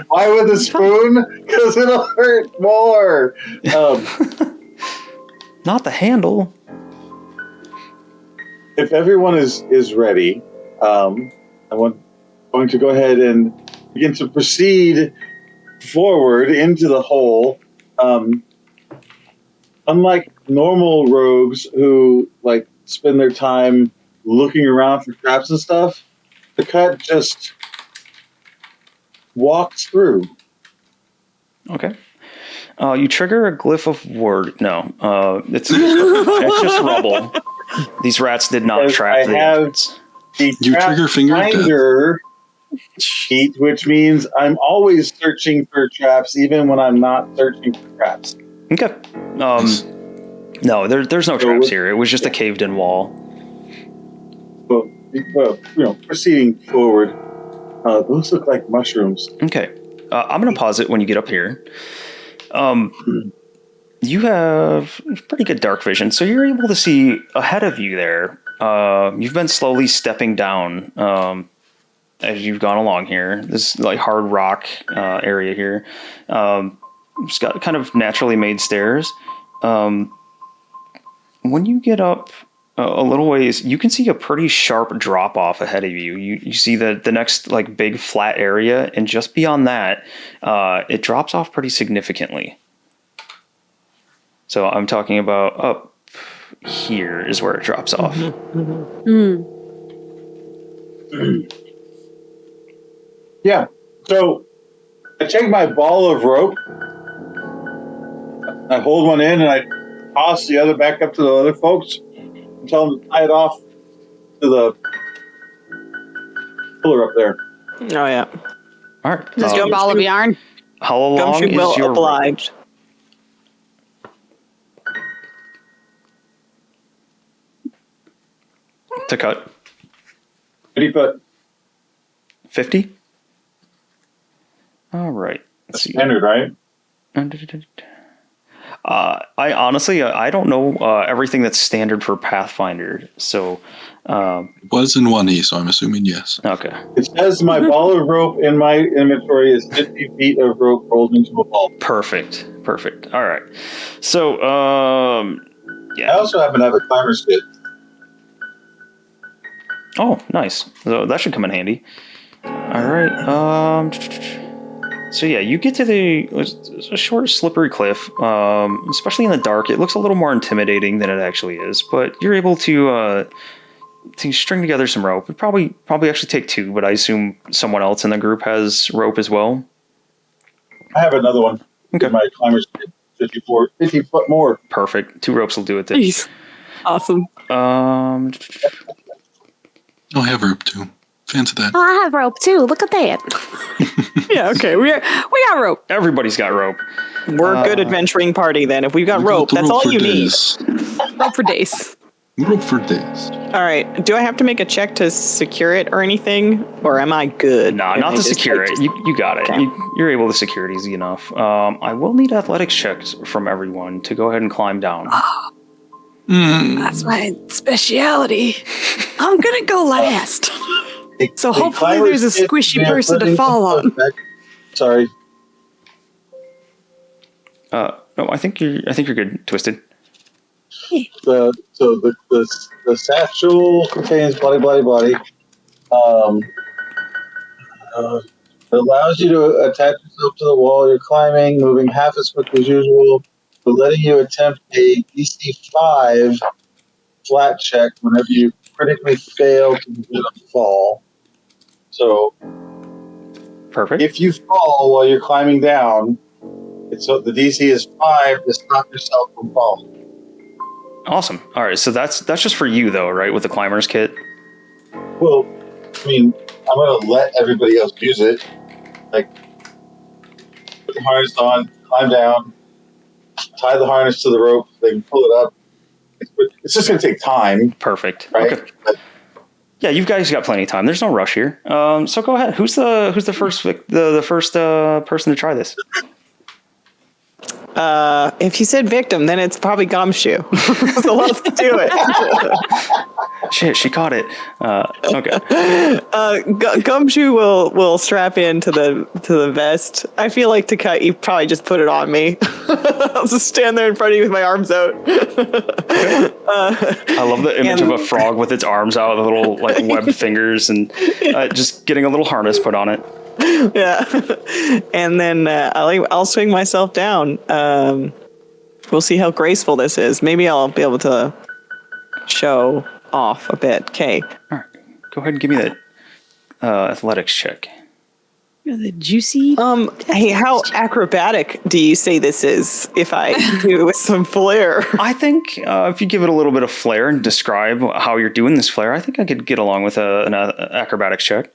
Speaker 5: Why with a spoon? Because it'll hurt more.
Speaker 1: Not the handle.
Speaker 5: If everyone is ready, I'm going to go ahead and begin to proceed forward into the hole. Unlike normal rogues who like spend their time looking around for traps and stuff, the cut just walks through.
Speaker 1: Okay. You trigger a glyph of word. No, it's just rubble. These rats did not
Speaker 5: Because
Speaker 1: trap the
Speaker 5: I have
Speaker 1: entrance.
Speaker 5: The
Speaker 4: You
Speaker 5: trap
Speaker 4: trigger finger of death.
Speaker 5: finder sheet, which means I'm always searching for traps, even when I'm not searching for traps.
Speaker 1: Okay. No, there's no traps here. It was just a caved-in wall.
Speaker 5: Well, proceeding forward, those look like mushrooms.
Speaker 1: Okay. I'm going to pause it when you get up here. You have pretty good dark vision, so you're able to see ahead of you there. You've been slowly stepping down as you've gone along here. This like hard rock area here. It's got kind of naturally made stairs. When you get up a little ways, you can see a pretty sharp drop off ahead of you. You see the next like big flat area, and just beyond that, it drops off pretty significantly. So I'm talking about up here is where it drops off.
Speaker 5: Yeah. So I take my ball of rope, I hold one end, and I toss the other back up to the other folks and tell them to tie it off to the pillar up there.
Speaker 2: Oh yeah.
Speaker 1: All right.
Speaker 6: Just a ball of yarn.
Speaker 1: How long
Speaker 2: Gumshoe
Speaker 1: is
Speaker 2: will
Speaker 1: your rope?
Speaker 2: oblige.
Speaker 1: To cut?
Speaker 5: 50 foot.
Speaker 1: 50? All right. Let's see.
Speaker 5: Standard, right?
Speaker 1: I honestly, I don't know everything that's standard for Pathfinder. So,
Speaker 4: Was in 1E, so I'm assuming yes.
Speaker 1: okay.
Speaker 5: It says my ball of rope in my inventory is 50 feet of rope rolled into a ball.
Speaker 1: Perfect. All right. So,
Speaker 5: I
Speaker 1: yeah.
Speaker 5: also happen to have a climber's kit.
Speaker 1: Oh, nice. So that should come in handy. All right. So yeah, you get to it's a short, slippery cliff. Especially in the dark, it looks a little more intimidating than it actually is. But you're able to string together some rope. It probably actually take two, but I assume someone else in the group has rope as well.
Speaker 5: I have another one.
Speaker 1: Okay.
Speaker 5: In my climber's kit. 50 foot more.
Speaker 1: Perfect. 2 ropes will do it. Then.
Speaker 3: Jeez. Awesome.
Speaker 4: I have rope too. Fancy that.
Speaker 6: Oh, I have rope too. Look at that.
Speaker 3: Yeah, okay. We got rope.
Speaker 1: Everybody's got rope.
Speaker 2: We're a good adventuring party then. If we've got
Speaker 4: We
Speaker 2: rope,
Speaker 4: got the
Speaker 2: that's
Speaker 4: rope
Speaker 2: all
Speaker 4: for
Speaker 2: you need.
Speaker 4: days.
Speaker 3: Rope for days.
Speaker 4: Rope for days.
Speaker 2: All right. Do I have to make a check to secure it or anything? Or am I good?
Speaker 1: Nah,
Speaker 2: Am
Speaker 1: not
Speaker 2: I
Speaker 1: to
Speaker 2: just,
Speaker 1: secure
Speaker 2: like,
Speaker 1: it.
Speaker 2: just-
Speaker 1: You got it.
Speaker 2: Okay.
Speaker 1: You're able to secure it easy enough. I will need athletics checks from everyone to go ahead and climb down.
Speaker 3: That's my speciality. I'm gonna go last. So hopefully there's a squishy person to fall on.
Speaker 5: Sorry.
Speaker 1: No, I think you're good, Twisted.
Speaker 5: The satchel contains blah. It allows you to attach yourself to the wall you're climbing, moving half as quick as usual, but letting you attempt a DC 5 flat check whenever you critically fail to do a fall. So
Speaker 1: Perfect.
Speaker 5: if you fall while you're climbing down, the DC is 5 to stop yourself from falling.
Speaker 1: Awesome. All right, so that's just for you though, right? With the climber's kit.
Speaker 5: Well, I mean, I'm going to let everybody else use it. Like, put the harness on, climb down, tie the harness to the rope, they can pull it up. It's just going to take time,
Speaker 1: Perfect.
Speaker 5: right?
Speaker 1: Okay. Yeah, you guys got plenty of time. There's no rush here. So go ahead. Who's the first person to try this?
Speaker 2: If you said victim, then it's probably Gumshoe. So let's do it.
Speaker 1: Shit, she caught it. Okay.
Speaker 2: Gumshoe will strap into the vest. I feel like to cut, you probably just put it on me. I'll just stand there in front of you with my arms out.
Speaker 1: I love the image of a frog with its arms out, with little like webbed fingers, and just getting a little harness put on it.
Speaker 2: Yeah, and then I'll swing myself down. We'll see how graceful this is. Maybe I'll be able to show off a bit. Okay.
Speaker 1: All right, go ahead and give me that athletics check.
Speaker 3: The juicy.
Speaker 2: Hey, how acrobatic do you say this is? If I do it with some flair.
Speaker 1: I think if you give it a little bit of flair and describe how you're doing this flair, I think I could get along with an acrobatics check.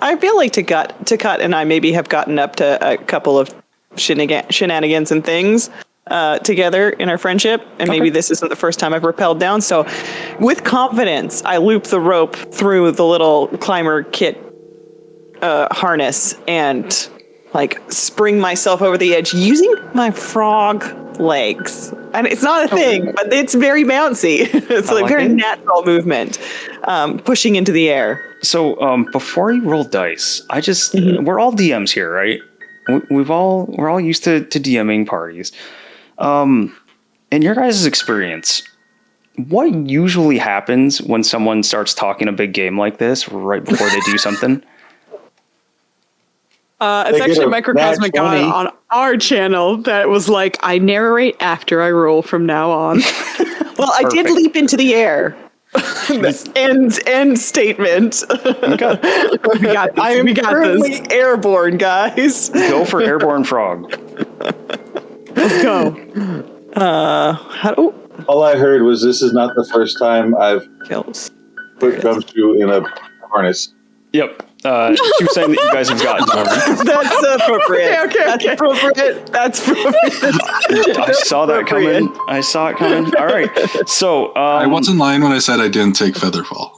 Speaker 2: I feel like to cut, and I maybe have gotten up to a couple of shenanigans and things together in our friendship, and maybe this isn't the first time I've rappelled down. So, with confidence, I loop the rope through the little climber kit harness and like spring myself over the edge using my frog legs. And it's not a thing, but it's very bouncy. It's like very natural movement, pushing into the air.
Speaker 1: So before you roll dice, I just we're all DMs here, right? We're all used to DMing parties. In your guys' experience, what usually happens when someone starts talking a big game like this right before they do something?
Speaker 3: It's actually a microcosmic on our channel that was like, I narrate after I roll from now on.
Speaker 2: Well, I did leap into the air. End statement.
Speaker 1: Okay.
Speaker 2: I am currently airborne, guys.
Speaker 1: Go for airborne frog.
Speaker 3: Let's go.
Speaker 5: All I heard was this is not the first time I've
Speaker 2: kills.
Speaker 5: put Gumshoe in a harness.
Speaker 1: Yep. She was saying that you guys have gotten
Speaker 2: That's appropriate.
Speaker 3: Okay.
Speaker 2: That's appropriate. That's appropriate.
Speaker 1: I saw that coming. I saw it coming. All right. So
Speaker 4: I wasn't lying when I said I didn't take Featherfall.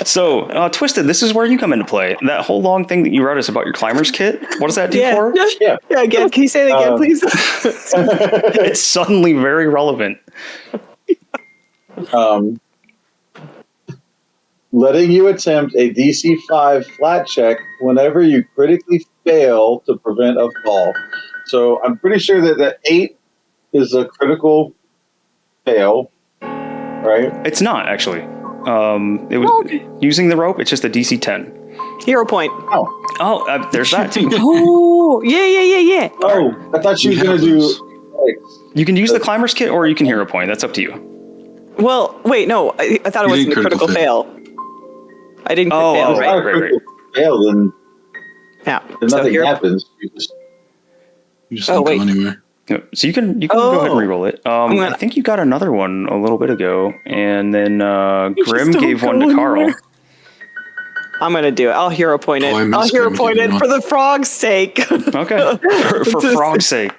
Speaker 1: So, Twisted, this is where you come into play. That whole long thing that you wrote us about your climber's kit, what does that do for?
Speaker 5: Yeah.
Speaker 2: Again, can you say it again, please?
Speaker 1: It's suddenly very relevant.
Speaker 5: Letting you attempt a DC 5 flat check whenever you critically fail to prevent a fall. So I'm pretty sure that the 8 is a critical fail, right?
Speaker 1: It's not, actually. It was using the rope, it's just a DC 10.
Speaker 2: Hero point.
Speaker 5: Oh,
Speaker 1: There's that too.
Speaker 2: Oh, yeah.
Speaker 5: Oh, I thought you were going to do... Like,
Speaker 1: You can use the climber's kit or you can hero point. That's up to you.
Speaker 2: Well, wait, no. I thought it wasn't a critical fail. I didn't fail, right?
Speaker 1: Right.
Speaker 5: Fail, then
Speaker 2: Yeah.
Speaker 5: nothing happens. You
Speaker 4: You just don't go anywhere.
Speaker 1: Yep. So you can go ahead and reroll it. I think you got another one a little bit ago, and then Grim gave one to Carl.
Speaker 2: I'm gonna do it. I'll hero point it.
Speaker 4: Oh, I missed
Speaker 2: I'll hero
Speaker 4: Grim
Speaker 2: point it
Speaker 4: giving
Speaker 2: for the frog's sake.
Speaker 1: Okay, for frog's sake.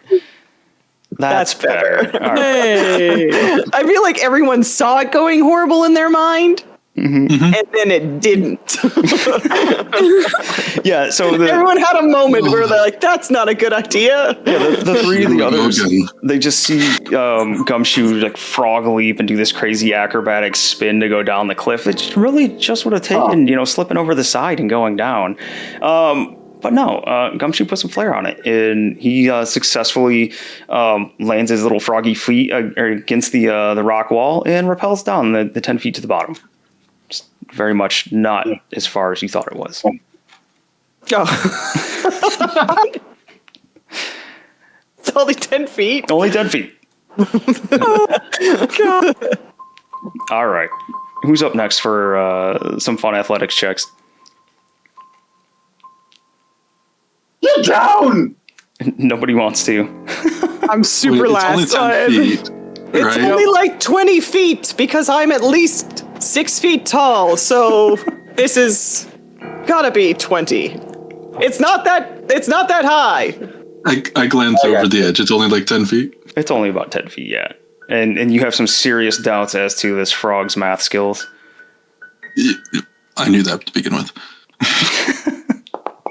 Speaker 1: That's better. All right.
Speaker 2: Hey. I feel like everyone saw it going horrible in their mind. And then it didn't.
Speaker 1: Yeah, so
Speaker 2: everyone had a moment where they're like, that's not a good idea.
Speaker 1: Yeah, the three of the others, they just see Gumshoe like frog leap and do this crazy acrobatic spin to go down the cliff. It really just would have taken, slipping over the side and going down. But no, Gumshoe put some flair on it, and he successfully lands his little froggy feet against the rock wall and rappels down the 10 feet to the bottom. Just very much not as far as you thought it was.
Speaker 2: Oh. It's only 10 feet.
Speaker 1: Only 10 feet.
Speaker 2: God.
Speaker 1: All right. Who's up next for some fun athletics checks?
Speaker 5: Get down!
Speaker 1: Nobody wants to.
Speaker 2: I'm super last.
Speaker 4: It's only 10 feet.
Speaker 2: It's only like 20 feet because I'm at least 6 feet tall. So this is gotta be 20. It's not that high.
Speaker 4: I glance over the edge. It's only like 10 feet.
Speaker 1: It's only about 10 feet, yeah. And you have some serious doubts as to this frog's math skills.
Speaker 4: I knew that to begin with.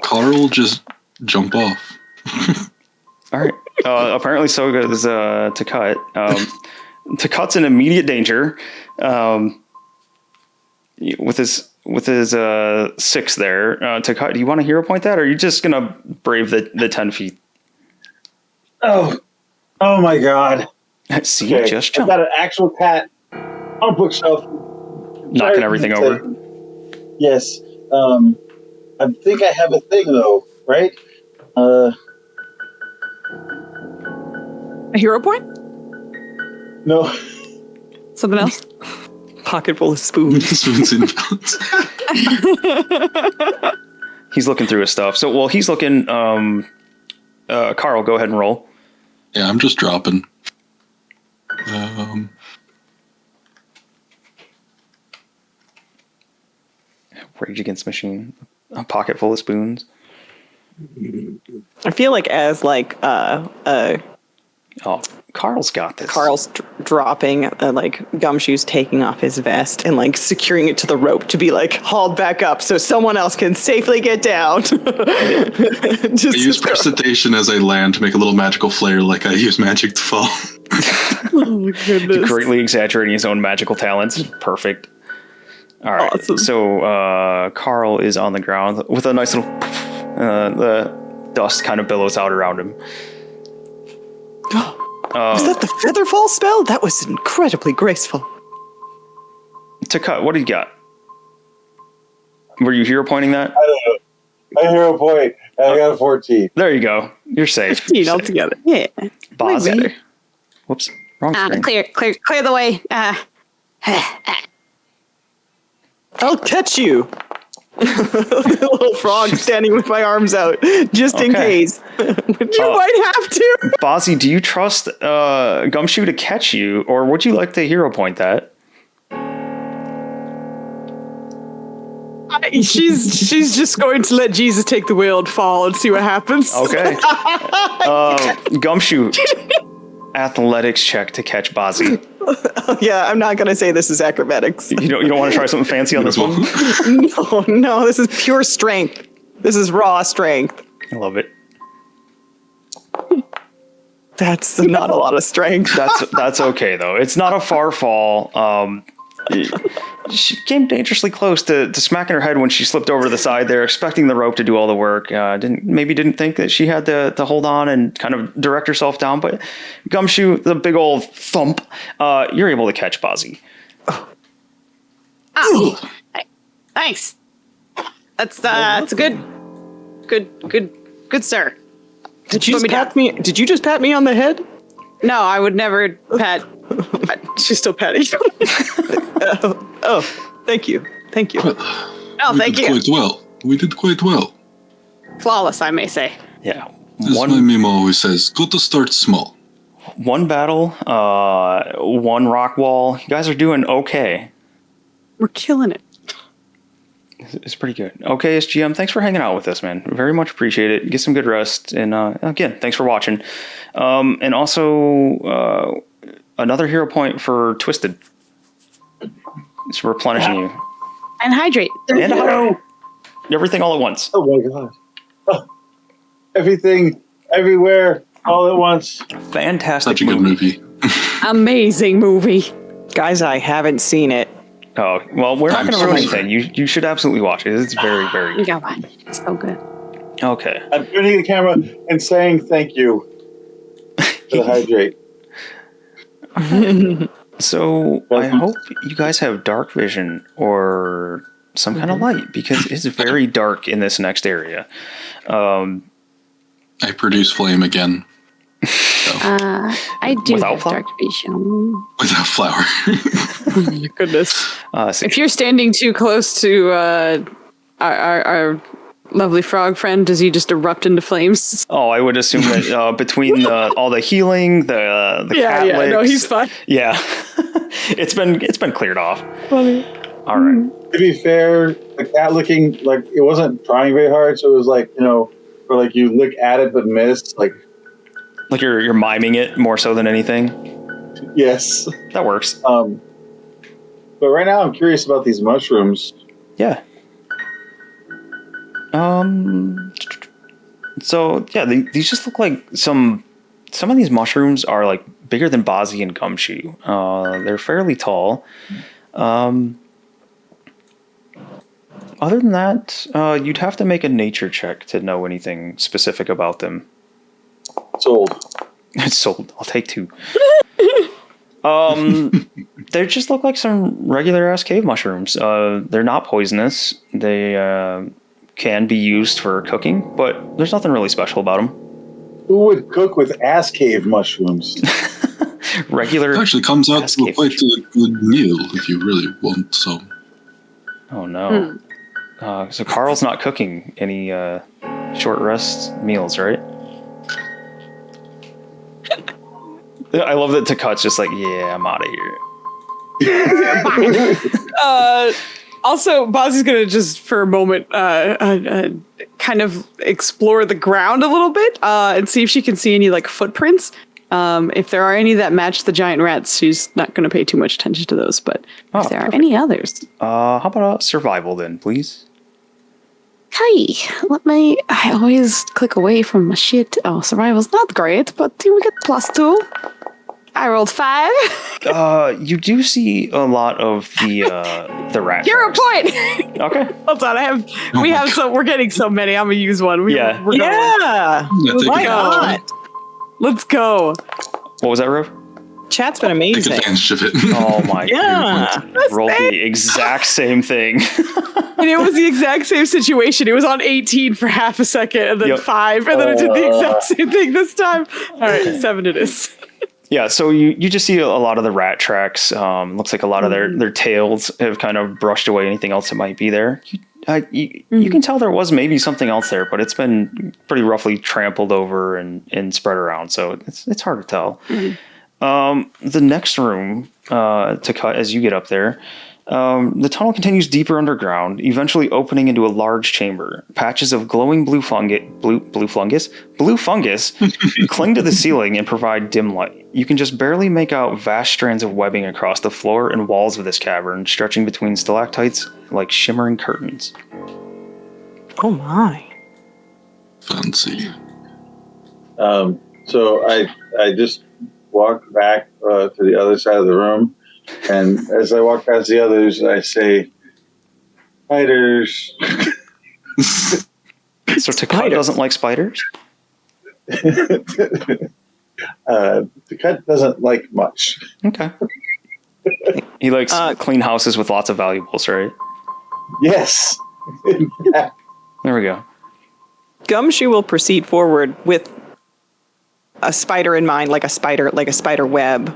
Speaker 4: Carl just jump off.
Speaker 1: All right. Apparently so goes Ta-Cut. Ta-Cut's in immediate danger with his 6 there. Ta-Cut, do you want to hero point that, or are you just going to brave the 10 feet?
Speaker 5: Oh my God.
Speaker 1: See,
Speaker 5: Okay.
Speaker 1: just
Speaker 5: I've
Speaker 1: jump.
Speaker 5: got an actual cat on a bookshelf.
Speaker 1: Knocking everything over.
Speaker 5: Yes. I think I have a thing though, right?
Speaker 3: A hero point?
Speaker 5: No.
Speaker 3: Something else?
Speaker 2: Pocket full of spoons.
Speaker 4: Spoons in balance.
Speaker 1: He's looking through his stuff. So, while he's looking, Carl, go ahead and roll.
Speaker 4: Yeah, I'm just dropping.
Speaker 1: Rage Against Machine. A pocket full of spoons.
Speaker 2: I feel like as like
Speaker 1: Oh, Carl's got this.
Speaker 2: Carl's dropping, like Gumshoe's taking off his vest and like securing it to the rope to be like hauled back up so someone else can safely get down.
Speaker 4: I use precipitation as I land to make a little magical flare like I use magic to fall.
Speaker 2: Oh my goodness.
Speaker 1: Greatly exaggerating his own magical talents. Perfect. All right.
Speaker 2: Awesome.
Speaker 1: So Carl is on the ground with a nice little the dust kind of billows out around him.
Speaker 2: Was that the Featherfall spell? That was incredibly graceful.
Speaker 1: Ta-Cut, what do you got? Were you hero pointing that?
Speaker 5: I don't know. My hero point. I got a 14.
Speaker 1: There you go. You're safe.
Speaker 2: 15 altogether. Yeah.
Speaker 1: Bozzy. Whoops. Wrong screen.
Speaker 6: Clear the way.
Speaker 2: I'll catch you. Little frog standing with my arms out, just in
Speaker 1: Okay.
Speaker 2: case.
Speaker 3: You might have to.
Speaker 1: Bozzy, do you trust Gumshoe to catch you, or would you like to hero point that?
Speaker 3: She's just going to let Jesus take the wheel and fall and see what happens.
Speaker 1: Okay. Gumshoe, athletics check to catch Bozzy.
Speaker 2: Yeah, I'm not going to say this is acrobatics.
Speaker 1: You don't want to try something fancy on this one?
Speaker 2: No, this is pure strength. This is raw strength.
Speaker 1: I love it.
Speaker 2: That's not a lot of strength.
Speaker 1: That's okay though. It's not a far fall. She came dangerously close to smacking her head when she slipped over to the side there, expecting the rope to do all the work. Didn't think that she had to hold on and kind of direct herself down. But Gumshoe, the big old thump, you're able to catch Bozzy.
Speaker 6: Oh, thanks. That's a good, sir.
Speaker 2: Did you
Speaker 6: Put me
Speaker 2: just pat me? Did you just pat me on the head?
Speaker 3: No, I would never pat. She's still patting you.
Speaker 2: Oh, thank you. Thank you.
Speaker 6: Oh, thank you.
Speaker 4: Quite well. We did quite well.
Speaker 6: Flawless, I may say.
Speaker 1: Yeah.
Speaker 4: As my meme always says, good to start small.
Speaker 1: One battle, one rock wall. You guys are doing okay.
Speaker 3: We're killing it.
Speaker 1: It's pretty good. Okay, SGM, thanks for hanging out with us, man. Very much appreciate it. Get some good rest. And again, thanks for watching. And also, another hero point for Twisted. It's replenishing you.
Speaker 6: And hydrate.
Speaker 1: And everything all at once.
Speaker 5: Oh my god. Oh, everything, everywhere, all at once.
Speaker 1: Fantastic
Speaker 4: Such a good movie.
Speaker 3: Amazing movie.
Speaker 2: Guys, I haven't seen it.
Speaker 1: Oh, well, we're not
Speaker 4: I'm
Speaker 1: going to ruin
Speaker 4: sorry.
Speaker 1: anything. You should absolutely watch it. It's very, very
Speaker 6: You
Speaker 1: good.
Speaker 6: got one.
Speaker 3: It's so good.
Speaker 1: Okay.
Speaker 5: I'm turning the camera and saying thank you for the hydrate.
Speaker 1: So I hope you guys have dark vision or some kind of light, because it's very dark in this next area.
Speaker 4: I produce flame again.
Speaker 6: I do
Speaker 1: Without
Speaker 6: have
Speaker 1: flour?
Speaker 6: dark vision.
Speaker 4: Without flour.
Speaker 3: Oh my goodness.
Speaker 1: So
Speaker 3: If you're standing too close to our lovely frog friend, does he just erupt into flames?
Speaker 1: I would assume that between all the healing, the cat licks,
Speaker 3: no, he's fine.
Speaker 1: yeah, it's been cleared off.
Speaker 3: Funny.
Speaker 1: All right.
Speaker 5: To be fair, the cat licking, like, it wasn't trying very hard, so it was like, where like you lick at it but miss, like,
Speaker 1: Like you're miming it more so than anything.
Speaker 5: yes.
Speaker 1: That works.
Speaker 5: But right now I'm curious about these mushrooms.
Speaker 1: Yeah. So yeah, these just look like some of these mushrooms are like bigger than Bozzy and Gumshoe. They're fairly tall. Other than that, you'd have to make a nature check to know anything specific about them.
Speaker 5: Sold.
Speaker 1: It's sold. I'll take 2. They just look like some regular ass cave mushrooms. They're not poisonous. They can be used for cooking, but there's nothing really special about them.
Speaker 5: Who would cook with ass cave mushrooms?
Speaker 1: Regular.
Speaker 4: It actually comes out to
Speaker 1: Escape.
Speaker 4: quite a good meal if you really want some.
Speaker 1: Oh no. So Carl's not cooking any short rest meals, right? I love that Ta-Cut's just like, yeah, I'm out of here.
Speaker 3: Also, Bozzy's gonna just for a moment kind of explore the ground a little bit and see if she can see any like footprints. If there are any that match the giant rats, she's not gonna pay too much attention to those. But if there are any others,
Speaker 1: How about survival then, please?
Speaker 3: hey, I always click away from my shit. Oh, survival's not great, but we get +2. I rolled 5.
Speaker 1: You do see a lot of the rat.
Speaker 3: You're a
Speaker 1: traps.
Speaker 3: point.
Speaker 1: Okay.
Speaker 3: Hold on, we're getting so many. I'm gonna use one.
Speaker 1: Yeah.
Speaker 3: We're going.
Speaker 2: Yeah.
Speaker 4: take
Speaker 2: Why
Speaker 4: advantage.
Speaker 2: not?
Speaker 3: Let's go.
Speaker 1: What was that, Rev?
Speaker 2: Chat's been
Speaker 4: Take
Speaker 2: amazing.
Speaker 4: advantage of it.
Speaker 1: Oh my
Speaker 2: Yeah.
Speaker 1: goodness. Rolled the exact same thing.
Speaker 3: And it was the exact same situation. It was on 18 for half a second, and then
Speaker 1: Yep.
Speaker 3: 5, and then it did the exact same thing this time. All right, 7 it is.
Speaker 1: Yeah, so you just see a lot of the rat tracks. Looks like a lot of their tails have kind of brushed away anything else that might be there. You can tell there was maybe something else there, but it's been pretty roughly trampled over and spread around, so it's hard to tell. The next room to cut as you get up there, the tunnel continues deeper underground, eventually opening into a large chamber. Patches of glowing blue fungus cling to the ceiling and provide dim light. You can just barely make out vast strands of webbing across the floor and walls of this cavern, stretching between stalactites like shimmering curtains.
Speaker 2: Oh my.
Speaker 4: Fancy.
Speaker 5: So I just walk back to the other side of the room, and as I walk past the others, I say, "Spiders."
Speaker 1: So Ta-Cut doesn't like spiders?
Speaker 5: Ta-Cut doesn't like much.
Speaker 1: Okay. He likes clean houses with lots of valuables, right?
Speaker 5: Yes.
Speaker 1: There we go.
Speaker 2: Gumshoe will proceed forward with a spider in mind, like a spider web,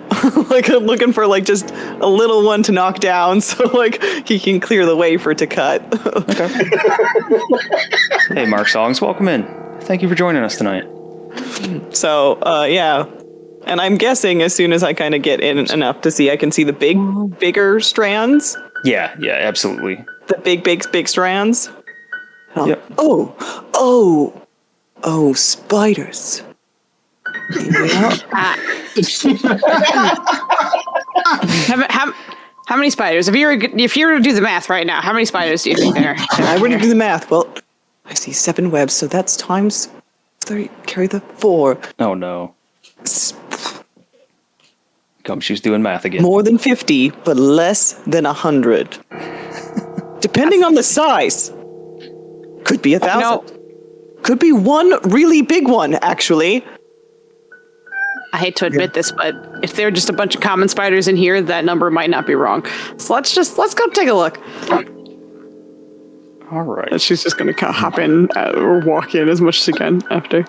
Speaker 2: like looking for like just a little one to knock down, so like he can clear the way for Ta-Cut.
Speaker 1: Okay. Hey, Mark Songs, welcome in. Thank you for joining us tonight.
Speaker 2: So yeah, and I'm guessing as soon as I kind of get in enough to see, I can see the bigger strands.
Speaker 1: Yeah, absolutely.
Speaker 2: The big strands.
Speaker 1: Yep.
Speaker 2: Oh, spiders.
Speaker 6: How many spiders? If you were to do the math right now, how many spiders do you think there are?
Speaker 2: I wouldn't do the math. Well, I see 7 webs, so that's times 3. Carry the 4.
Speaker 1: Oh, no. Gumshoe's doing math again.
Speaker 2: More than 50, but less than 100. Depending on the size. Could be 1,000.
Speaker 6: No.
Speaker 2: Could be one really big one, actually.
Speaker 6: I hate to admit this, but if there are just a bunch of common spiders in here, that number might not be wrong. So let's go take a look.
Speaker 1: All right.
Speaker 3: And she's just going to hop in or walk in as much as she can after.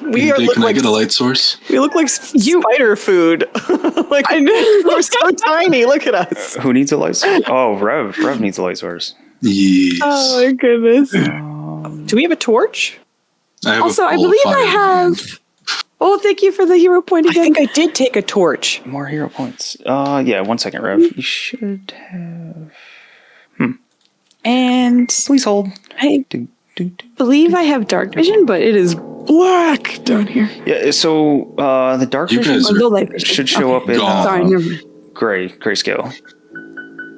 Speaker 2: We
Speaker 4: Can I get a light source?
Speaker 2: We look like spider food. Like I know we're so tiny. Look at us.
Speaker 1: Who needs a light source? Oh, Rev needs a light source.
Speaker 4: Yes.
Speaker 3: Oh my goodness.
Speaker 2: Do we have a torch?
Speaker 3: Also, I believe I have. Oh, thank you for the hero point
Speaker 2: I
Speaker 3: again.
Speaker 2: think I did take a torch.
Speaker 1: More hero points. Yeah, 1 second, Rev. You should have...
Speaker 3: And
Speaker 1: Please hold.
Speaker 3: I believe I have dark vision, but it is black down here.
Speaker 1: Yeah, so the dark
Speaker 4: You
Speaker 1: vision
Speaker 4: guys are-
Speaker 3: Low light vision.
Speaker 1: should show up in
Speaker 4: Gone.
Speaker 3: Sorry, never mind.
Speaker 1: grayscale.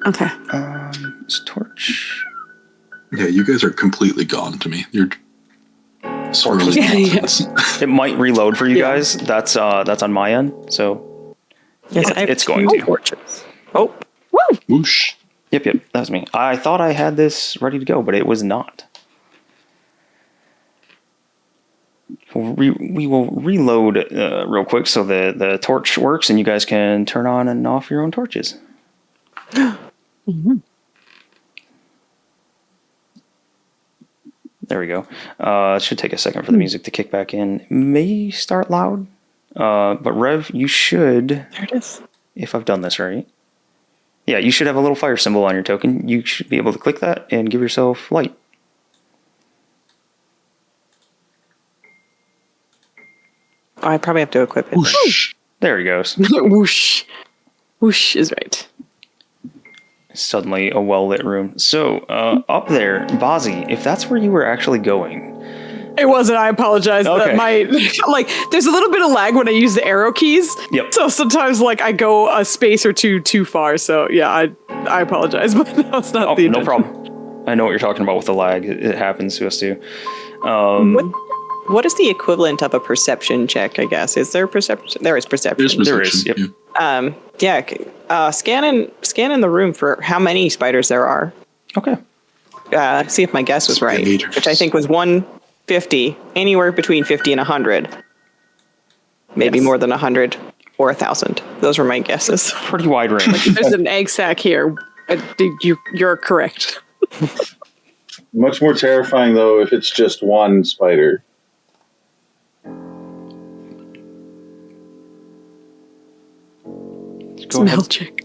Speaker 3: Okay.
Speaker 1: It's torch.
Speaker 4: Yeah, you guys are completely gone to me. You're swirling.
Speaker 3: Yes.
Speaker 1: It might reload for you guys. That's on my end. So
Speaker 2: Yes, I have
Speaker 1: it's going
Speaker 2: 2
Speaker 1: to.
Speaker 2: torches. Oh,
Speaker 4: Whoosh.
Speaker 1: Yep, that was me. I thought I had this ready to go, but it was not. We will reload real quick so the torch works and you guys can turn on and off your own torches. There we go. It should take a second for the music to kick back in. It may start loud, but Rev, you should,
Speaker 2: there it is.
Speaker 1: if I've done this right. Yeah, you should have a little fire symbol on your token. You should be able to click that and give yourself light.
Speaker 2: I probably have to equip it.
Speaker 4: Whoosh.
Speaker 1: There he goes.
Speaker 3: Whoosh. Whoosh is right.
Speaker 1: Suddenly a well-lit room. So, up there, Bozzy, if that's where you were actually going.
Speaker 3: It wasn't. I apologize.
Speaker 1: Okay.
Speaker 3: That my there's a little bit of lag when I use the arrow keys.
Speaker 1: Yep.
Speaker 3: So sometimes I go a space or two too far. So yeah, I apologize, but that was not the
Speaker 1: No
Speaker 3: intention.
Speaker 1: problem. I know what you're talking about with the lag. It happens to us too.
Speaker 2: What is the equivalent of a perception check, I guess? Is there perception? There is perception.
Speaker 4: There's
Speaker 1: There
Speaker 4: perception.
Speaker 1: is, yep.
Speaker 2: Yeah. Scan in the room for how many spiders there are.
Speaker 1: Okay.
Speaker 2: See if my guess was right,
Speaker 4: Spiders.
Speaker 2: which I think was 150, anywhere between 50 and 100. Maybe
Speaker 1: Yes.
Speaker 2: more than 100 or 1,000. Those were my guesses.
Speaker 1: Pretty wide range.
Speaker 3: There's an egg sack here. You're correct.
Speaker 5: Much more terrifying, though, if it's just one spider.
Speaker 1: Go
Speaker 3: Smell
Speaker 1: ahead.
Speaker 3: check.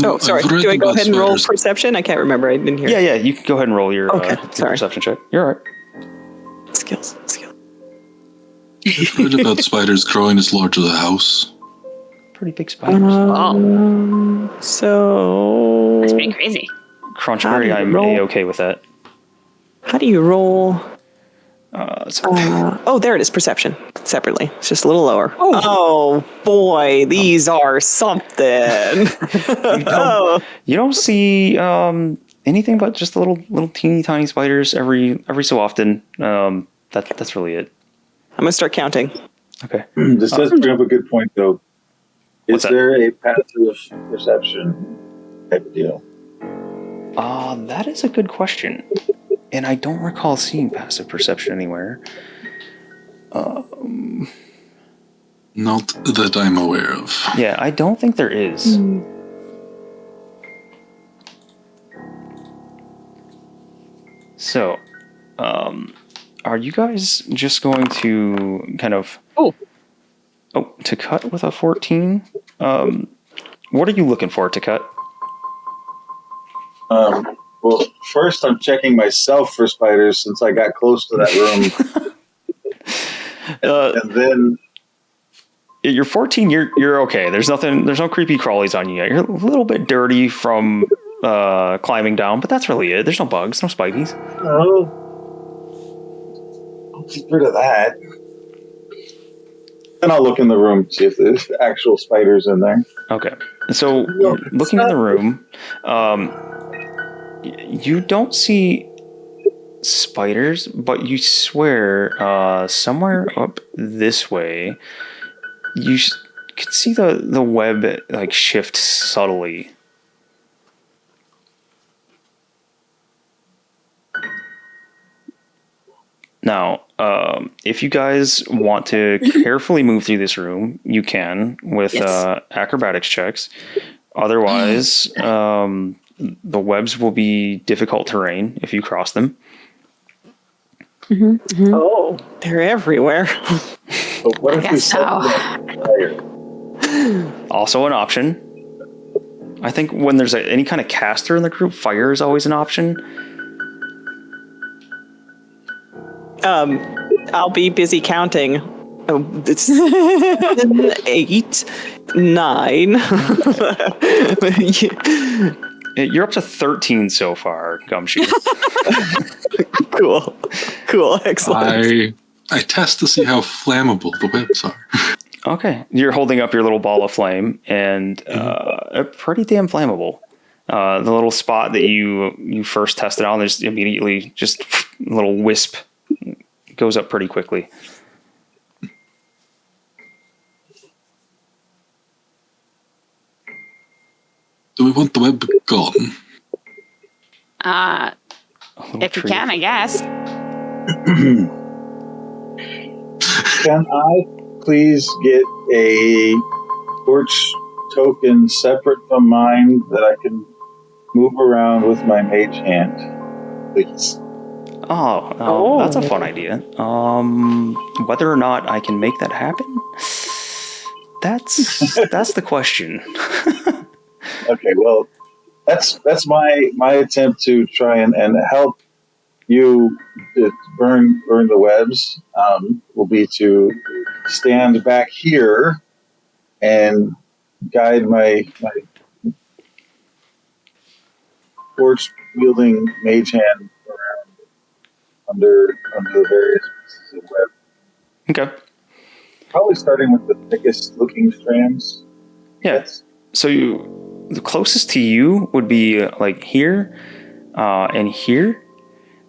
Speaker 2: Oh, sorry.
Speaker 4: I've read
Speaker 2: Do I go
Speaker 4: about
Speaker 2: ahead and roll
Speaker 4: spiders.
Speaker 2: perception? I can't remember. I didn't hear.
Speaker 1: Yeah, you can go ahead and roll your,
Speaker 2: Okay,
Speaker 1: your
Speaker 2: sorry.
Speaker 1: perception check. You're all right.
Speaker 2: Skills.
Speaker 4: I've read about spiders growing as large as a house.
Speaker 1: Pretty big spiders.
Speaker 6: Oh,
Speaker 2: So
Speaker 6: that's pretty crazy.
Speaker 1: Crunchberry, I'm
Speaker 2: roll?
Speaker 1: A-okay with that.
Speaker 2: how do you roll?
Speaker 1: So
Speaker 2: Oh, there it is. Perception separately. It's just a little lower. Oh boy, these are something. Oh,
Speaker 1: you don't see anything but just little teeny tiny spiders every so often. That's really it.
Speaker 2: I'm gonna start counting.
Speaker 1: Okay.
Speaker 5: This does bring up a good point, though.
Speaker 1: What's
Speaker 5: Is
Speaker 1: that?
Speaker 5: there a passive perception type of deal?
Speaker 1: That is a good question. And I don't recall seeing passive perception anywhere.
Speaker 4: Not that I'm aware of.
Speaker 1: Yeah, I don't think there is. So, are you guys just going to kind of...
Speaker 6: Oh,
Speaker 1: to cut with a 14? What are you looking for to cut?
Speaker 5: Well, first I'm checking myself for spiders since I got close to that room, and then
Speaker 1: You're 14. You're okay. There's no creepy crawlies on you yet. You're a little bit dirty from climbing down, but that's really it. There's no bugs, no spikies.
Speaker 5: I'll get rid of that. Then I'll look in the room, see if there's actual spiders in there.
Speaker 1: Okay. So looking in the room, you don't see spiders, but you swear somewhere up this way, you can see the web like shift subtly. Now, if you guys want to carefully move through this room, you can with acrobatics checks. Otherwise, the webs will be difficult terrain if you cross them.
Speaker 2: Oh, they're everywhere.
Speaker 5: But what
Speaker 6: I
Speaker 5: if we
Speaker 6: guess
Speaker 5: set
Speaker 6: so.
Speaker 5: them on fire?
Speaker 1: Also an option. I think when there's any kind of caster in the group, fire is always an option.
Speaker 2: I'll be busy counting. Oh, it's 7, 8, 9.
Speaker 1: You're up to 13 so far, Gumshoe.
Speaker 2: Cool, excellent.
Speaker 4: I test to see how flammable the webs are.
Speaker 1: Okay. You're holding up your little ball of flame, and pretty damn flammable. The little spot that you first tested on, there's immediately just a little wisp. Goes up pretty quickly.
Speaker 4: Do we want the web gone?
Speaker 6: if you can, I guess.
Speaker 5: Can I please get a torch token separate from mine that I can move around with my mage hand, please?
Speaker 1: Oh, that's a fun idea. Whether or not I can make that happen, that's the question.
Speaker 5: Okay, well, that's my attempt to try and help you to burn the webs. Will be to stand back here and guide my torch wielding mage hand around under the various pieces of web.
Speaker 1: Okay.
Speaker 5: Probably starting with the thickest looking strands.
Speaker 1: Yeah.
Speaker 5: Yes.
Speaker 1: So the closest to you would be like here and here.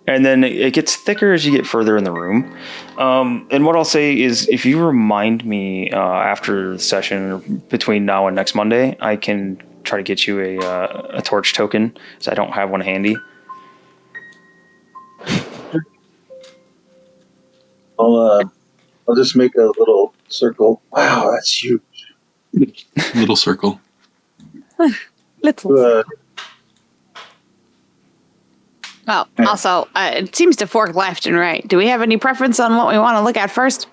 Speaker 1: And then it gets thicker as you get further in the room. And what I'll say is if you remind me after the session between now and next Monday, I can try to get you a torch token, because I don't have one handy.
Speaker 5: I'll just make a little circle. Wow, that's huge.
Speaker 4: Little circle.
Speaker 3: Little.
Speaker 6: Well, also, it seems to fork left and right. Do we have any preference on what we want to look at first?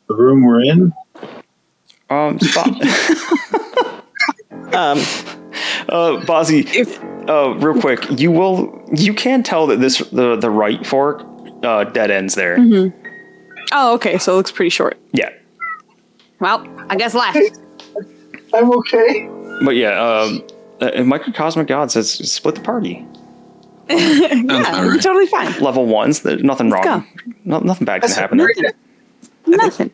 Speaker 5: The room we're in.
Speaker 1: Spot. Bozzy,
Speaker 2: If
Speaker 1: real quick, you can tell that the right fork dead ends there.
Speaker 3: Oh, okay. So it looks pretty short.
Speaker 1: Yeah,
Speaker 6: Well, I guess left.
Speaker 5: I'm okay.
Speaker 1: but yeah, Microcosmic God says split the party.
Speaker 3: Yeah,
Speaker 4: right.
Speaker 3: totally fine.
Speaker 1: Level 1s, there's nothing
Speaker 3: Let's
Speaker 1: wrong. Nothing bad can happen there.
Speaker 3: Nothing.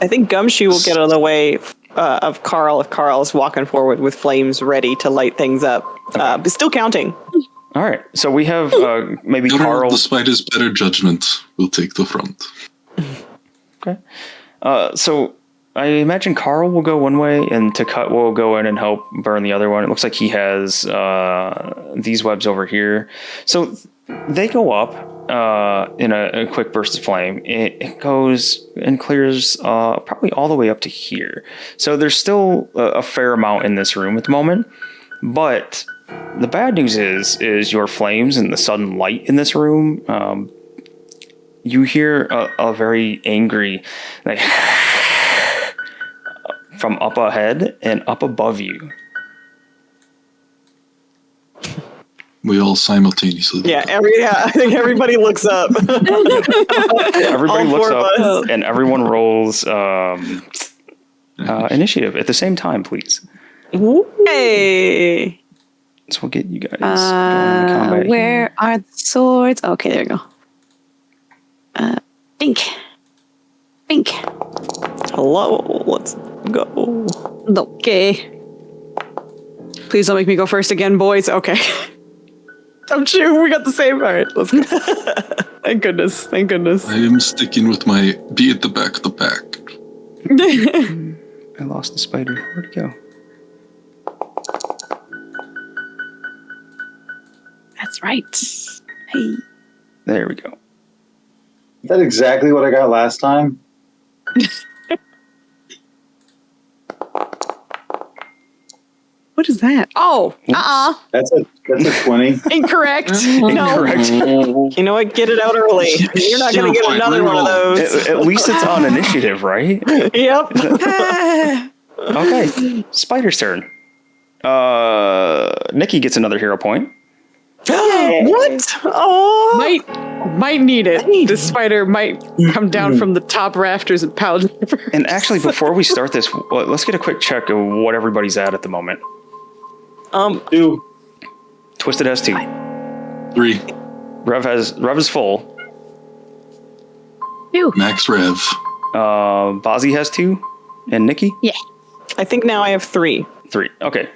Speaker 2: I think Gumshoe will get out of the way of Carl if Carl's walking forward with flames ready to light things up. But still counting.
Speaker 1: All right, so we have maybe
Speaker 4: Carl,
Speaker 1: Carl.
Speaker 4: despite his better judgment, will take the front.
Speaker 1: Okay. So I imagine Carl will go one way and Ta-Cut will go in and help burn the other one. It looks like he has these webs over here. So they go up in a quick burst of flame. It goes and clears probably all the way up to here. So there's still a fair amount in this room at the moment. But the bad news is your flames and the sudden light in this room. You hear a very angry, like, from up ahead and up above you.
Speaker 4: We all simultaneously.
Speaker 2: Yeah, I think everybody looks up.
Speaker 1: Everybody
Speaker 2: All
Speaker 1: looks
Speaker 2: four of
Speaker 1: up
Speaker 2: us.
Speaker 1: and everyone rolls initiative at the same time, please.
Speaker 3: Hey.
Speaker 1: So we'll get you guys going into combat.
Speaker 3: Where are the swords? Okay, there you go. Think.
Speaker 2: Hello, let's go.
Speaker 3: Okay. Please don't make me go first again, boys. Okay. I'm sure we got the same. All right, let's go. Thank goodness.
Speaker 4: I am sticking with my be at the back of the pack.
Speaker 1: I lost the spider. Where'd it go?
Speaker 3: That's right. Hey.
Speaker 1: There we go.
Speaker 5: Is that exactly what I got last time?
Speaker 3: What is that? Oh,
Speaker 5: That's a 20.
Speaker 3: incorrect. No.
Speaker 1: Correct.
Speaker 2: You know what? Get it out early. You're not going to get another one of those.
Speaker 1: At least it's on initiative, right?
Speaker 2: Yep.
Speaker 1: Okay. Spider's turn. Nikki gets another hero point.
Speaker 2: What? Oh.
Speaker 3: Might need it. This spider might come down from the top rafters and pound.
Speaker 1: And actually, before we start this, let's get a quick check of what everybody's at the moment.
Speaker 5: 2.
Speaker 1: Twisted has 2.
Speaker 4: 3.
Speaker 1: Rev is full.
Speaker 4: Max Rev.
Speaker 1: Bozzy has 2. And Nikki?
Speaker 6: Yeah.
Speaker 2: I think now I have 3.
Speaker 1: 3. Okay.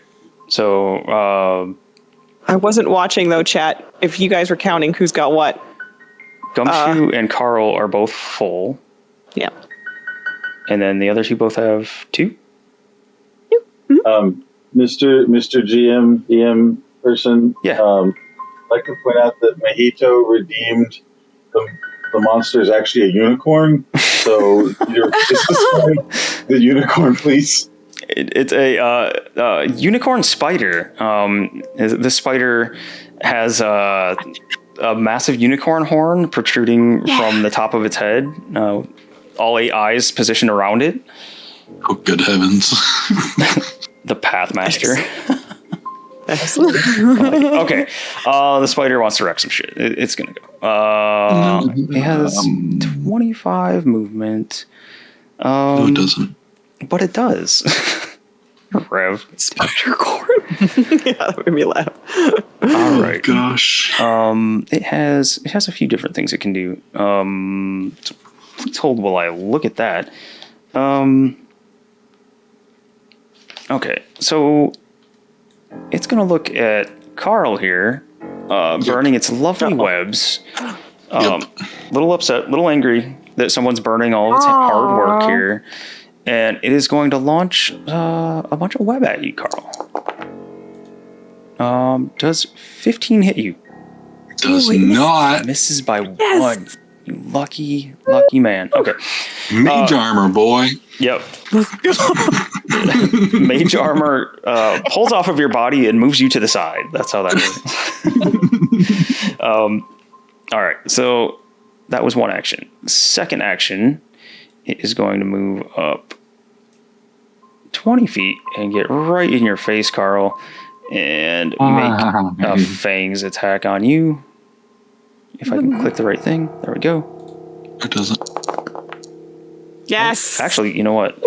Speaker 1: So,
Speaker 2: I wasn't watching though, chat. If you guys were counting who's got what.
Speaker 1: Gumshoe and Carl are both full.
Speaker 2: Yeah.
Speaker 1: And then the other 2 both have 2.
Speaker 5: Mr. GM, DM person.
Speaker 1: Yeah.
Speaker 5: I'd like to point out that Mahito redeemed the monster is actually a unicorn. So you're the unicorn, please.
Speaker 1: It's a unicorn spider. This spider has a massive unicorn horn protruding from the top of its head. All 8 eyes positioned around it.
Speaker 4: Oh, good heavens.
Speaker 1: The Pathmaster.
Speaker 2: Excellent.
Speaker 1: Okay. The spider wants to wreck some shit. It's going to go. It has 25 movement.
Speaker 4: No, it doesn't.
Speaker 1: But it does. Rev.
Speaker 3: Spider corn.
Speaker 2: Yeah, that made me laugh.
Speaker 1: All right.
Speaker 4: Gosh.
Speaker 1: It has a few different things it can do. So please hold while I look at that. Okay, so it's gonna look at Carl here, burning its lovely webs. Little upset, little angry that someone's burning all of its hard work here, and it is going to launch a bunch of web at you, Carl. Does 15 hit you?
Speaker 4: Does not.
Speaker 1: Misses by 1. You lucky man. Okay.
Speaker 4: Mage armor, boy.
Speaker 1: Yep. Mage armor pulls off of your body and moves you to the side. That's how that works. All right. So that was one action. Second action, it is going to move up 20 feet and get right in your face, Carl, and make a fangs attack on you. If I can click the right thing. There we go.
Speaker 4: It doesn't.
Speaker 3: Yes.
Speaker 1: Actually, you know what?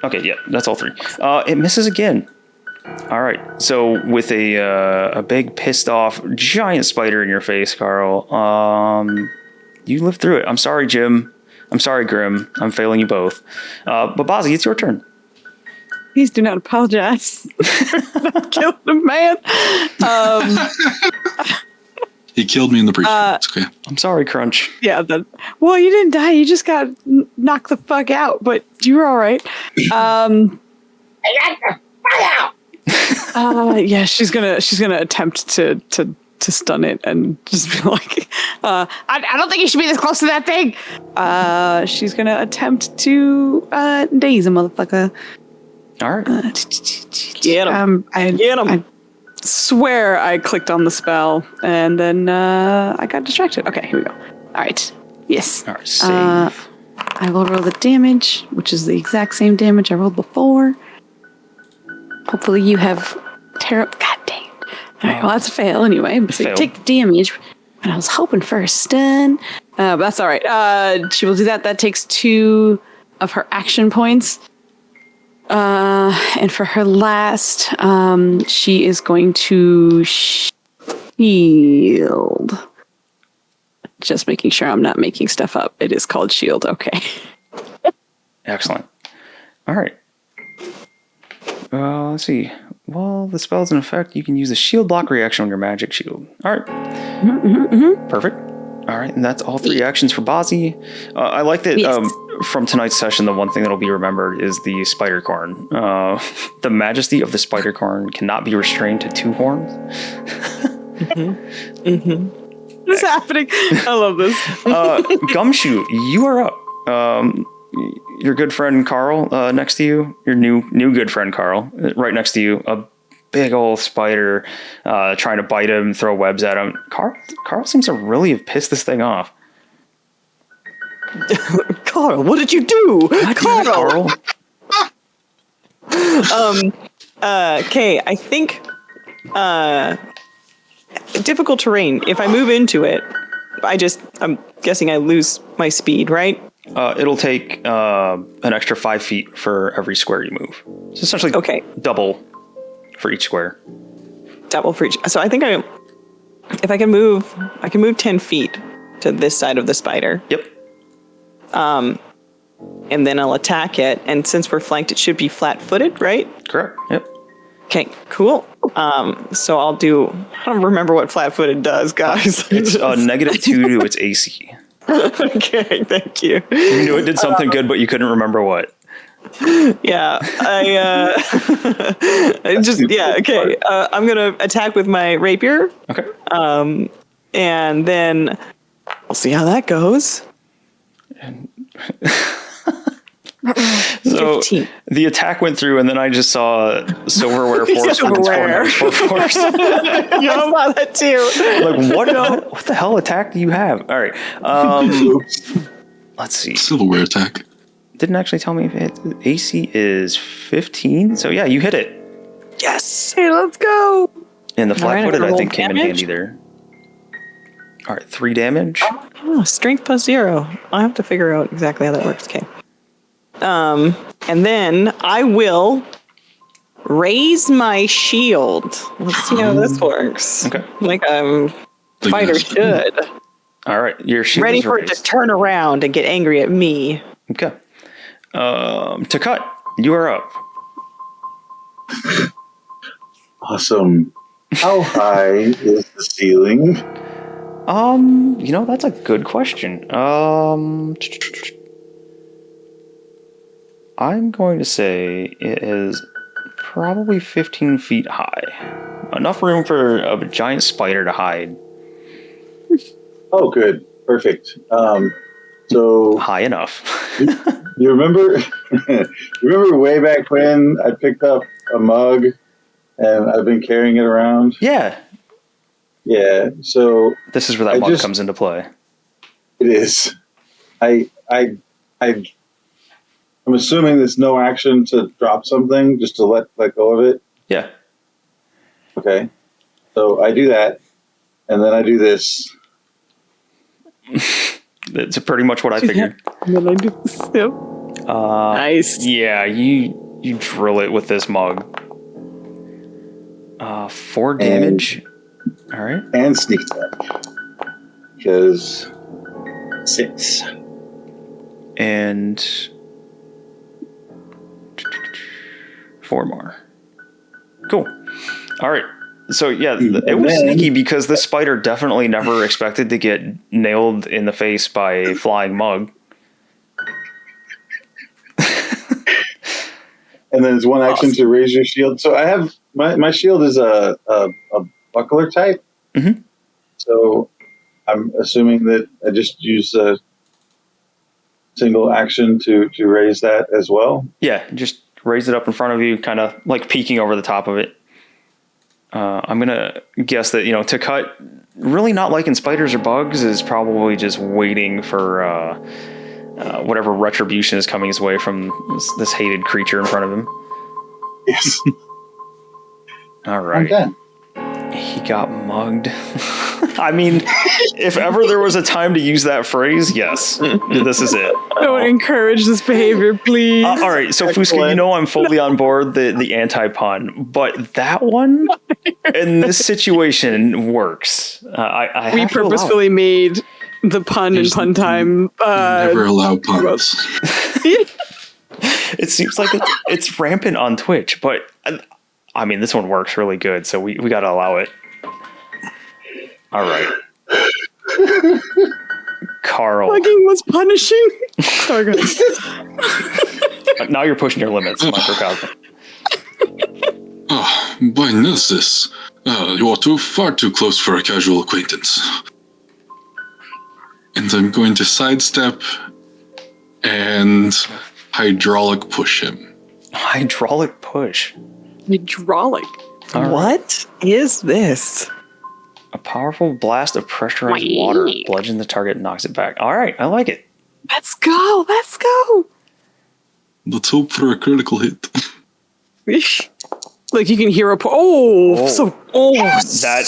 Speaker 1: Okay, yeah, that's all 3. It misses again. All right, so with a big pissed off giant spider in your face, Carl, you lived through it. I'm sorry, Jim. I'm sorry, Grim. I'm failing you both. But Bozzy, it's your turn.
Speaker 3: Please do not apologize. I killed a man.
Speaker 4: He killed me in the breach. It's okay.
Speaker 1: I'm sorry, Crunch.
Speaker 3: Yeah. Well, you didn't die. You just got knocked the fuck out, but you were all right. Yeah, she's gonna attempt to stun it and just be like,
Speaker 6: I don't think you should be this close to that thing.
Speaker 3: she's gonna attempt to daze a motherfucker.
Speaker 1: All right.
Speaker 2: Get him. Get him.
Speaker 3: I swear I clicked on the spell and then I got distracted. Okay, here we go. All right. Yes.
Speaker 1: All right, save.
Speaker 3: I will roll the damage, which is the exact same damage I rolled before. Hopefully you have God dang it. All right, well, that's a fail anyway. So you
Speaker 1: Fail.
Speaker 3: take the damage. And I was hoping for a stun. But that's all right. She will do that. That takes 2 of her action points. And for her last, she is going to shield. Just making sure I'm not making stuff up. It is called shield. Okay.
Speaker 1: Excellent. All right. Let's see. While the spell's in effect, you can use a shield block reaction on your magic shield. All right. Perfect. All right, and that's all 3 actions for Bozzy. I like that.
Speaker 3: Yes.
Speaker 1: From tonight's session, the one thing that'll be remembered is the spider corn. The majesty of the spider corn cannot be restrained to 2 horns.
Speaker 3: What is happening? I love this.
Speaker 1: Gumshoe, you are up. Your good friend Carl next to you. Your new good friend Carl right next to you. A big old spider trying to bite him, throw webs at him. Carl seems to really have pissed this thing off.
Speaker 2: Carl, what did you do?
Speaker 1: Carl.
Speaker 2: Okay, I think difficult terrain. If I move into it, I'm guessing I lose my speed, right?
Speaker 1: It'll take an extra 5 feet for every square you move. So essentially,
Speaker 2: Okay.
Speaker 1: double for each square.
Speaker 2: Double for each. So I think if I can move 10 feet to this side of the spider.
Speaker 1: Yep.
Speaker 2: And then I'll attack it. And since we're flanked, it should be flat-footed, right?
Speaker 1: Correct. Yep.
Speaker 2: Okay, cool. So I don't remember what flat-footed does, guys.
Speaker 1: It's -2 to its AC.
Speaker 2: Okay, thank you.
Speaker 1: You knew it did something good, but you couldn't remember what.
Speaker 2: Yeah, okay. I'm gonna attack with my rapier,
Speaker 1: Okay.
Speaker 2: and then we'll see how that goes.
Speaker 1: So
Speaker 2: 15.
Speaker 1: the attack went through, and then I just saw silverware force with its
Speaker 2: Silverware.
Speaker 1: force.
Speaker 2: Yeah, I saw that too.
Speaker 1: Like what the hell attack do you have? All right. Let's see.
Speaker 4: Silverware attack.
Speaker 1: Didn't actually tell me if it AC is 15. So yeah, you hit it.
Speaker 2: Yes.
Speaker 3: Hey, let's go.
Speaker 1: And the
Speaker 2: All right,
Speaker 1: flat-footed
Speaker 2: I
Speaker 1: I
Speaker 2: roll
Speaker 1: think came in
Speaker 2: damage.
Speaker 1: handy there. All right, 3 damage.
Speaker 2: Oh, strength +0. I have to figure out exactly how that works. Okay. And then I will raise my shield. Let's see how this works.
Speaker 1: Okay.
Speaker 2: Like a fighter
Speaker 4: Yes.
Speaker 2: should.
Speaker 1: All right, your shield
Speaker 2: Ready
Speaker 1: is
Speaker 2: for it to
Speaker 1: raised.
Speaker 2: turn around and get angry at me.
Speaker 1: Okay. Ta-Cut, you are up.
Speaker 5: Awesome. How high is the ceiling?
Speaker 1: That's a good question. I'm going to say it is probably 15 feet high. Enough room for a giant spider to hide.
Speaker 5: Oh, good. Perfect. So
Speaker 1: High enough.
Speaker 5: you remember way back when I picked up a mug and I've been carrying it around?
Speaker 1: Yeah.
Speaker 5: Yeah. So
Speaker 1: This is where that
Speaker 5: I
Speaker 1: mug
Speaker 5: just-
Speaker 1: comes into play.
Speaker 5: it is. I I'm assuming there's no action to drop something, just to let go of it.
Speaker 1: Yeah.
Speaker 5: Okay. So I do that, and then I do this.
Speaker 1: That's pretty much what I figured.
Speaker 2: And then I do this. Yep. Nice.
Speaker 1: Yeah, you drill it with this mug. 4 damage. All right.
Speaker 5: And sneak attack. Because 6.
Speaker 1: And 4 more. Cool. All right. So yeah, it was sneaky because this spider definitely never expected to get nailed in the face by a flying mug.
Speaker 5: And then it's one action to raise your shield. So I have my shield is a buckler type.
Speaker 1: Mm-hmm.
Speaker 5: So I'm assuming that I just use a single action to raise that as well.
Speaker 1: Yeah, just raise it up in front of you, kind of like peeking over the top of it. I'm gonna guess that Ta-Cut, really not liking spiders or bugs, is probably just waiting for whatever retribution is coming his way from this hated creature in front of him.
Speaker 5: Yes.
Speaker 1: All right.
Speaker 5: I'm done.
Speaker 1: He got mugged. I mean, if ever there was a time to use that phrase, yes, this is it.
Speaker 2: Don't encourage this behavior, please.
Speaker 1: All right, so Foozca, I'm fully on board the anti-pun, but that one in this situation works.
Speaker 2: We purposefully made the pun in pun time.
Speaker 4: Never allow puns.
Speaker 1: It seems like it's rampant on Twitch, but I mean, this one works really good, so we got to allow it. All right. Carl.
Speaker 2: Mugging was punishing. Sorry, guys.
Speaker 1: Now you're pushing your limits, Microcosm.
Speaker 4: Oh, by Gnosis. You are far too close for a casual acquaintance. And I'm going to sidestep and hydraulic push him.
Speaker 1: Hydraulic push.
Speaker 2: Hydraulic.
Speaker 1: All right.
Speaker 2: What is this?
Speaker 1: A powerful blast of pressurized water bludgeons the target and knocks it back. All right, I like it.
Speaker 2: Let's go. Let's go.
Speaker 4: Let's hope for a critical hit.
Speaker 2: Like you can hear a
Speaker 1: That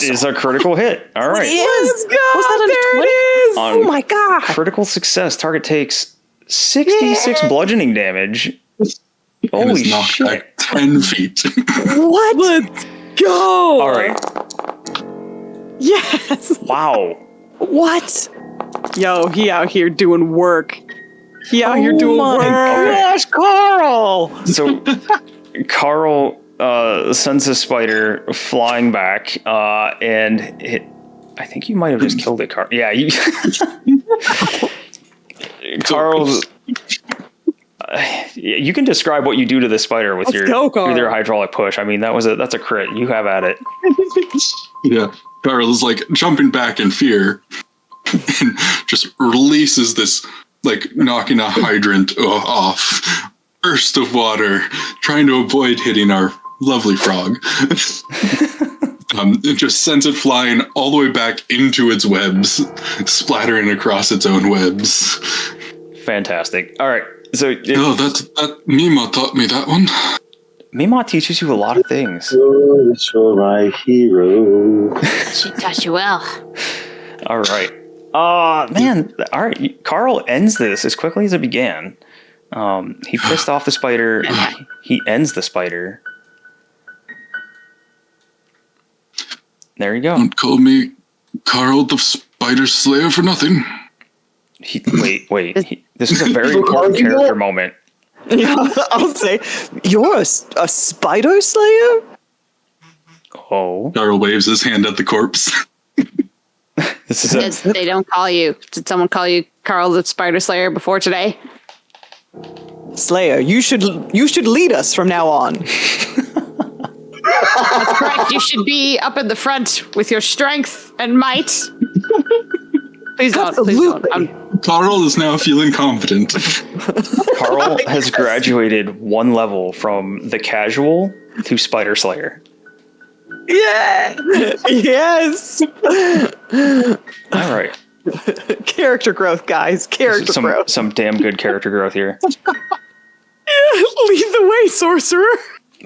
Speaker 1: is a critical hit. All right.
Speaker 2: Let's go.
Speaker 6: Was that
Speaker 2: there it is.
Speaker 1: On
Speaker 2: Oh my god.
Speaker 1: critical success, target takes 66 bludgeoning damage.
Speaker 4: And
Speaker 1: Holy
Speaker 4: is knocked
Speaker 1: shit.
Speaker 4: back 10 feet.
Speaker 2: What? Let's go.
Speaker 1: All right.
Speaker 2: Yes.
Speaker 1: Wow.
Speaker 2: What? Yo, he out here doing work. He out here doing work.
Speaker 1: gosh,
Speaker 2: Carl.
Speaker 1: So Carl sends a spider flying back, and I think you might have just killed it, Carl. Yeah, Carl's. You can describe what you do to the spider with your hydraulic push. I mean, that's a crit. You have at it.
Speaker 4: Yeah, Carl is like jumping back in fear and just releases this, like knocking a hydrant off burst of water, trying to avoid hitting our lovely frog. It just sends it flying all the way back into its webs, splattering across its own webs.
Speaker 1: Fantastic. All right. So
Speaker 4: that Mima taught me that one.
Speaker 1: Mima teaches you a lot of things.
Speaker 5: For my hero.
Speaker 6: She taught you well.
Speaker 1: All right. Man. All right. Carl ends this as quickly as it began. He pissed off the spider. He ends the spider. There you go.
Speaker 4: Don't call me Carl the Spider Slayer for nothing.
Speaker 1: Wait. This is a very important character moment.
Speaker 2: I'll say, you're a spider slayer?
Speaker 1: Oh.
Speaker 4: Carl waves his hand at the corpse.
Speaker 1: This is
Speaker 6: They don't call you. Did someone call you Carl the Spider Slayer before today?
Speaker 2: Slayer, you should lead us from now on.
Speaker 6: That's correct. You should be up in the front with your strength and might. Please don't.
Speaker 2: Absolutely.
Speaker 6: Please don't.
Speaker 4: Carl is now feeling confident.
Speaker 1: Carl has graduated one level from the casual to Spider Slayer.
Speaker 2: Yeah. Yes.
Speaker 1: All right.
Speaker 2: Character growth, guys. Character growth.
Speaker 1: Some damn good character growth here.
Speaker 3: Lead the way, sorcerer.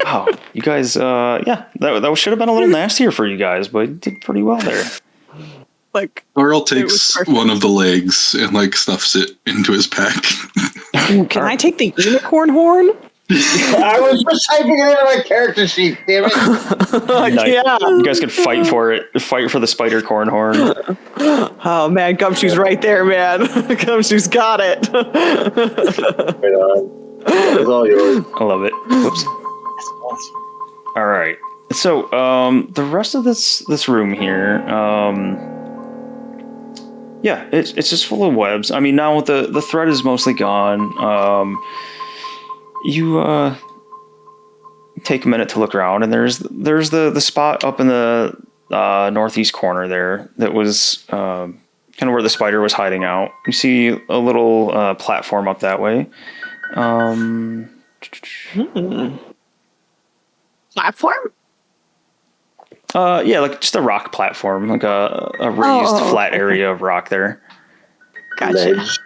Speaker 1: Wow, you guys, that should have been a little nastier for you guys, but you did pretty well there.
Speaker 2: Like,
Speaker 4: Earl
Speaker 2: was
Speaker 4: takes
Speaker 2: perfect.
Speaker 4: one of the legs and like stuffs it into his pack.
Speaker 2: can I take the unicorn horn?
Speaker 5: I was just typing it into my character sheet, damn it.
Speaker 1: Nice.
Speaker 2: Yeah.
Speaker 1: You guys could fight for it. Fight for the spider corn horn.
Speaker 2: Oh man, Gumshoe's right there, man. Gumshoe's got it.
Speaker 5: Right on. It's all yours.
Speaker 1: I love it. Whoops. All right. So, the rest of this room here, yeah, it's just full of webs. I mean, now the thread is mostly gone. You take a minute to look around, and there's the spot up in the northeast corner there that was kind of where the spider was hiding out. You see a little platform up that way.
Speaker 6: Platform?
Speaker 1: Yeah, like just a rock platform, like a raised flat area of rock there.
Speaker 2: Gotcha.
Speaker 5: Ledge.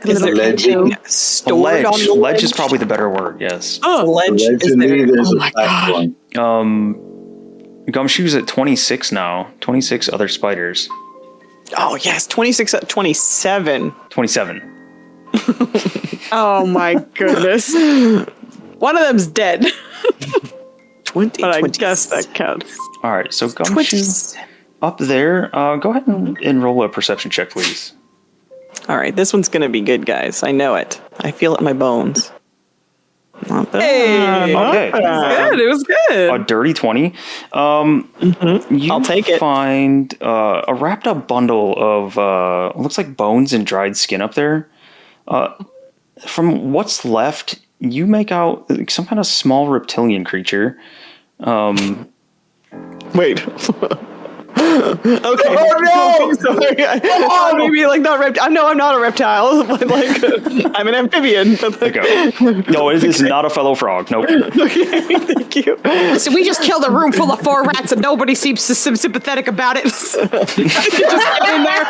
Speaker 2: Is there
Speaker 5: Ledge.
Speaker 2: anything
Speaker 1: A
Speaker 2: stored on the
Speaker 1: ledge is probably the better word. Yes.
Speaker 2: ledge.
Speaker 5: Ledge
Speaker 2: Is
Speaker 5: and
Speaker 2: there?
Speaker 5: maybe there's
Speaker 2: Oh
Speaker 5: a
Speaker 2: my god.
Speaker 5: platform.
Speaker 1: Gumshoe's at 26 now. 26 other spiders.
Speaker 2: Oh yes, 26, 27.
Speaker 1: 27.
Speaker 3: Oh my goodness. One of them's dead.
Speaker 2: 20,
Speaker 3: But I
Speaker 2: 20.
Speaker 3: guess that counts.
Speaker 1: All right, so Gumshoe
Speaker 2: 27.
Speaker 1: up there. Go ahead and roll a perception check, please.
Speaker 2: All right, this one's gonna be good, guys. I know it. I feel it in my bones. Not bad.
Speaker 3: Hey.
Speaker 1: Okay.
Speaker 3: Good. It was good.
Speaker 1: A dirty 20. You
Speaker 2: I'll take it.
Speaker 1: find a wrapped up bundle of looks like bones and dried skin up there. From what's left, you make out like, some kind of small reptilian creature.
Speaker 2: Wait. Okay.
Speaker 5: Oh, no!
Speaker 2: Sorry. Maybe like not reptile. No, I'm not a reptile. But like I'm an amphibian. But like,
Speaker 1: No, it is not a fellow frog. Nope.
Speaker 2: okay, thank you.
Speaker 6: So we just killed a room full of 4 rats and nobody seems sympathetic about it. Just get in there.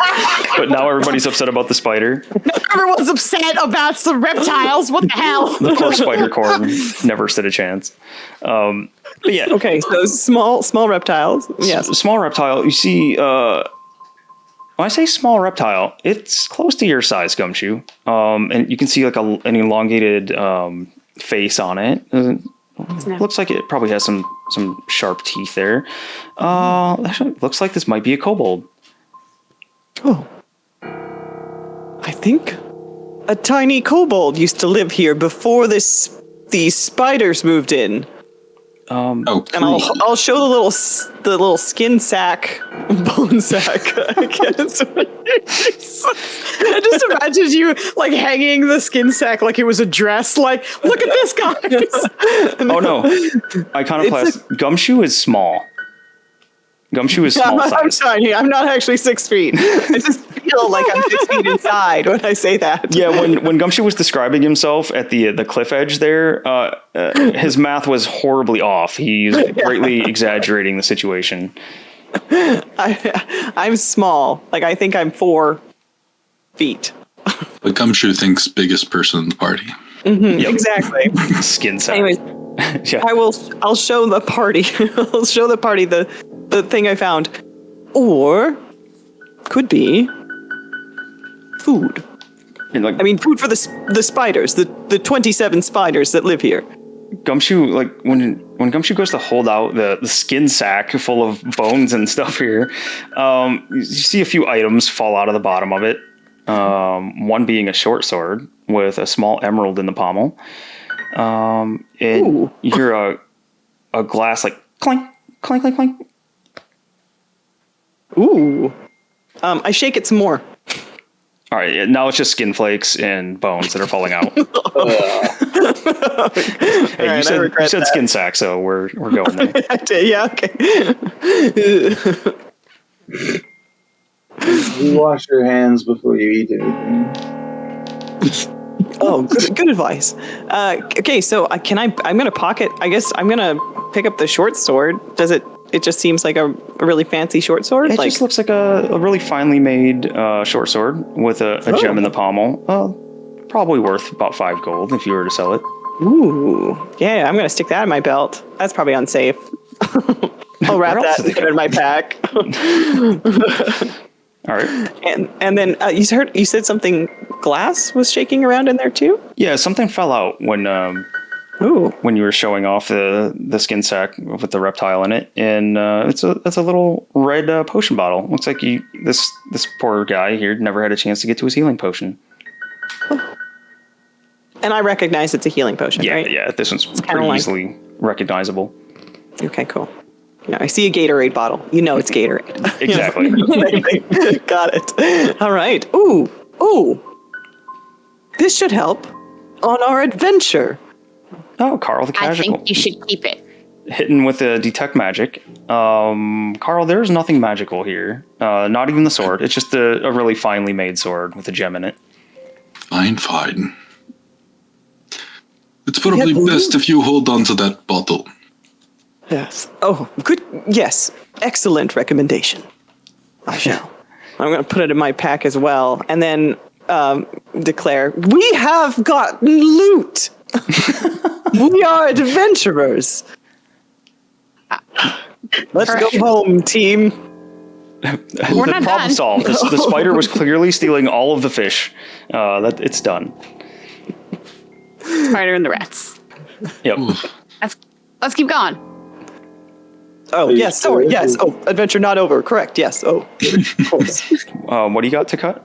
Speaker 1: But now everybody's upset about the spider.
Speaker 6: Everyone's upset about some reptiles. What the hell?
Speaker 1: The poor spider corn never stood a chance. But yeah,
Speaker 2: Okay, so small reptiles. Yes.
Speaker 1: small reptile. You see, when I say small reptile, it's close to your size, Gumshoe. And you can see like an elongated face on it. Looks like it probably has some sharp teeth there. Actually, looks like this might be a kobold.
Speaker 2: Oh. I think a tiny kobold used to live here before these spiders moved in.
Speaker 4: Oh,
Speaker 2: And I'll show the little skin sack, bone sack, I guess.
Speaker 3: I just imagined you like hanging the skin sack like it was a dress. Like, look at this, guys.
Speaker 1: Oh no, Iconoclast. Gumshoe is small. Gumshoe is small
Speaker 2: I'm
Speaker 1: size.
Speaker 2: tiny. I'm not actually 6 feet. I just feel like I'm 6 feet inside when I say that.
Speaker 1: Yeah, when Gumshoe was describing himself at the cliff edge there, his math was horribly off. He's greatly exaggerating the situation.
Speaker 2: I'm small. Like I think I'm 4 feet.
Speaker 4: but Gumshoe thinks biggest person in the party.
Speaker 1: Yep.
Speaker 2: Exactly.
Speaker 1: Skin sack.
Speaker 2: Anyways,
Speaker 1: Yeah.
Speaker 2: I'll show the party. I'll show the party the thing I found. Or could be food.
Speaker 1: And, like,
Speaker 2: I mean food for the spiders, the 27 spiders that live here.
Speaker 1: Gumshoe, like when Gumshoe goes to hold out the skin sack full of bones and stuff here, you see a few items fall out of the bottom of it. One being a short sword with a small emerald in the pommel. And
Speaker 2: Ooh.
Speaker 1: you hear a glass like clink, clink, clink, clink.
Speaker 2: Ooh. I shake it some more.
Speaker 1: All right, now it's just skin flakes and bones that are falling out. Hey,
Speaker 2: Alright, I
Speaker 1: you
Speaker 2: regret
Speaker 1: said
Speaker 2: that.
Speaker 1: skin sack, so we're going there.
Speaker 2: I did, yeah, okay.
Speaker 5: You wash your hands before you eat anything.
Speaker 2: Oh, good advice. Okay, so I'm gonna pocket. I guess I'm gonna pick up the short sword. Does it? It just seems like a really fancy short sword.
Speaker 1: It
Speaker 2: Like,
Speaker 1: just looks like a really finely made short sword with a gem in the pommel. Probably worth about 5 gold if you were to sell it.
Speaker 2: Ooh, yeah, I'm gonna stick that in my belt. That's probably unsafe. I'll wrap that and put it in my pack.
Speaker 1: All right.
Speaker 2: And then you said something glass was shaking around in there too?
Speaker 1: Yeah, something fell out when
Speaker 2: Ooh.
Speaker 1: when you were showing off the skin sack with the reptile in it, and it's a little red potion bottle. Looks like this poor guy here never had a chance to get to his healing potion.
Speaker 2: And I recognize it's a healing potion,
Speaker 1: Yeah,
Speaker 2: right?
Speaker 1: yeah. This one's pretty easily recognizable.
Speaker 2: Okay, cool. Yeah, I see a Gatorade bottle. You know it's Gatorade.
Speaker 1: Exactly.
Speaker 2: Got it. All right. Ooh. This should help on our adventure.
Speaker 1: Oh, Carl the
Speaker 6: I
Speaker 1: Casual.
Speaker 6: think you should keep it.
Speaker 1: Hitting with the detect magic. Carl, there's nothing magical here. Not even the sword. It's just a really finely made sword with a gem in it.
Speaker 4: Fine. It's probably best if you hold on to that bottle.
Speaker 2: Yes. Oh, good. Yes. Excellent recommendation. I shall. I'm going to put it in my pack as well. And then declare, we have gotten loot. We are adventurers. Let's go home, team.
Speaker 6: We're not
Speaker 1: problem
Speaker 6: done.
Speaker 1: solved. The spider was clearly stealing all of the fish. It's done.
Speaker 6: Spider and the rats.
Speaker 1: Yep.
Speaker 6: Let's keep going.
Speaker 2: Oh, yes. Sorry. Yes. Oh, adventure not over. Correct. Yes. Oh, of course.
Speaker 1: What do you got to cut?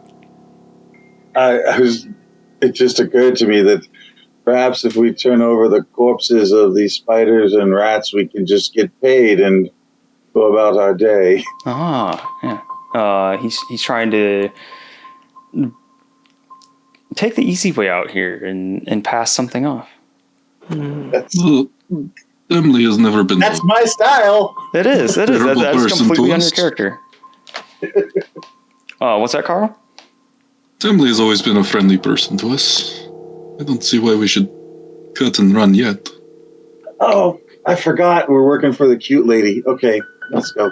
Speaker 5: It just occurred to me that perhaps if we turn over the corpses of these spiders and rats, we can just get paid and go about our day.
Speaker 1: Yeah. He's trying to take the easy way out here and pass something off.
Speaker 4: Emily has never been.
Speaker 5: That's my style.
Speaker 1: It is. That's
Speaker 4: person
Speaker 1: completely
Speaker 4: to
Speaker 1: on your
Speaker 4: us.
Speaker 1: character. What's that, Carl?
Speaker 4: Emily has always been a friendly person to us. I don't see why we should cut and run yet.
Speaker 5: Oh, I forgot. We're working for the cute lady. Okay, let's go.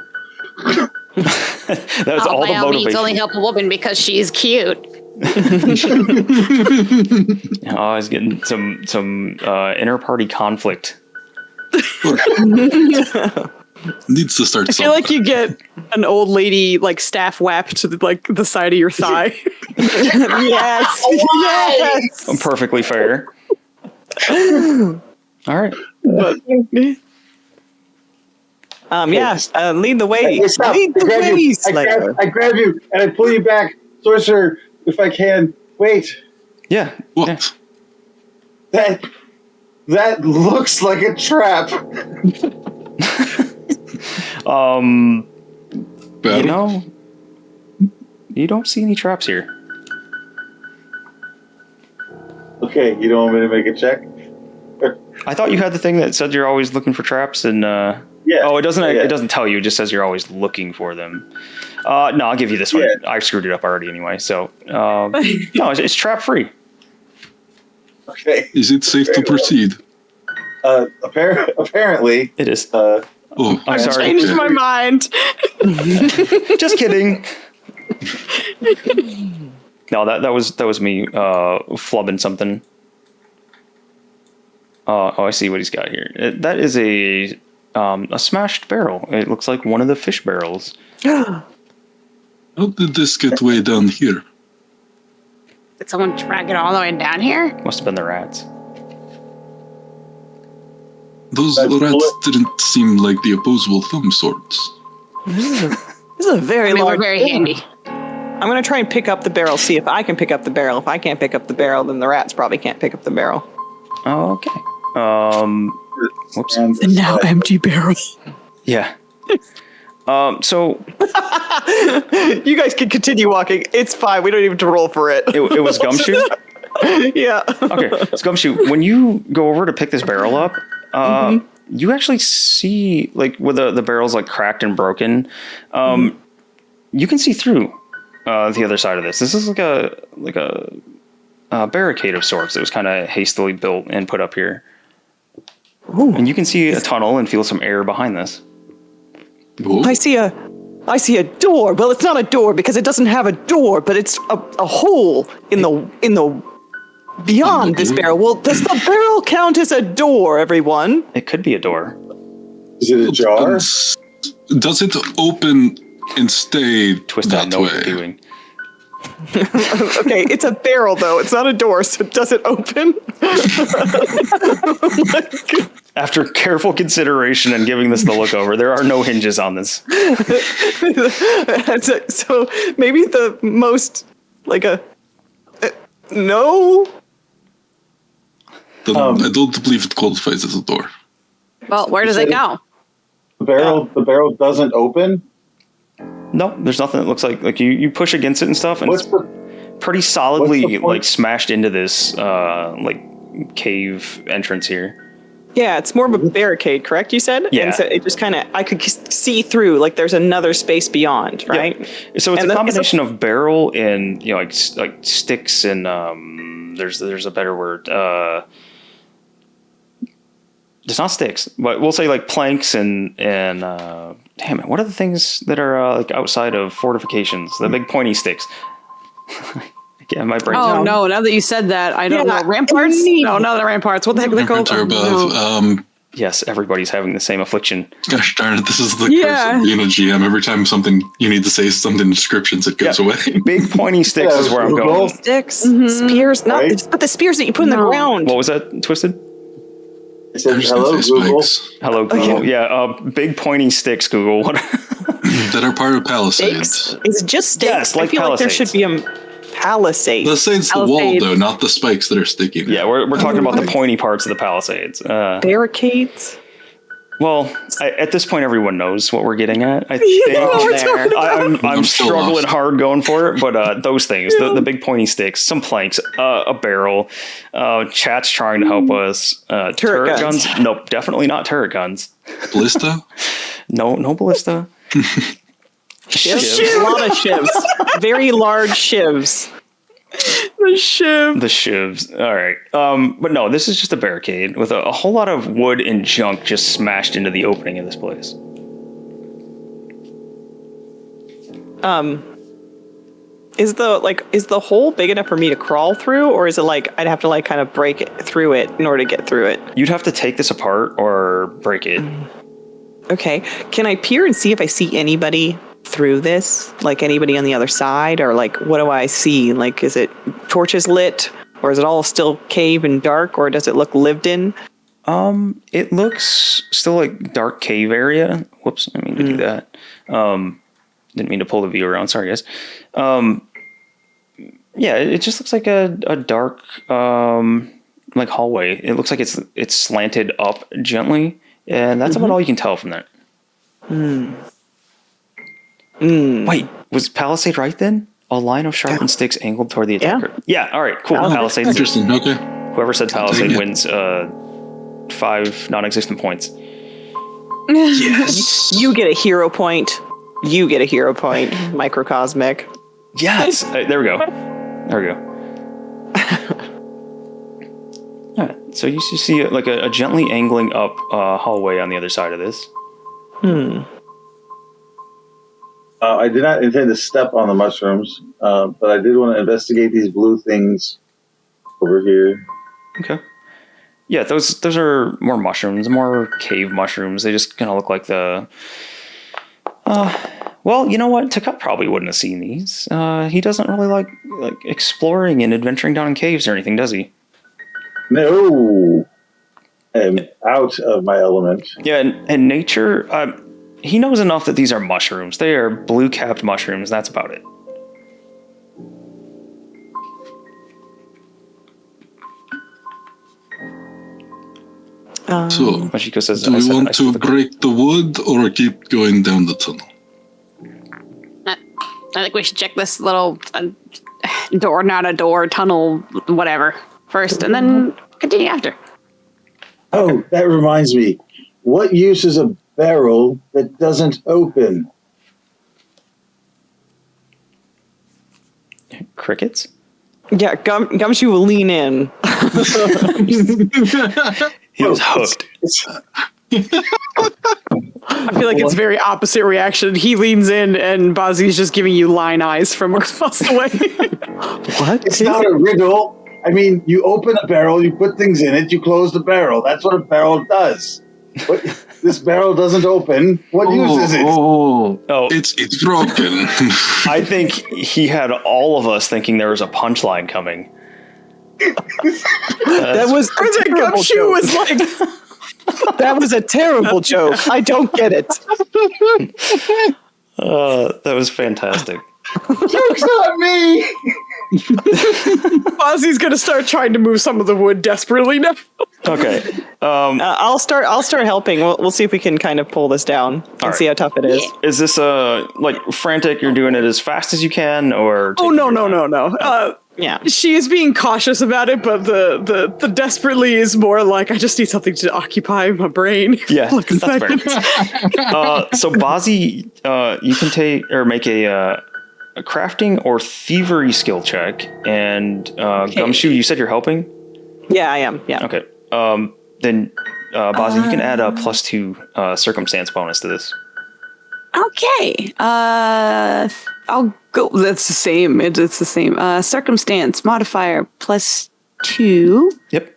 Speaker 1: That's all
Speaker 6: By
Speaker 1: the
Speaker 6: all means,
Speaker 1: motivation.
Speaker 6: only help a woman because she's cute.
Speaker 1: Oh, he's getting some inter-party conflict.
Speaker 4: Needs to start
Speaker 3: I feel like you get an old lady like staff whap to the side of your thigh.
Speaker 2: Yes. Yes.
Speaker 1: Perfectly fair. All right.
Speaker 2: Lead the way.
Speaker 5: Hey, stop.
Speaker 2: Lead the way, Slayer.
Speaker 5: I grab you and I pull you back, sorcerer, if I can. Wait,
Speaker 1: Yeah.
Speaker 4: What?
Speaker 1: Yeah.
Speaker 5: that looks like a trap.
Speaker 1: You know, you don't see any traps here.
Speaker 5: Okay, you don't want me to make a check?
Speaker 1: I thought you had the thing that said you're always looking for traps, and
Speaker 5: Yeah.
Speaker 1: oh, it doesn't.
Speaker 5: Yeah.
Speaker 1: It doesn't tell you. It just says you're always looking for them. No, I'll give you this one.
Speaker 5: Yeah.
Speaker 1: I screwed it up already anyway. So no, it's trap free.
Speaker 5: Okay.
Speaker 4: Is it safe to proceed?
Speaker 5: Apparently.
Speaker 1: It is.
Speaker 4: Oh,
Speaker 1: I'm sorry.
Speaker 3: Changed my mind.
Speaker 1: Just kidding. No, that was me flubbing something. Oh, I see what he's got here. That is a smashed barrel. It looks like one of the fish barrels.
Speaker 4: How did this get way down here?
Speaker 6: Did someone drag it all the way down here?
Speaker 1: Must have been the rats.
Speaker 4: Those
Speaker 5: That's
Speaker 4: rats
Speaker 5: bullet.
Speaker 4: didn't seem like the opposable thumb sorts.
Speaker 2: This is a very
Speaker 6: We're
Speaker 2: large
Speaker 6: very
Speaker 2: thing.
Speaker 6: handy.
Speaker 2: I'm going to try and pick up the barrel, see if I can pick up the barrel. If I can't pick up the barrel, then the rats probably can't pick up the barrel.
Speaker 1: Oh, okay. Whoops.
Speaker 5: And
Speaker 3: Now empty barrel.
Speaker 1: Yeah. So
Speaker 2: You guys can continue walking. It's fine. We don't even have to roll for it.
Speaker 1: it was Gumshoe.
Speaker 2: Yeah.
Speaker 1: Okay, so Gumshoe, when you go over to pick this barrel up, you actually see, like, where the barrel's like cracked and broken. You can see through the other side of this. This is like a barricade of sorts that was kind of hastily built and put up here.
Speaker 2: Ooh.
Speaker 1: And you can see a tunnel and feel some air behind this.
Speaker 4: Oh,
Speaker 2: I see a door. Well, it's not a door because it doesn't have a door, but it's a hole in the beyond this barrel. Well, does the barrel count as a door, everyone?
Speaker 1: It could be a door.
Speaker 5: Is it a jar?
Speaker 4: Does it open and stay
Speaker 1: Twist that
Speaker 4: that
Speaker 1: know what you're
Speaker 4: way?
Speaker 1: doing.
Speaker 2: Okay, it's a barrel, though. It's not a door, so does it open?
Speaker 1: After careful consideration and giving this the look over, there are no hinges on this.
Speaker 2: So maybe the most, like a... no?
Speaker 4: Then I don't believe it qualifies as a door.
Speaker 6: Well, where does it go?
Speaker 5: The barrel doesn't open?
Speaker 1: No, there's nothing that looks like you push against it and stuff, and
Speaker 5: What's
Speaker 1: it's
Speaker 5: the
Speaker 1: pretty solidly
Speaker 5: point?
Speaker 1: like smashed into this like cave entrance here.
Speaker 2: Yeah, it's more of a barricade, correct, you said?
Speaker 1: Yeah.
Speaker 2: And so it just kind of, I could see through, like there's another space beyond, right?
Speaker 1: Yep. So it's
Speaker 2: And
Speaker 1: a
Speaker 2: then-
Speaker 1: combination of barrel and like sticks and there's a better word. It's not sticks, but we'll say like planks and damn it, what are the things that are like outside of fortifications? The big pointy sticks. Yeah, my brain.
Speaker 3: Oh no! Now that you said that, I don't
Speaker 2: Yeah,
Speaker 3: know. Ramparts?
Speaker 2: indeed.
Speaker 3: No, not the ramparts. What the heck are they called?
Speaker 4: Ramparts are
Speaker 3: Oh,
Speaker 4: above.
Speaker 1: Yes, everybody's having the same affliction.
Speaker 4: Gosh darn it, this is the
Speaker 3: Yeah.
Speaker 4: curse of being a GM. Every time you need to say something in descriptions, it goes
Speaker 1: Yeah.
Speaker 4: away.
Speaker 1: Big pointy sticks is where I'm going.
Speaker 2: Sticks, spears, not
Speaker 5: Right?
Speaker 2: but the spears that you put in the
Speaker 3: No.
Speaker 2: ground.
Speaker 1: What was that, Twisted?
Speaker 5: It says,
Speaker 4: I'm just gonna
Speaker 5: hello,
Speaker 4: say
Speaker 5: Google.
Speaker 4: spikes
Speaker 1: Hello, Google. Yeah, big pointy sticks, Google. What?
Speaker 4: that are part of palisades.
Speaker 2: Stakes? Is it just stakes?
Speaker 1: Yes, like
Speaker 2: I feel like there should
Speaker 1: palisades.
Speaker 2: be a palisade.
Speaker 4: Palisades the wall
Speaker 3: Palisades.
Speaker 4: though, not the spikes that are sticking.
Speaker 1: Yeah, we're talking about the pointy parts of the palisades.
Speaker 2: Barricades?
Speaker 1: Well, at this point, everyone knows what we're getting at. I think I'm
Speaker 4: I'm still
Speaker 1: struggling
Speaker 4: lost.
Speaker 1: hard going for it, but those things, the big pointy sticks, some planks, a barrel, chat's trying to help us. Turret
Speaker 2: guns.
Speaker 1: guns? Nope, definitely not turret guns.
Speaker 4: Ballista?
Speaker 1: No ballista.
Speaker 2: A lot of shivs. Very large shivs.
Speaker 3: the shiv.
Speaker 1: The shivs. All right. But no, this is just a barricade with a whole lot of wood and junk just smashed into the opening of this place.
Speaker 2: Is the hole big enough for me to crawl through, or is it like I'd have to like kind of break it through it in order to get through it?
Speaker 1: You'd have to take this apart or break it.
Speaker 2: Okay. Can I peer and see if I see anybody through this? Like anybody on the other side? Or like, what do I see? Like, is it torches lit? Or is it all still cave and dark? Or does it look lived in?
Speaker 1: It looks still like dark cave area. Whoops, I mean to do that. Didn't mean to pull the view around. Sorry, guys. Yeah, it just looks like a dark like hallway. It looks like it's slanted up gently, and that's about all you can tell from that. Wait, was palisade right then? A line of sharpened sticks angled toward the attacker. Yeah. All right. Cool. Palisade.
Speaker 4: Interesting. Okay.
Speaker 1: Whoever said palisade
Speaker 4: it.
Speaker 1: wins 5 non-existent points.
Speaker 4: Yes.
Speaker 2: You get a hero point. You get a hero point. Microcosmic.
Speaker 1: Yes. There we go. There we go. All right. So you see like a gently angling up hallway on the other side of this.
Speaker 5: I did not intend to step on the mushrooms, but I did want to investigate these blue things over here.
Speaker 1: Okay. Yeah, those are more mushrooms, more cave mushrooms. They just kind of look like the. Well, you know what? Ta-Cut probably wouldn't have seen these. He doesn't really like exploring and adventuring down in caves or anything, does he?
Speaker 5: No, I'm out of my element.
Speaker 1: Yeah, and nature. He knows enough that these are mushrooms. They are blue-capped mushrooms. That's about it.
Speaker 4: So,
Speaker 1: Machiko says,
Speaker 4: do
Speaker 1: I
Speaker 4: we
Speaker 1: said
Speaker 4: want
Speaker 1: nice
Speaker 4: to
Speaker 1: with the-
Speaker 4: break the wood or keep going down the tunnel?
Speaker 6: I think we should check this little door, not a door, tunnel, whatever, first, and then continue after.
Speaker 5: Oh, that reminds me. What use is a barrel that doesn't open?
Speaker 1: Crickets?
Speaker 2: Yeah, Gumshoe will lean in.
Speaker 1: He was hooked.
Speaker 3: I feel like it's very opposite reaction. He leans in, and Bozzy's just giving you line eyes from across the way.
Speaker 2: What?
Speaker 5: It's not a riddle. I mean, you open a barrel, you put things in it, you close the barrel. That's what a barrel does. But this barrel doesn't open. What use is it?
Speaker 1: Oh,
Speaker 4: It's broken.
Speaker 1: I think he had all of us thinking there was a punchline coming.
Speaker 2: That was a terrible
Speaker 3: Gumshoe
Speaker 2: joke.
Speaker 3: was like,
Speaker 2: That was a terrible joke. I don't get it.
Speaker 1: That was fantastic.
Speaker 5: Joke's on me!
Speaker 3: Bozzy's gonna start trying to move some of the wood desperately now.
Speaker 1: Okay.
Speaker 2: I'll start helping. We'll see if we can kind of pull this down and
Speaker 1: right.
Speaker 2: see how tough it is.
Speaker 1: Is this like frantic? You're doing it as fast as you can, or?
Speaker 3: Oh no.
Speaker 2: Yeah.
Speaker 3: She is being cautious about it, but the desperately is more like I just need something to occupy my brain.
Speaker 1: Yeah,
Speaker 3: Like a
Speaker 1: that's fair.
Speaker 3: second.
Speaker 1: So Bozzy, you can make a crafting or thievery skill check, and Gumshoe, you said you're helping.
Speaker 2: Yeah, I am. Yeah.
Speaker 1: Okay. Then Bozzy, you can add a +2 circumstance bonus to this.
Speaker 3: Okay. I'll go. That's the same. It's the same. Circumstance modifier +2.
Speaker 1: Yep.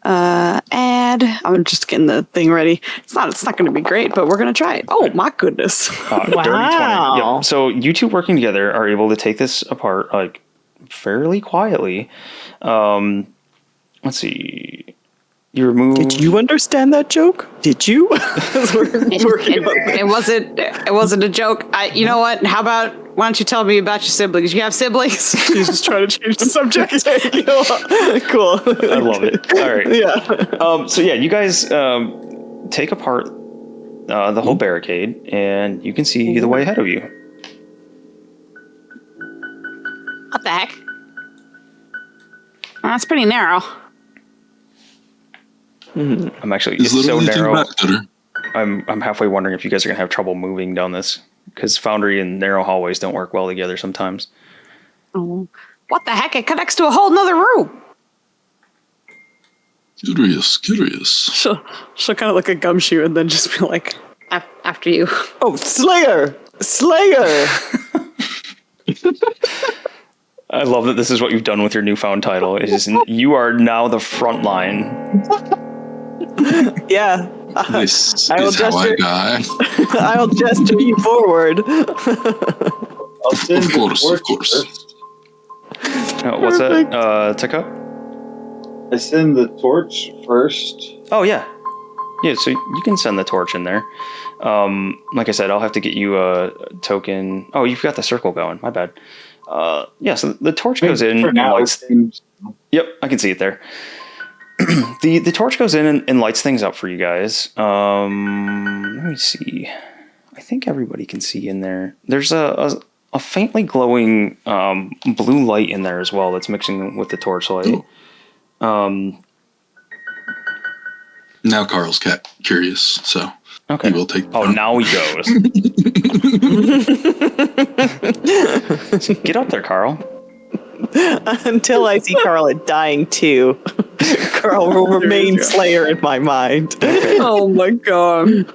Speaker 3: Add. I'm just getting the thing ready. It's not going to be great, but we're going to try it. Oh my goodness.
Speaker 1: Dirty 20. Yep. So you two working together are able to take this apart like fairly quietly. Let's see. You remove.
Speaker 2: Did you understand that joke? Did you?
Speaker 6: It wasn't a joke. You know what? How about, why don't you tell me about your siblings? You have siblings?
Speaker 3: She's just trying to change the subject.
Speaker 2: Cool.
Speaker 1: I love it. All right.
Speaker 2: Yeah.
Speaker 1: So yeah, you guys take apart the whole barricade, and you can see the way ahead of you.
Speaker 6: What the heck?
Speaker 3: That's pretty narrow.
Speaker 1: I'm actually
Speaker 4: Is
Speaker 1: it's
Speaker 4: there
Speaker 1: so
Speaker 4: anything
Speaker 1: narrow.
Speaker 4: back there?
Speaker 1: I'm halfway wondering if you guys are gonna have trouble moving down this, because Foundry and narrow hallways don't work well together sometimes.
Speaker 3: Oh.
Speaker 6: What the heck? It connects to a whole nother room.
Speaker 4: Curious.
Speaker 3: She'll kind of look at Gumshoe and then just be like,
Speaker 6: After you.
Speaker 2: Oh, Slayer!
Speaker 1: I love that this is what you've done with your newfound title. It is you are now the front line.
Speaker 2: Yeah.
Speaker 4: This
Speaker 2: I will
Speaker 4: is how I
Speaker 2: gesture.
Speaker 4: die.
Speaker 2: I'll gesture you forward.
Speaker 5: I'll send
Speaker 4: Of course,
Speaker 5: the
Speaker 4: of
Speaker 5: torch
Speaker 4: course.
Speaker 5: first.
Speaker 1: What's that? Ta-Cut?
Speaker 5: I send the torch first.
Speaker 1: Oh yeah. Yeah, so you can send the torch in there. Like I said, I'll have to get you a token. Oh, you've got the circle going. My bad. Yeah, so the torch goes in.
Speaker 5: For
Speaker 1: and
Speaker 5: now,
Speaker 1: lights.
Speaker 5: it seems-
Speaker 1: Yep, I can see it there. The torch goes in and lights things up for you guys. Let me see. I think everybody can see in there. There's a faintly glowing blue light in there as well that's mixing with the torchlight.
Speaker 4: Now Carl's curious, so
Speaker 1: Okay.
Speaker 4: he will take.
Speaker 1: Oh, now he goes. Get up there, Carl.
Speaker 2: Until I see Carl dying too. Carl will remain Slayer in my mind.
Speaker 3: oh my god.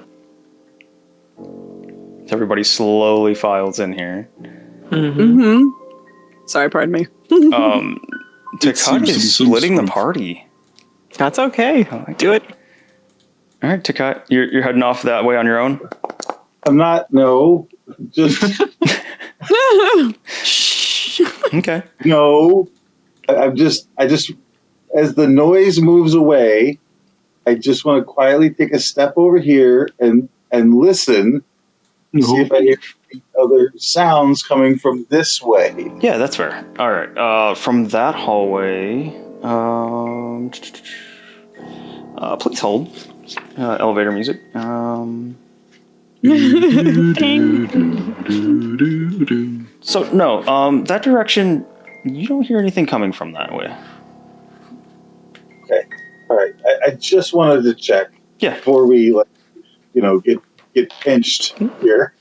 Speaker 1: Everybody slowly files in here.
Speaker 3: Sorry, pardon me.
Speaker 1: Ta-Cut
Speaker 4: seems to be
Speaker 1: is
Speaker 4: some
Speaker 1: splitting the
Speaker 4: sort of-
Speaker 1: party.
Speaker 2: That's okay.
Speaker 1: like
Speaker 2: Do it.
Speaker 1: All right, Ta-Cut, you're heading off that way on your own?
Speaker 5: I'm not, no. Just,
Speaker 1: Okay.
Speaker 5: no. I just, as the noise moves away, I just want to quietly take a step over here and listen. See if I hear any other sounds coming from this way.
Speaker 1: Yeah, that's fair. All right. From that hallway, please hold. Elevator music. So no, that direction, you don't hear anything coming from that way.
Speaker 5: Okay. All right. I just wanted to check
Speaker 1: Yeah.
Speaker 5: before we, get pinched here.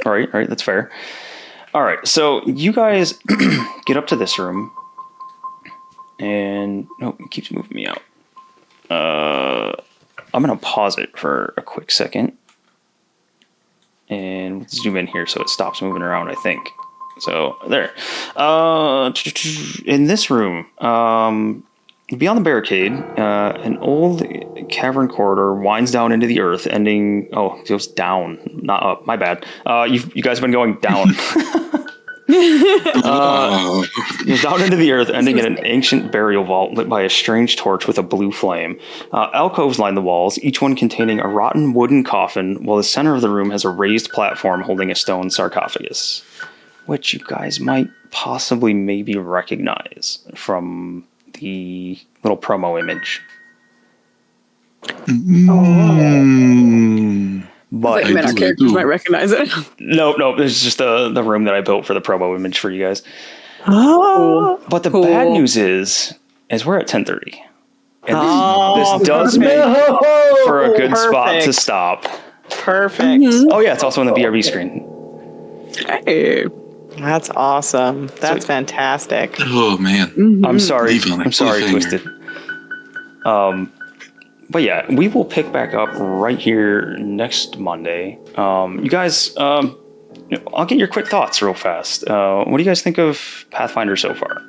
Speaker 1: All right. That's fair. All right. So you guys get up to this room, and it keeps moving me out. I'm gonna pause it for a quick second, and zoom in here so it stops moving around. I think. So there. In this room, beyond the barricade, an old cavern corridor winds down into the earth, ending. Oh, it goes down, not up. My bad. You guys have been going down. It goes down into the earth, ending in an ancient burial vault lit by a strange torch with a blue flame. Alcoves line the walls, each one containing a rotten wooden coffin, while the center of the room has a raised platform holding a stone sarcophagus, which you guys might possibly maybe recognize from the little promo image. But
Speaker 3: Like, our characters might recognize it.
Speaker 1: no, it's just the room that I built for the promo image for you guys.
Speaker 2: Oh,
Speaker 1: But the
Speaker 3: Cool.
Speaker 1: bad news is we're at 10:30, and this does make for a good spot to
Speaker 2: perfect.
Speaker 1: stop.
Speaker 2: perfect.
Speaker 1: Oh yeah, it's also on the BRB screen.
Speaker 3: Hey.
Speaker 2: That's awesome. That's fantastic.
Speaker 4: Oh man.
Speaker 1: I'm sorry,
Speaker 4: Leave on a
Speaker 1: I'm sorry,
Speaker 4: cliffhanger.
Speaker 1: Twisted. But yeah, we will pick back up right here next Monday. You guys, I'll get your quick thoughts real fast. What do you guys think of Pathfinder so far?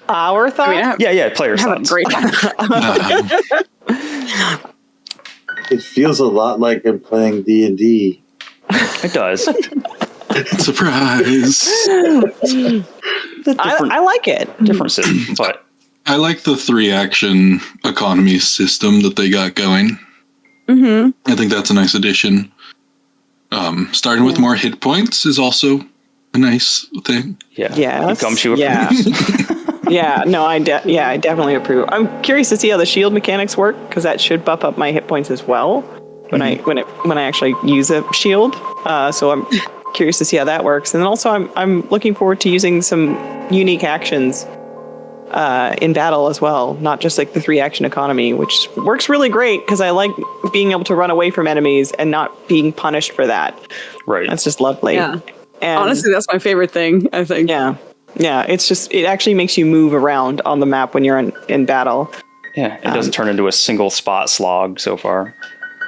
Speaker 2: Our thought?
Speaker 3: I mean,
Speaker 1: Yeah, players'
Speaker 3: I have a
Speaker 1: thoughts.
Speaker 3: great time.
Speaker 5: It feels a lot like I'm playing D&D.
Speaker 1: It does.
Speaker 4: Surprise.
Speaker 2: I like it.
Speaker 1: Different system, but
Speaker 4: I like the 3-action economy system that they got going. I think that's a nice addition. Starting with more hit points is also a nice thing.
Speaker 1: yeah,
Speaker 2: Yes.
Speaker 1: Gumshoe
Speaker 2: Yeah.
Speaker 1: approves.
Speaker 2: Yeah, no, I definitely approve. I'm curious to see how the shield mechanics work because that should buff up my hit points as well when I actually use a shield. So I'm curious to see how that works. And then also I'm looking forward to using some unique actions in battle as well, not just like the 3-action economy, which works really great because I like being able to run away from enemies and not being punished for that.
Speaker 1: Right.
Speaker 2: That's just lovely.
Speaker 3: Yeah.
Speaker 2: And
Speaker 3: Honestly, that's my favorite thing, I think.
Speaker 2: yeah. Yeah, it actually makes you move around on the map when you're in battle.
Speaker 1: Yeah, it doesn't turn into a single spot slog so far.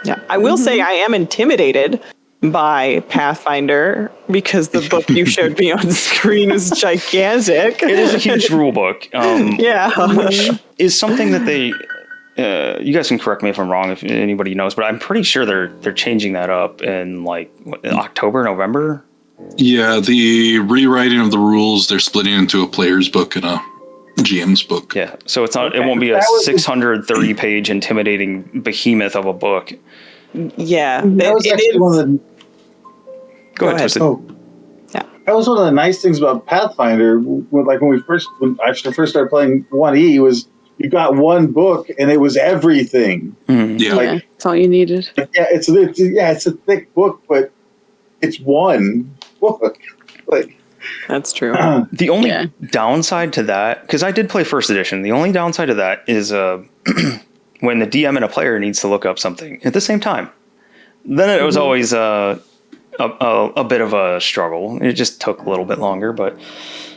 Speaker 2: Yeah, I will say I am intimidated by Pathfinder because the book you showed me on screen is gigantic.
Speaker 1: It is a huge rule book.
Speaker 2: Yeah.
Speaker 1: Which is something that they. You guys can correct me if I'm wrong, if anybody knows, but I'm pretty sure they're changing that up in like October, November.
Speaker 4: Yeah, the rewriting of the rules, they're splitting into a player's book and a GM's book.
Speaker 1: Yeah, so it's not. It won't be a
Speaker 5: That was-
Speaker 1: 630-page intimidating behemoth of a book.
Speaker 2: Yeah.
Speaker 5: That was
Speaker 2: it
Speaker 5: actually
Speaker 2: is-
Speaker 5: one of the
Speaker 1: Go ahead,
Speaker 2: ahead.
Speaker 1: Twisted.
Speaker 2: Yeah.
Speaker 5: That was one of the nice things about Pathfinder. When I first started playing 1E, was you got one book and it was everything.
Speaker 4: Yeah.
Speaker 5: Like,
Speaker 3: Yeah, that's all you needed.
Speaker 5: yeah, it's a thick book, but it's one book. Like,
Speaker 2: That's true.
Speaker 1: The only
Speaker 3: Yeah.
Speaker 1: downside to that, because I did play first edition, the only downside to that is when the DM and a player needs to look up something at the same time. Then it was always a bit of a struggle. It just took a little bit longer, but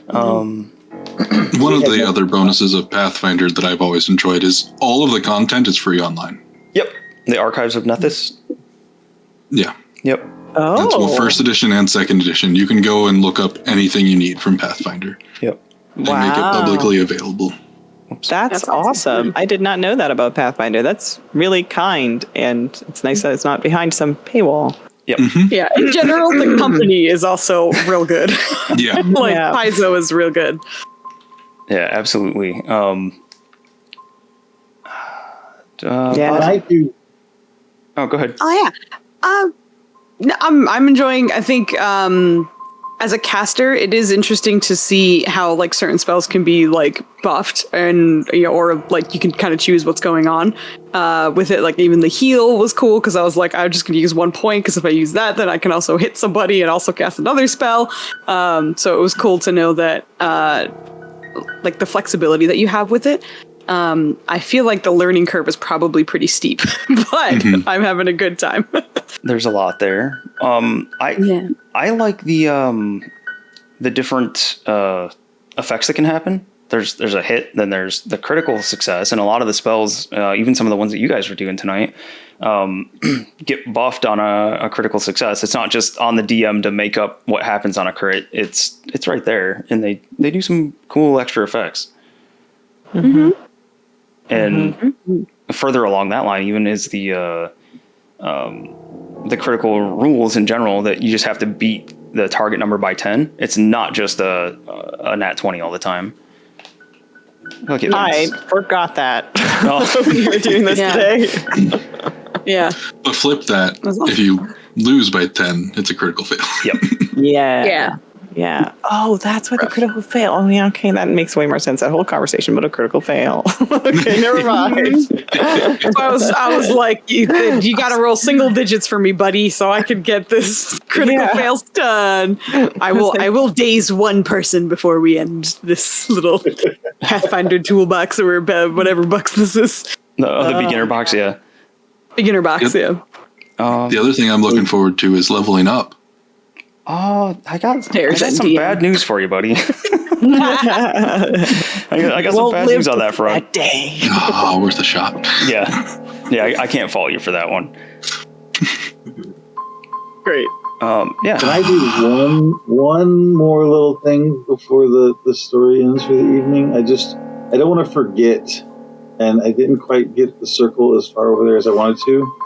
Speaker 4: One of the other bonuses of Pathfinder that I've always enjoyed is all of the content is free online.
Speaker 1: yep, the Archives of Nethys.
Speaker 4: Yeah.
Speaker 1: Yep.
Speaker 4: That's
Speaker 2: Oh.
Speaker 4: well, first edition and second edition. You can go and look up anything you need from Pathfinder
Speaker 1: Yep.
Speaker 4: and make it publicly available.
Speaker 2: That's
Speaker 3: That's
Speaker 2: awesome. I did not know that about Pathfinder. That's really kind, and it's nice that it's not behind some paywall.
Speaker 1: Yep.
Speaker 3: Yeah, in general, the company is also real good.
Speaker 4: Yeah.
Speaker 3: Like,
Speaker 2: Yeah.
Speaker 3: Paizo is real good.
Speaker 1: Yeah, absolutely.
Speaker 2: Yeah.
Speaker 5: I do.
Speaker 1: Oh, go ahead.
Speaker 3: Oh yeah. No, I'm enjoying. I think as a caster, it is interesting to see how like certain spells can be like buffed, and or like you can kind of choose what's going on with it. Like even the heal was cool because I was like, I'm just going to use 1 point because if I use that, then I can also hit somebody and also cast another spell. So it was cool to know that like the flexibility that you have with it. I feel like the learning curve is probably pretty steep, but I'm having a good time.
Speaker 1: There's a lot there. I like the different effects that can happen. there's a hit, then there's the critical success, and a lot of the spells, even some of the ones that you guys were doing tonight, get buffed on a critical success. It's not just on the DM to make up what happens on a crit. It's right there, and they do some cool extra effects.
Speaker 3: Mm-hmm.
Speaker 1: And further along that line, even is the critical rules in general that you just have to beat the target number by 10. It's not just a nat 20 all the time. Look at
Speaker 2: I
Speaker 1: this.
Speaker 2: forgot that.
Speaker 1: Oh.
Speaker 2: We were doing this
Speaker 3: Yeah.
Speaker 2: today.
Speaker 3: Yeah.
Speaker 4: But flip that. If you lose by 10, it's a critical fail.
Speaker 1: Yep.
Speaker 2: Yeah. Yeah. Oh, that's what the critical fail. Oh, yeah. Okay, that makes way more sense. That whole conversation about a critical fail. Okay, never mind.
Speaker 3: I was like, you got to roll single digits for me, buddy, so I could get this critical fails done. I will daze one person before we end this little Pathfinder toolbox or whatever box this is.
Speaker 1: The beginner box, yeah.
Speaker 3: Beginner box,
Speaker 4: Yep. The other thing I'm looking forward to is leveling up.
Speaker 1: Oh, I got
Speaker 3: There's
Speaker 1: some
Speaker 3: NDM.
Speaker 1: bad news for you, buddy. I got some bad news on that front.
Speaker 2: That day.
Speaker 4: Oh, worth a shot.
Speaker 1: Yeah. I can't fault you for that one.
Speaker 3: Great.
Speaker 1: Yeah.
Speaker 5: Can I do one more little thing before the story ends for the evening? I don't want to forget, and I didn't quite get the circle as far over there as I wanted to.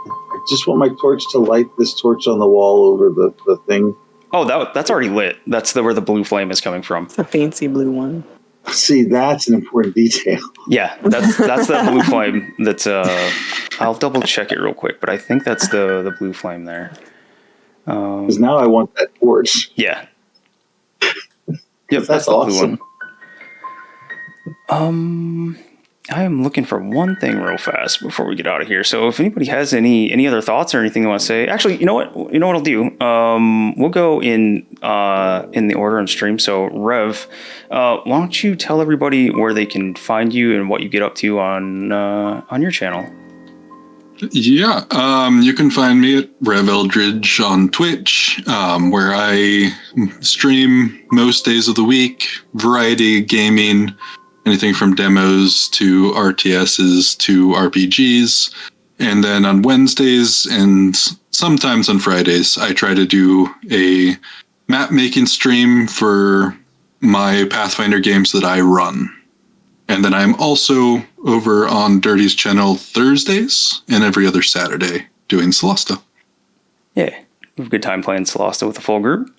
Speaker 5: I just want my torch to light this torch on the wall over the thing.
Speaker 1: Oh, that's already lit. That's where the blue flame is coming from.
Speaker 2: It's a fancy blue one.
Speaker 5: See, that's an important detail.
Speaker 1: Yeah, that's the blue flame. That's I'll double check it real quick, but I think that's the blue flame there.
Speaker 5: Because now I want that torch.
Speaker 1: Yeah. Yep,
Speaker 5: That's
Speaker 1: the
Speaker 5: awesome.
Speaker 1: blue one. I am looking for one thing real fast before we get out of here. So if anybody has any other thoughts or anything they want to say, actually, you know what I'll do? We'll go in the order on stream. So Rev, why don't you tell everybody where they can find you and what you get up to on your channel?
Speaker 4: Yeah, you can find me at RevEldridge on Twitch, where I stream most days of the week, variety gaming, anything from demos to RTSs to RPGs. And then on Wednesdays and sometimes on Fridays, I try to do a map making stream for my Pathfinder games that I run. And then I'm also over on Dirty's channel Thursdays and every other Saturday doing Celesta.
Speaker 1: Yeah, we have a good time playing Celesta with the full group.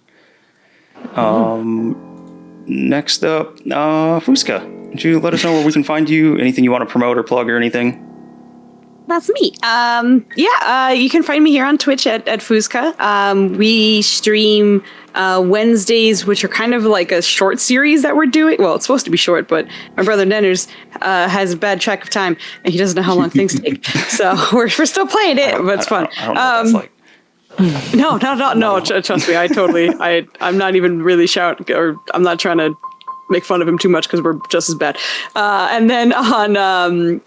Speaker 1: Next up, Foozca. Would you let us know where we can find you? Anything you want to promote or plug or anything?
Speaker 3: That's me. You can find me here on Twitch at Foozca. We stream Wednesdays, which are kind of like a short series that we're doing. Well, it's supposed to be short, but my brother Denners has a bad track of time, and he doesn't know how long things take. So we're still playing it, but it's fun.
Speaker 1: I don't know what that's like.
Speaker 3: No. Trust me, I'm not even really shouting, or I'm not trying to make fun of him too much because we're just as bad. And then on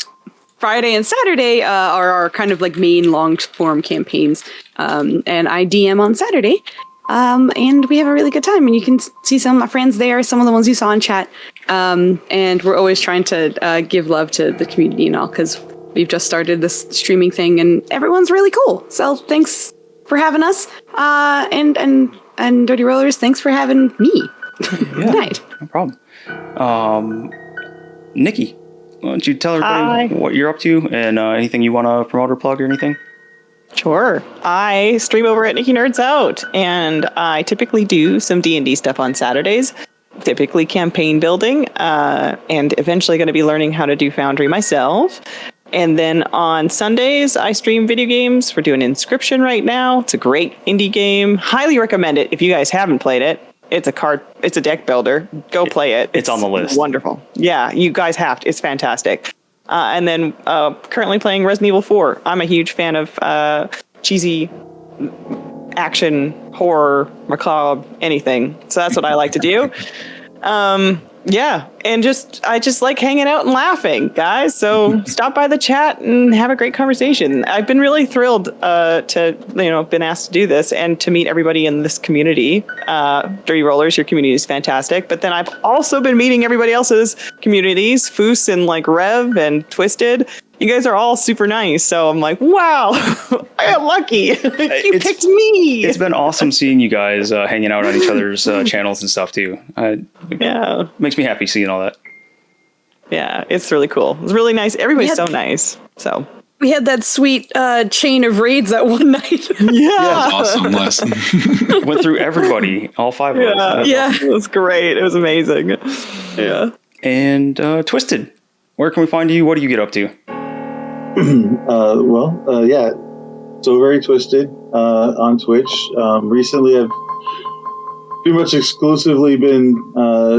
Speaker 3: Friday and Saturday are our kind of like main long form campaigns. And I DM on Saturday. And we have a really good time. And you can see some of my friends there, some of the ones you saw in chat. And we're always trying to give love to the community and all, because we've just started this streaming thing and everyone's really cool. So thanks for having us. And Dirty Rollers, thanks for having me. Good night.
Speaker 1: No problem. Nikki, why don't you tell everybody what you're up to and anything you want to promote or plug or anything?
Speaker 2: Sure. I stream over at NikkiNerdsOut, and I typically do some D&D stuff on Saturdays, typically campaign building, and eventually going to be learning how to do Foundry myself. And then on Sundays, I stream video games. We're doing Inscription right now. It's a great indie game. Highly recommend it if you guys haven't played it. It's a deck builder. Go play it.
Speaker 1: It's on the list.
Speaker 2: Wonderful. Yeah, you guys have to. It's fantastic. And then currently playing Resident Evil 4. I'm a huge fan of cheesy action, horror, macabre, anything. So that's what I like to do. Yeah, and I just like hanging out and laughing, guys. So stop by the chat and have a great conversation. I've been really thrilled to been asked to do this and to meet everybody in this community. Dirty Rollers, your community is fantastic. But then I've also been meeting everybody else's communities, Foos and like Rev and Twisted. You guys are all super nice. So I'm like, wow, I got lucky. You picked me.
Speaker 1: It's been awesome seeing you guys hanging out on each other's channels and stuff too.
Speaker 2: Yeah.
Speaker 1: Makes me happy seeing all that.
Speaker 2: Yeah, it's really cool. It's really nice. Everybody's so nice. So
Speaker 3: We had that sweet chain of raids that one night.
Speaker 2: yeah.
Speaker 4: Awesome lesson.
Speaker 1: Went through everybody, all 5 of us.
Speaker 3: Yeah.
Speaker 2: It was great. It was amazing. Yeah.
Speaker 1: And Twisted, where can we find you? What do you get up to?
Speaker 5: Yeah. So very Twisted on Twitch. Recently, I've pretty much exclusively been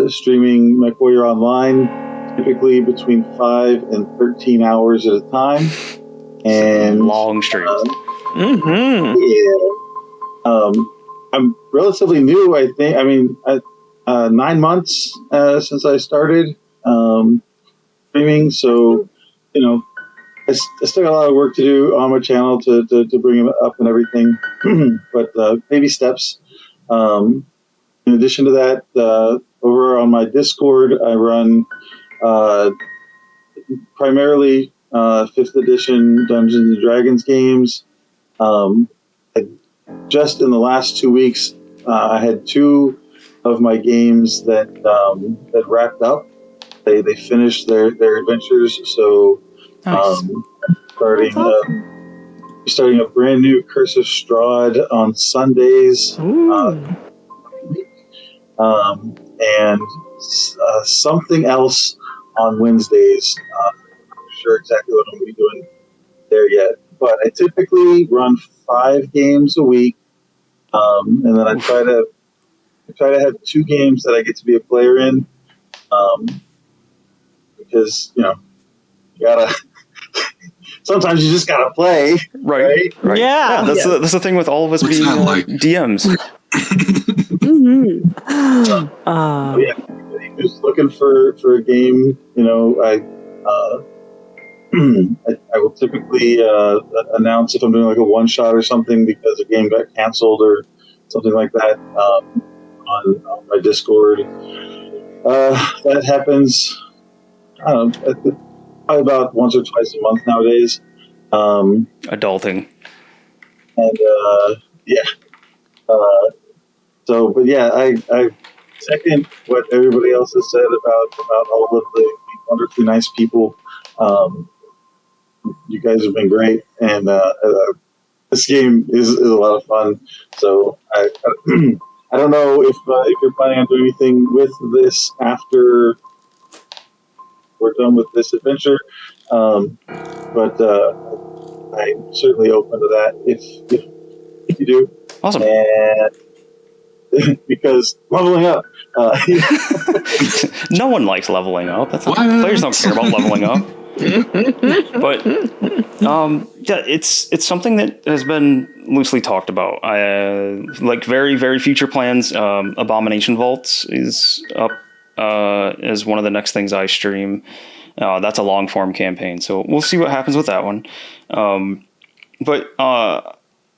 Speaker 5: streaming MechWarrior Online, typically between 5 and 13 hours at a time. And
Speaker 1: long streams.
Speaker 5: I'm relatively new. I think. I mean, 9 months since I started streaming. So, I still got a lot of work to do on my channel to bring it up and everything. But baby steps. In addition to that, over on my Discord, I run primarily 5th edition Dungeons and Dragons games. Just in the last 2 weeks, I had 2 of my games that wrapped up. They finished their adventures. So
Speaker 1: Nice.
Speaker 5: starting a brand new Curse of Strahd on Sundays. And something else on Wednesdays. I'm not sure exactly what I'm going to be doing there yet, but I typically run 5 games a week, and then I try to have 2 games that I get to be a player in, because you gotta. Sometimes you just gotta play, right?
Speaker 2: Yeah.
Speaker 1: That's the thing with all of us
Speaker 4: What's
Speaker 1: being
Speaker 4: that like?
Speaker 1: DMs.
Speaker 5: Who's looking for a game? I will typically announce if I'm doing like a one shot or something because a game got canceled or something like that on my Discord. That happens. I don't know, probably about once or twice a month nowadays.
Speaker 1: Adulting.
Speaker 5: And but yeah, I second what everybody else has said about all of the wonderfully nice people. You guys have been great, and this game is a lot of fun. So I don't know if you're planning on doing anything with this after we're done with this adventure, but I'm certainly open to that if you do.
Speaker 1: Awesome.
Speaker 5: And because leveling up.
Speaker 1: No one likes leveling up. That's not,
Speaker 4: What?
Speaker 1: players don't care about leveling up. But it's something that has been loosely talked about. Like very, very future plans. Abomination Vaults is up as one of the next things I stream. That's a long form campaign, so we'll see what happens with that one. But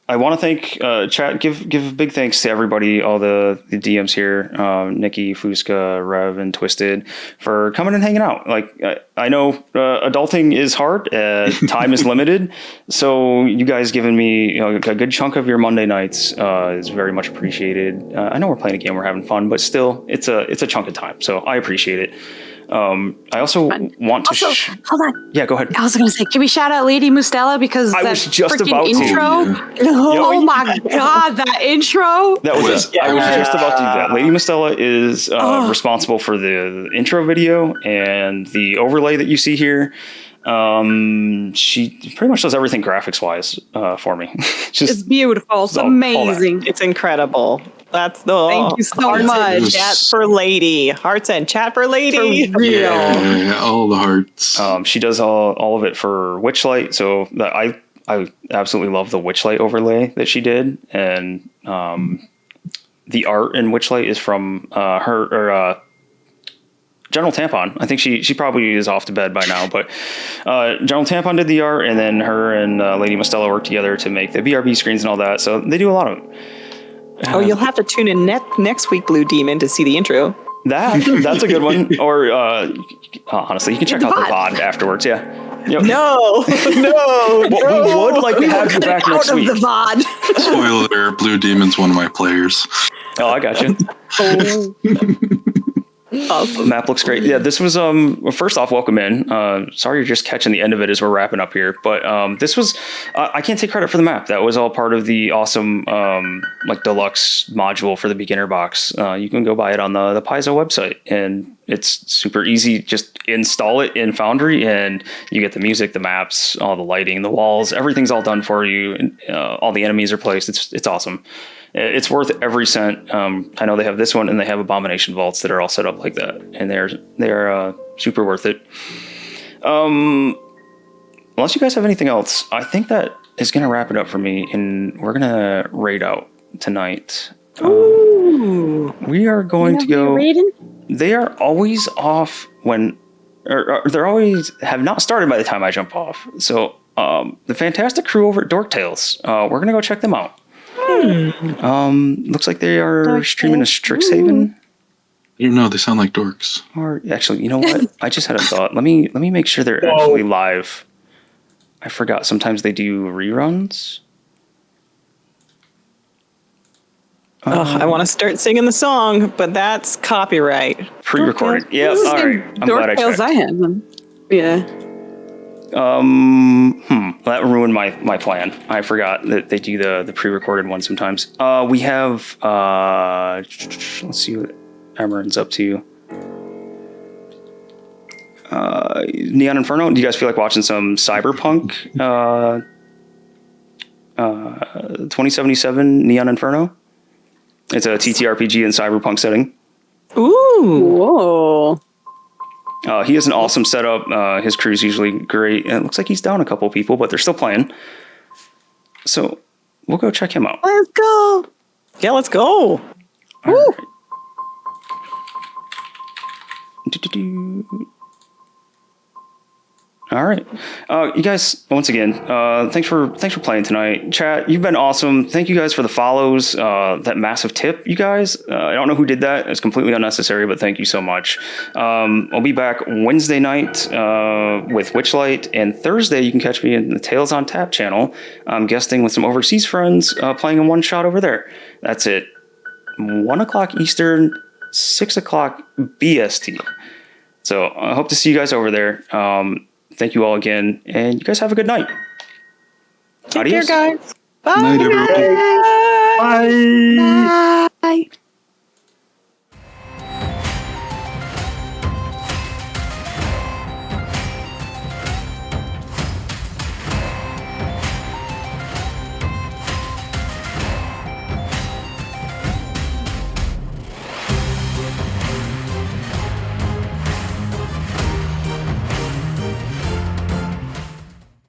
Speaker 1: I want to thank chat. Give big thanks to everybody, all the DMs here, Nikki, Foozca, Rev, and Twisted, for coming and hanging out. Like I know adulting is hard, time is limited, so you guys giving me a good chunk of your Monday nights is very much appreciated. I know we're playing a game, we're having fun, but still, it's a chunk of time, so I appreciate it. I also want to.
Speaker 3: Hold on.
Speaker 1: Yeah, go ahead.
Speaker 3: I was going to say, can we shout out Lady Mustela because
Speaker 1: I
Speaker 3: that
Speaker 1: was just
Speaker 3: freaking
Speaker 1: about to.
Speaker 3: intro? Oh my god, that intro!
Speaker 1: That was it. I was just about to do that. Lady Mustela is responsible for the intro video and the overlay that you see here. She pretty much does everything graphics wise for me.
Speaker 3: It's beautiful. It's amazing.
Speaker 2: It's incredible. That's the
Speaker 3: Thank you so
Speaker 2: hearts
Speaker 3: much.
Speaker 2: and chat for lady. Hearts and chat for lady.
Speaker 3: For real.
Speaker 4: Yeah, all the hearts.
Speaker 1: She does all of it for Witchlight, so that I absolutely love the Witchlight overlay that she did, and the art in Witchlight is from her. General Tampon. I think she probably is off to bed by now, but General Tampon did the art, and then her and Lady Mostella worked together to make the BRB screens and all that. So they do a lot of it.
Speaker 2: Oh, you'll have to tune in next week, Blue Demon, to see the intro.
Speaker 1: That's a good one. Or honestly, you can check out the VOD afterwards. Yeah. Yep.
Speaker 2: No.
Speaker 1: Well, we would like to have you back next week.
Speaker 3: Out of the VOD.
Speaker 4: Spoiler alert, Blue Demon's one of my players.
Speaker 1: Oh, I got you.
Speaker 2: Awesome.
Speaker 1: Map looks great. Yeah, this was well, first off, welcome in. Sorry you're just catching the end of it as we're wrapping up here, but this was I can't take credit for the map. That was all part of the awesome like deluxe module for the beginner box. You can go buy it on the Paizo website, and it's super easy. Just install it in Foundry, and you get the music, the maps, all the lighting, the walls, everything's all done for you, and all the enemies are placed. It's awesome. It's worth every cent. I know they have this one, and they have Abomination Vaults that are all set up like that, and they're super worth it. Unless you guys have anything else, I think that is going to wrap it up for me, and we're going to raid out tonight.
Speaker 2: Ooh.
Speaker 1: We are going to go. They are always off when, or they're always have not started by the time I jump off. So the fantastic crew over at Dork Tales, we're going to go check them out. Looks like they are streaming a Strixhaven.
Speaker 4: You know, they sound like dorks.
Speaker 1: Or actually, you know what? I just had a thought. Let me make sure they're actually live. I forgot. Sometimes they do reruns.
Speaker 2: I want to start singing the song, but that's copyright.
Speaker 1: Pre-recorded. Yeah. All right. I'm glad I checked.
Speaker 3: I have them. Yeah.
Speaker 1: That ruined my plan. I forgot that they do the pre-recorded one sometimes. We have let's see what Amaran's up to. Neon Inferno. Do you guys feel like watching some Cyberpunk 2077 Neon Inferno? It's a TTRPG in cyberpunk setting.
Speaker 2: Ooh.
Speaker 3: Whoa.
Speaker 1: He has an awesome setup. His crew's usually great. And it looks like he's down a couple people, but they're still playing. So we'll go check him out.
Speaker 2: Let's go. Yeah, let's go.
Speaker 1: All right. Do-do-do. All right, you guys. Once again, thanks for playing tonight. Chat, you've been awesome. Thank you guys for the follows. That massive tip, you guys. I don't know who did that. It's completely unnecessary, but thank you so much. I'll be back Wednesday night with Witchlight, and Thursday you can catch me in the Tales on Tap channel. I'm guesting with some overseas friends, playing a one shot over there. That's it. 1 o'clock Eastern, 6 o'clock BST. So I hope to see you guys over there. Thank you all again, and you guys have a good night.
Speaker 2: Take care, guys. Bye.
Speaker 4: Night, everybody.
Speaker 5: Bye.
Speaker 3: Bye.